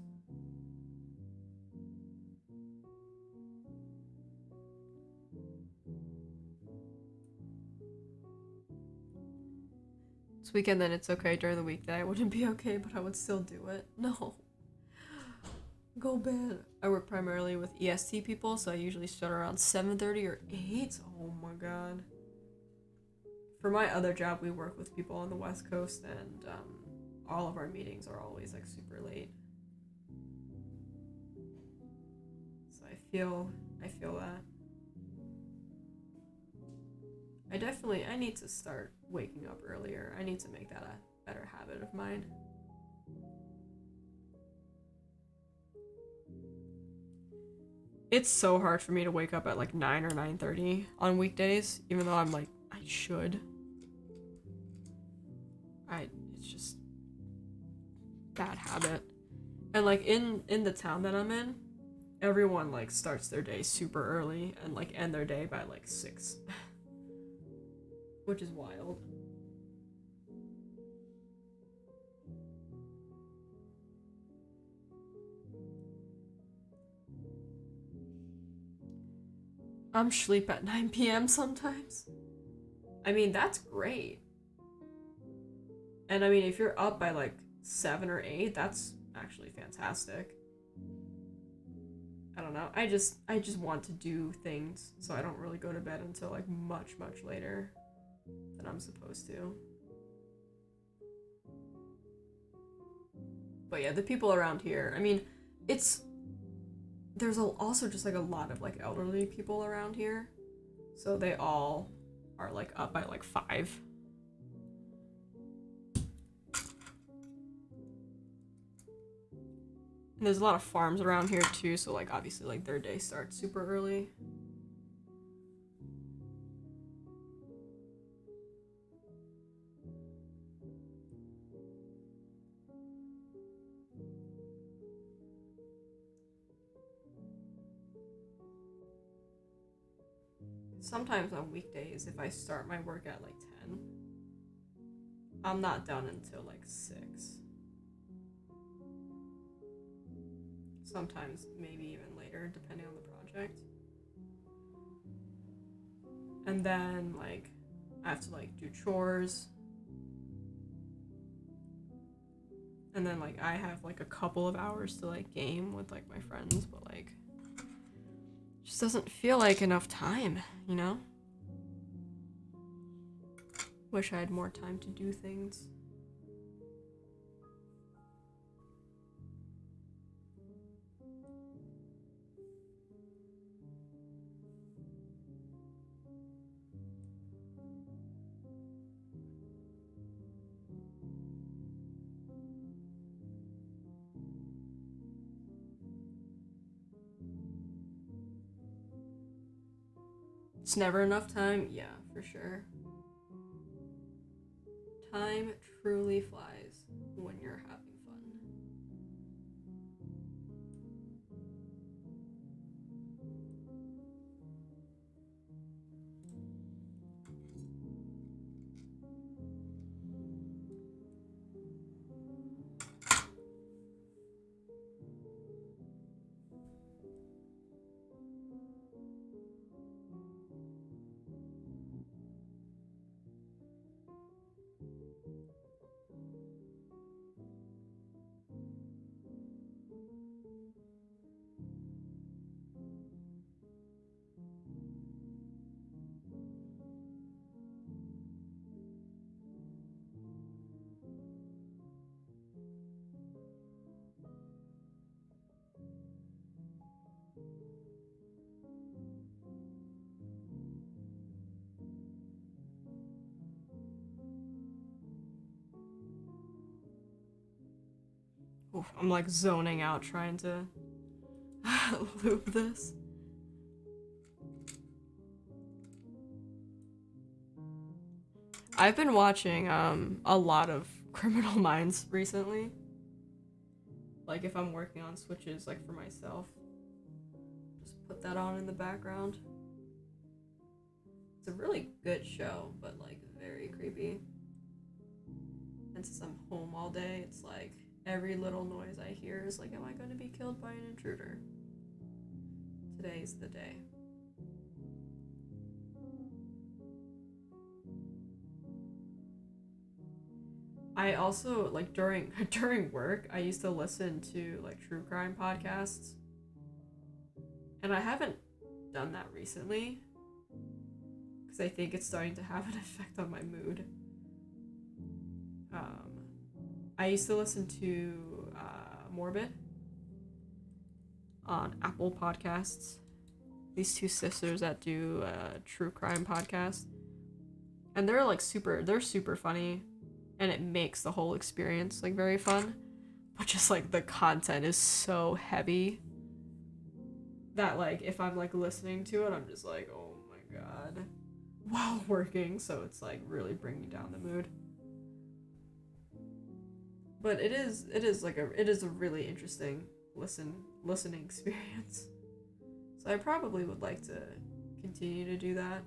This weekend then it's okay. During the weekday I wouldn't be okay, but I would still do it. No. Go bed. I work primarily with EST people, so I usually start around 7:30 or 8. Oh my god. For my other job, we work with people on the West Coast, and all of our meetings are always like super late. So I feel that. I need to start waking up earlier. I need to make that a better habit of mine. It's so hard for me to wake up at like 9 or 9:30 on weekdays, even though I'm like, I should. It's just bad habit. And like in the town that I'm in, everyone like starts their day super early and like end their day by like 6. Which is wild. I'm sleep at 9 p.m. sometimes. I mean, that's great. And I mean, if you're up by like 7 or 8, that's actually fantastic. I don't know. I just want to do things, so I don't really go to bed until like much later than I'm supposed to. But yeah, the people around here, I mean, there's also just like a lot of like elderly people around here. So they all are like up by like 5. And there's a lot of farms around here too, so like obviously like their day starts super early. Sometimes on weekdays, if I start my work at like 10, I'm not done until like 6. Sometimes maybe even later, depending on the project. And then like I have to like do chores. And then like I have like a couple of hours to like game with like my friends, but like just doesn't feel like enough time, you know? Wish I had more time to do things. It's never enough time? Yeah, for sure. Time truly flies when you're having fun. Oof, I'm like zoning out trying to loop this. I've been watching a lot of Criminal Minds recently. Like if I'm working on switches like for myself, just put that on in the background. It's a really good show, but like very creepy. And since I'm home all day, it's like every little noise I hear is like, am I going to be killed by an intruder? Today's the day. I also like during work, I used to listen to like true crime podcasts. And I haven't done that recently because I think it's starting to have an effect on my mood. I used to listen to Morbid on Apple Podcasts. These two sisters that do a true crime podcast, and they're super funny, and it makes the whole experience like very fun. But just like the content is so heavy that like if I'm like listening to it, I'm just like, oh my god, while working. So it's like really bringing down the mood. But it is a really interesting listening experience. So I probably would like to continue to do that.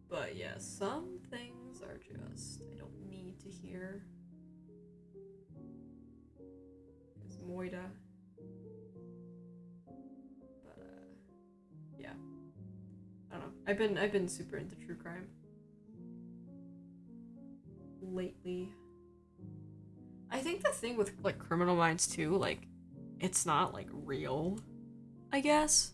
But yeah, some things are just I don't need to hear. It's Moida. But yeah. I don't know. I've been super into true crime lately. I think the thing with like Criminal Minds too, like it's not like real, I guess.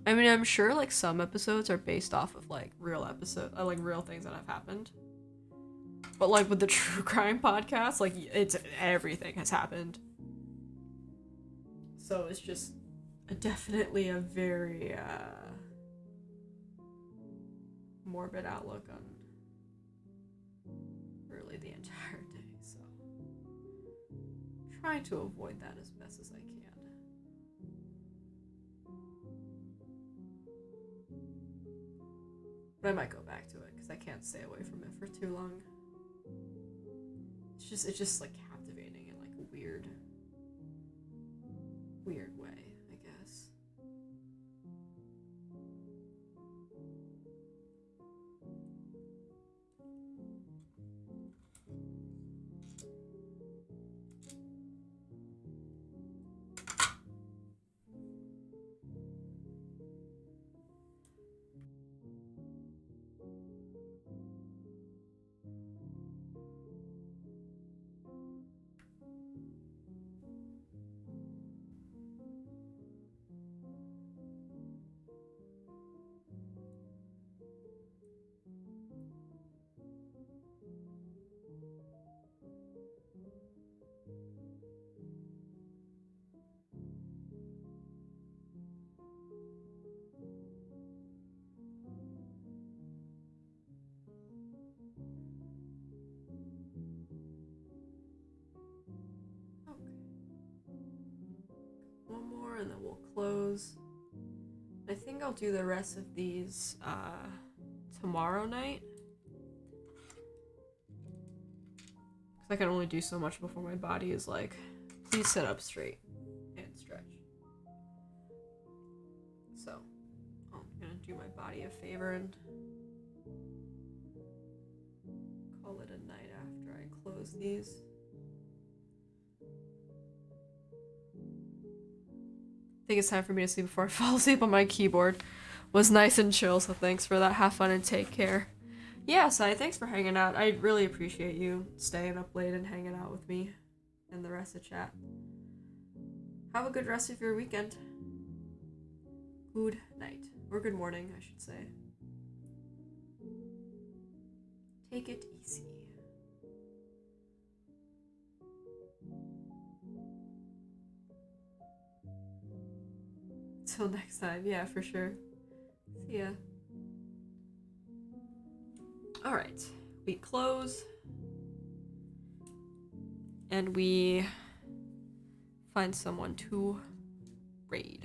I mean, I'm sure like some episodes are based off of like like real things that have happened. But like with the true crime podcast, like it's everything has happened. So it's just definitely a very morbid outlook on really the entire day. So trying to avoid that as best as I can. But I might go back to it because I can't stay away from it for too long. It's just like captivating in like a weird way, I guess. Okay. One more and then we'll close. I think I'll do the rest of these tomorrow night. Because I can only do so much before my body is like, please sit up straight and stretch. So I'm gonna do my body a favor and call it a night after I close these. I think it's time for me to sleep before I fall asleep on my keyboard. Was nice and chill, so thanks for that. Have fun and take care. Yeah, Sai, thanks for hanging out. I really appreciate you staying up late and hanging out with me and the rest of chat. Have a good rest of your weekend. Good night. Or good morning, I should say. Take it easy. Till next time. Yeah, for sure. See ya. Alright. We close. And we find someone to raid.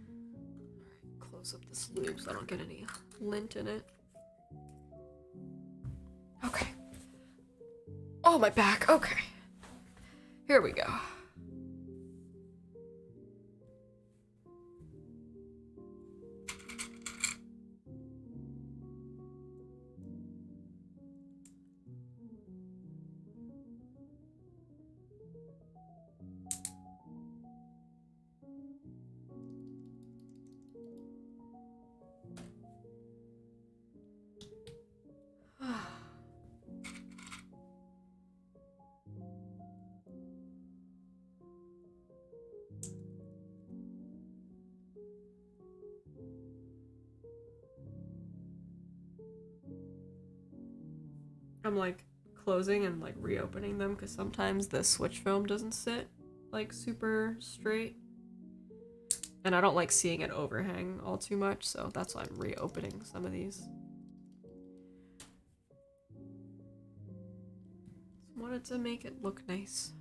Alright, close up this lube so I don't get any lint in it. Okay. Oh, my back. Okay. Here we go. I'm like closing and like reopening them because sometimes the switch film doesn't sit like super straight. And I don't like seeing it overhang all too much, so that's why I'm reopening some of these. Just wanted to make it look nice.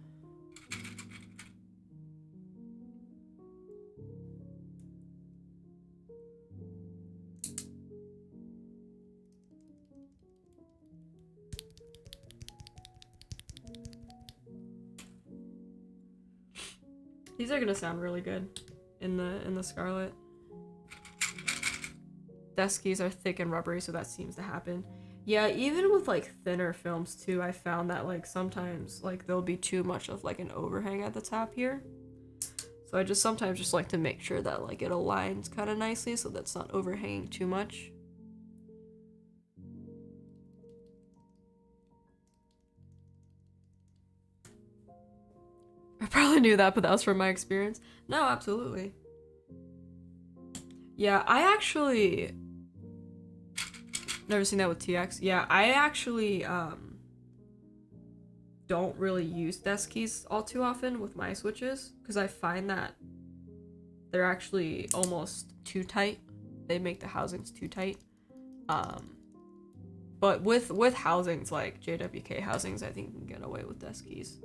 These are gonna sound really good in the Scarlet. Desk keys are thick and rubbery, so that seems to happen. Yeah, even with like thinner films too, I found that like sometimes like there'll be too much of like an overhang at the top here. So I just sometimes just like to make sure that like it aligns kind of nicely so that's not overhanging too much. I probably knew that, but that was from my experience. No, absolutely. Yeah, I actually never seen that with TX. Yeah, I actually don't really use desk keys all too often with my switches because I find that they're actually almost too tight. They make the housings too tight. Um, but with housings like JWK housings, I think you can get away with desk keys.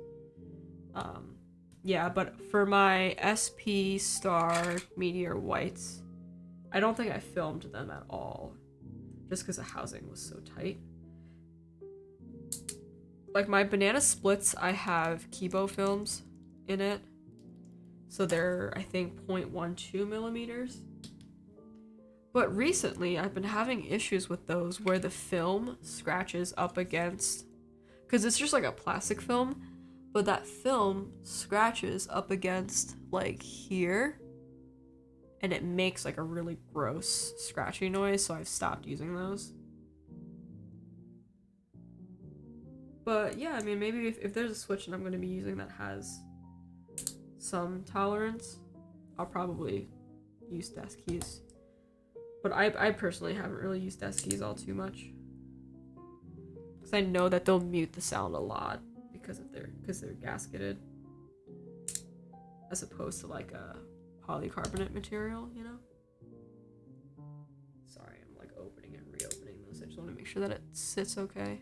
Um, yeah, but for my SP Star Meteor Whites, I don't think I filmed them at all, just because the housing was so tight. Like my banana splits, I have Kibo films in it, so they're I think 0.12 millimeters. But recently, I've been having issues with those where the film scratches up against, because it's just like a plastic film, but that film scratches up against like here, and it makes like a really gross scratchy noise, so I've stopped using those. But yeah, I mean, maybe if there's a switch that I'm going to be using that has some tolerance, I'll probably use desk keys. But I personally haven't really used desk keys all too much. Because I know that they'll mute the sound a lot because they're gasketed. As opposed to like a polycarbonate material, you know? Sorry, I'm like opening and reopening this. I just want to make sure that it sits okay.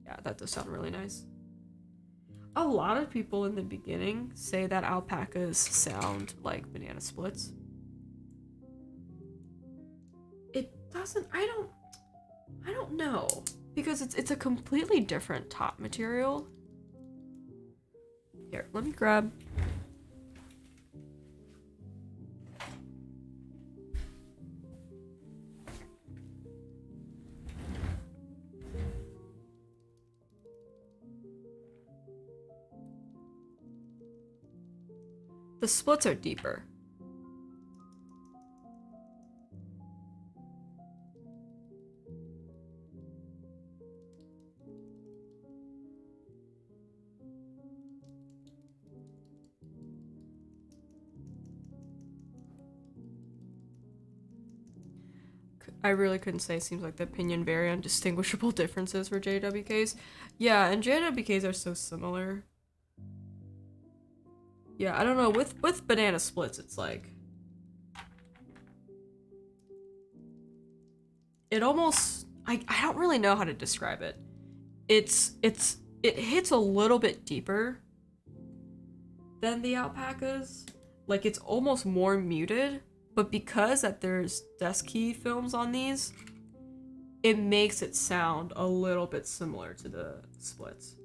Yeah, that does sound really nice. A lot of people in the beginning say that alpacas sound like banana splits. It doesn't. I don't know because it's a completely different top material. Here, let me grab. The splits are deeper. I really couldn't say. It seems like the opinion vary on distinguishable differences for JWKs. Yeah, and JWKs are so similar. Yeah, I don't know. With banana splits, it's like it almost. I don't really know how to describe it. It hits a little bit deeper than the alpacas. Like it's almost more muted, but because that there's desk key films on these, it makes it sound a little bit similar to the splits.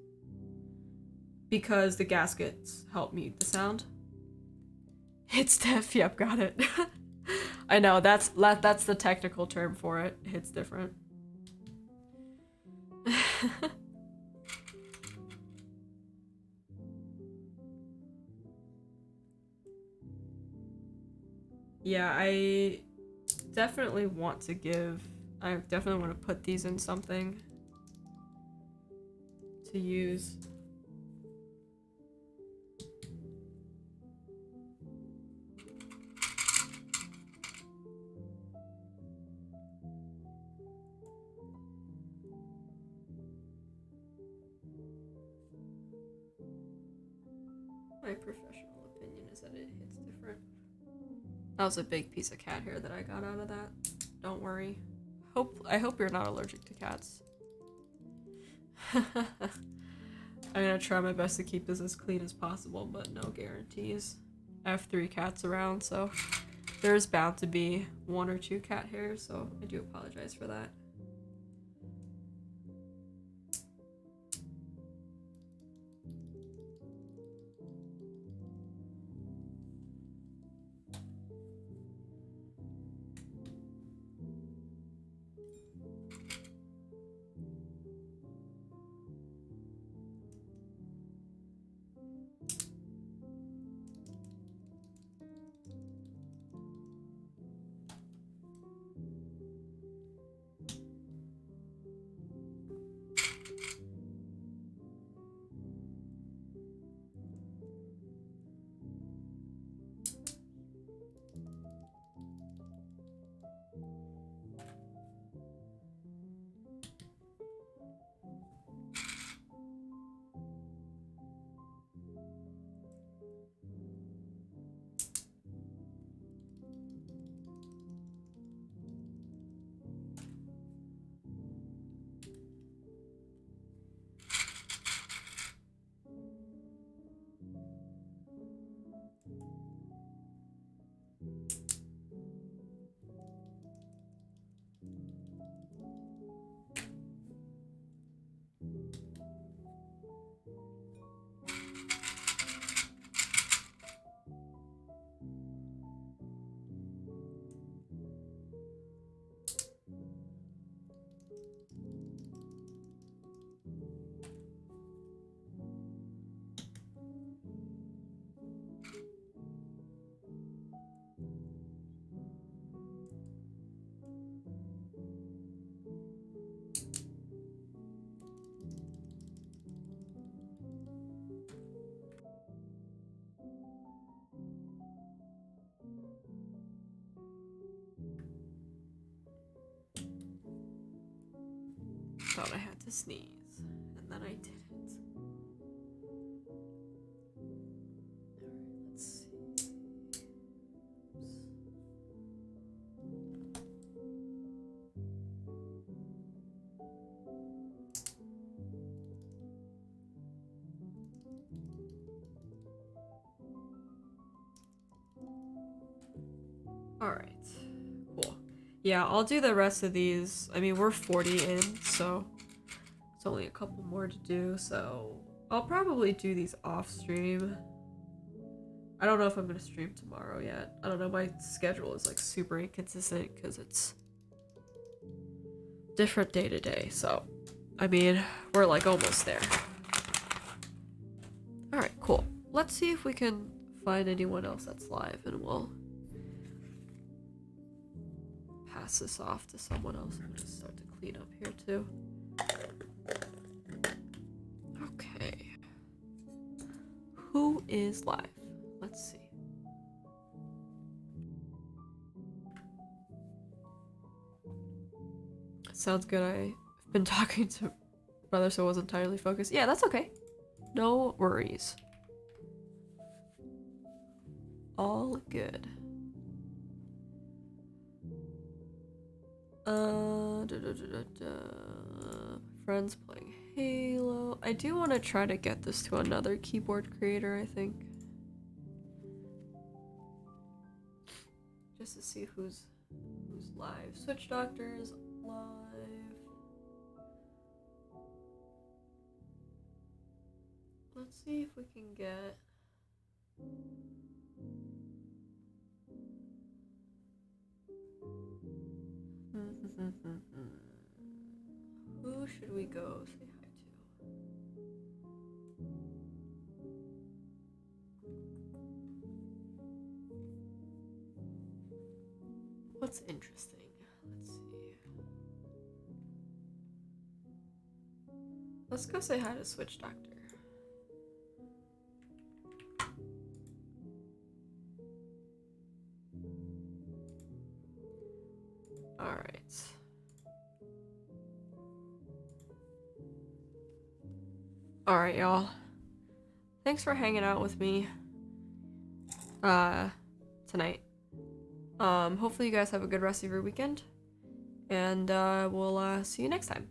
Because the gaskets help mute the sound. Hits diff, yep, got it. I know, that's the technical term for it. Hits different. Yeah, I definitely want to give. I definitely want to put these in something to use. My professional opinion is that it hits different. That was a big piece of cat hair that I got out of that. Don't worry. I hope you're not allergic to cats. I'm gonna try my best to keep this as clean as possible, but no guarantees. I have 3 cats around, so there's bound to be 1 or 2 cat hairs, so I do apologize for that. thought I had to sneeze, and then I didn't. Alright, let's see. Alright, cool. Yeah, I'll do the rest of these. I mean, we're 40 in, so it's only a couple more to do, so I'll probably do these off stream. I don't know if I'm gonna stream tomorrow yet. I don't know, my schedule is like super inconsistent because it's different day to day, so I mean, we're like almost there. Alright, cool. Let's see if we can find anyone else that's live and we'll pass this off to someone else. I'm gonna start to clean up here too. Okay. Who is live? Let's see. Sounds good. I've been talking to brother, so I wasn't entirely focused. Yeah, that's okay. No worries. All good. Friends playing Halo. I do want to try to get this to another keyboard creator, I think. Just to see who's live. Switch Doctors live. Let's see if we can get who should we go say hi to? What's interesting? Let's see. Let's go say hi to Switch Doctor. Alright. Alright, y'all. Thanks for hanging out with me tonight. Hopefully you guys have a good rest of your weekend. And we'll see you next time.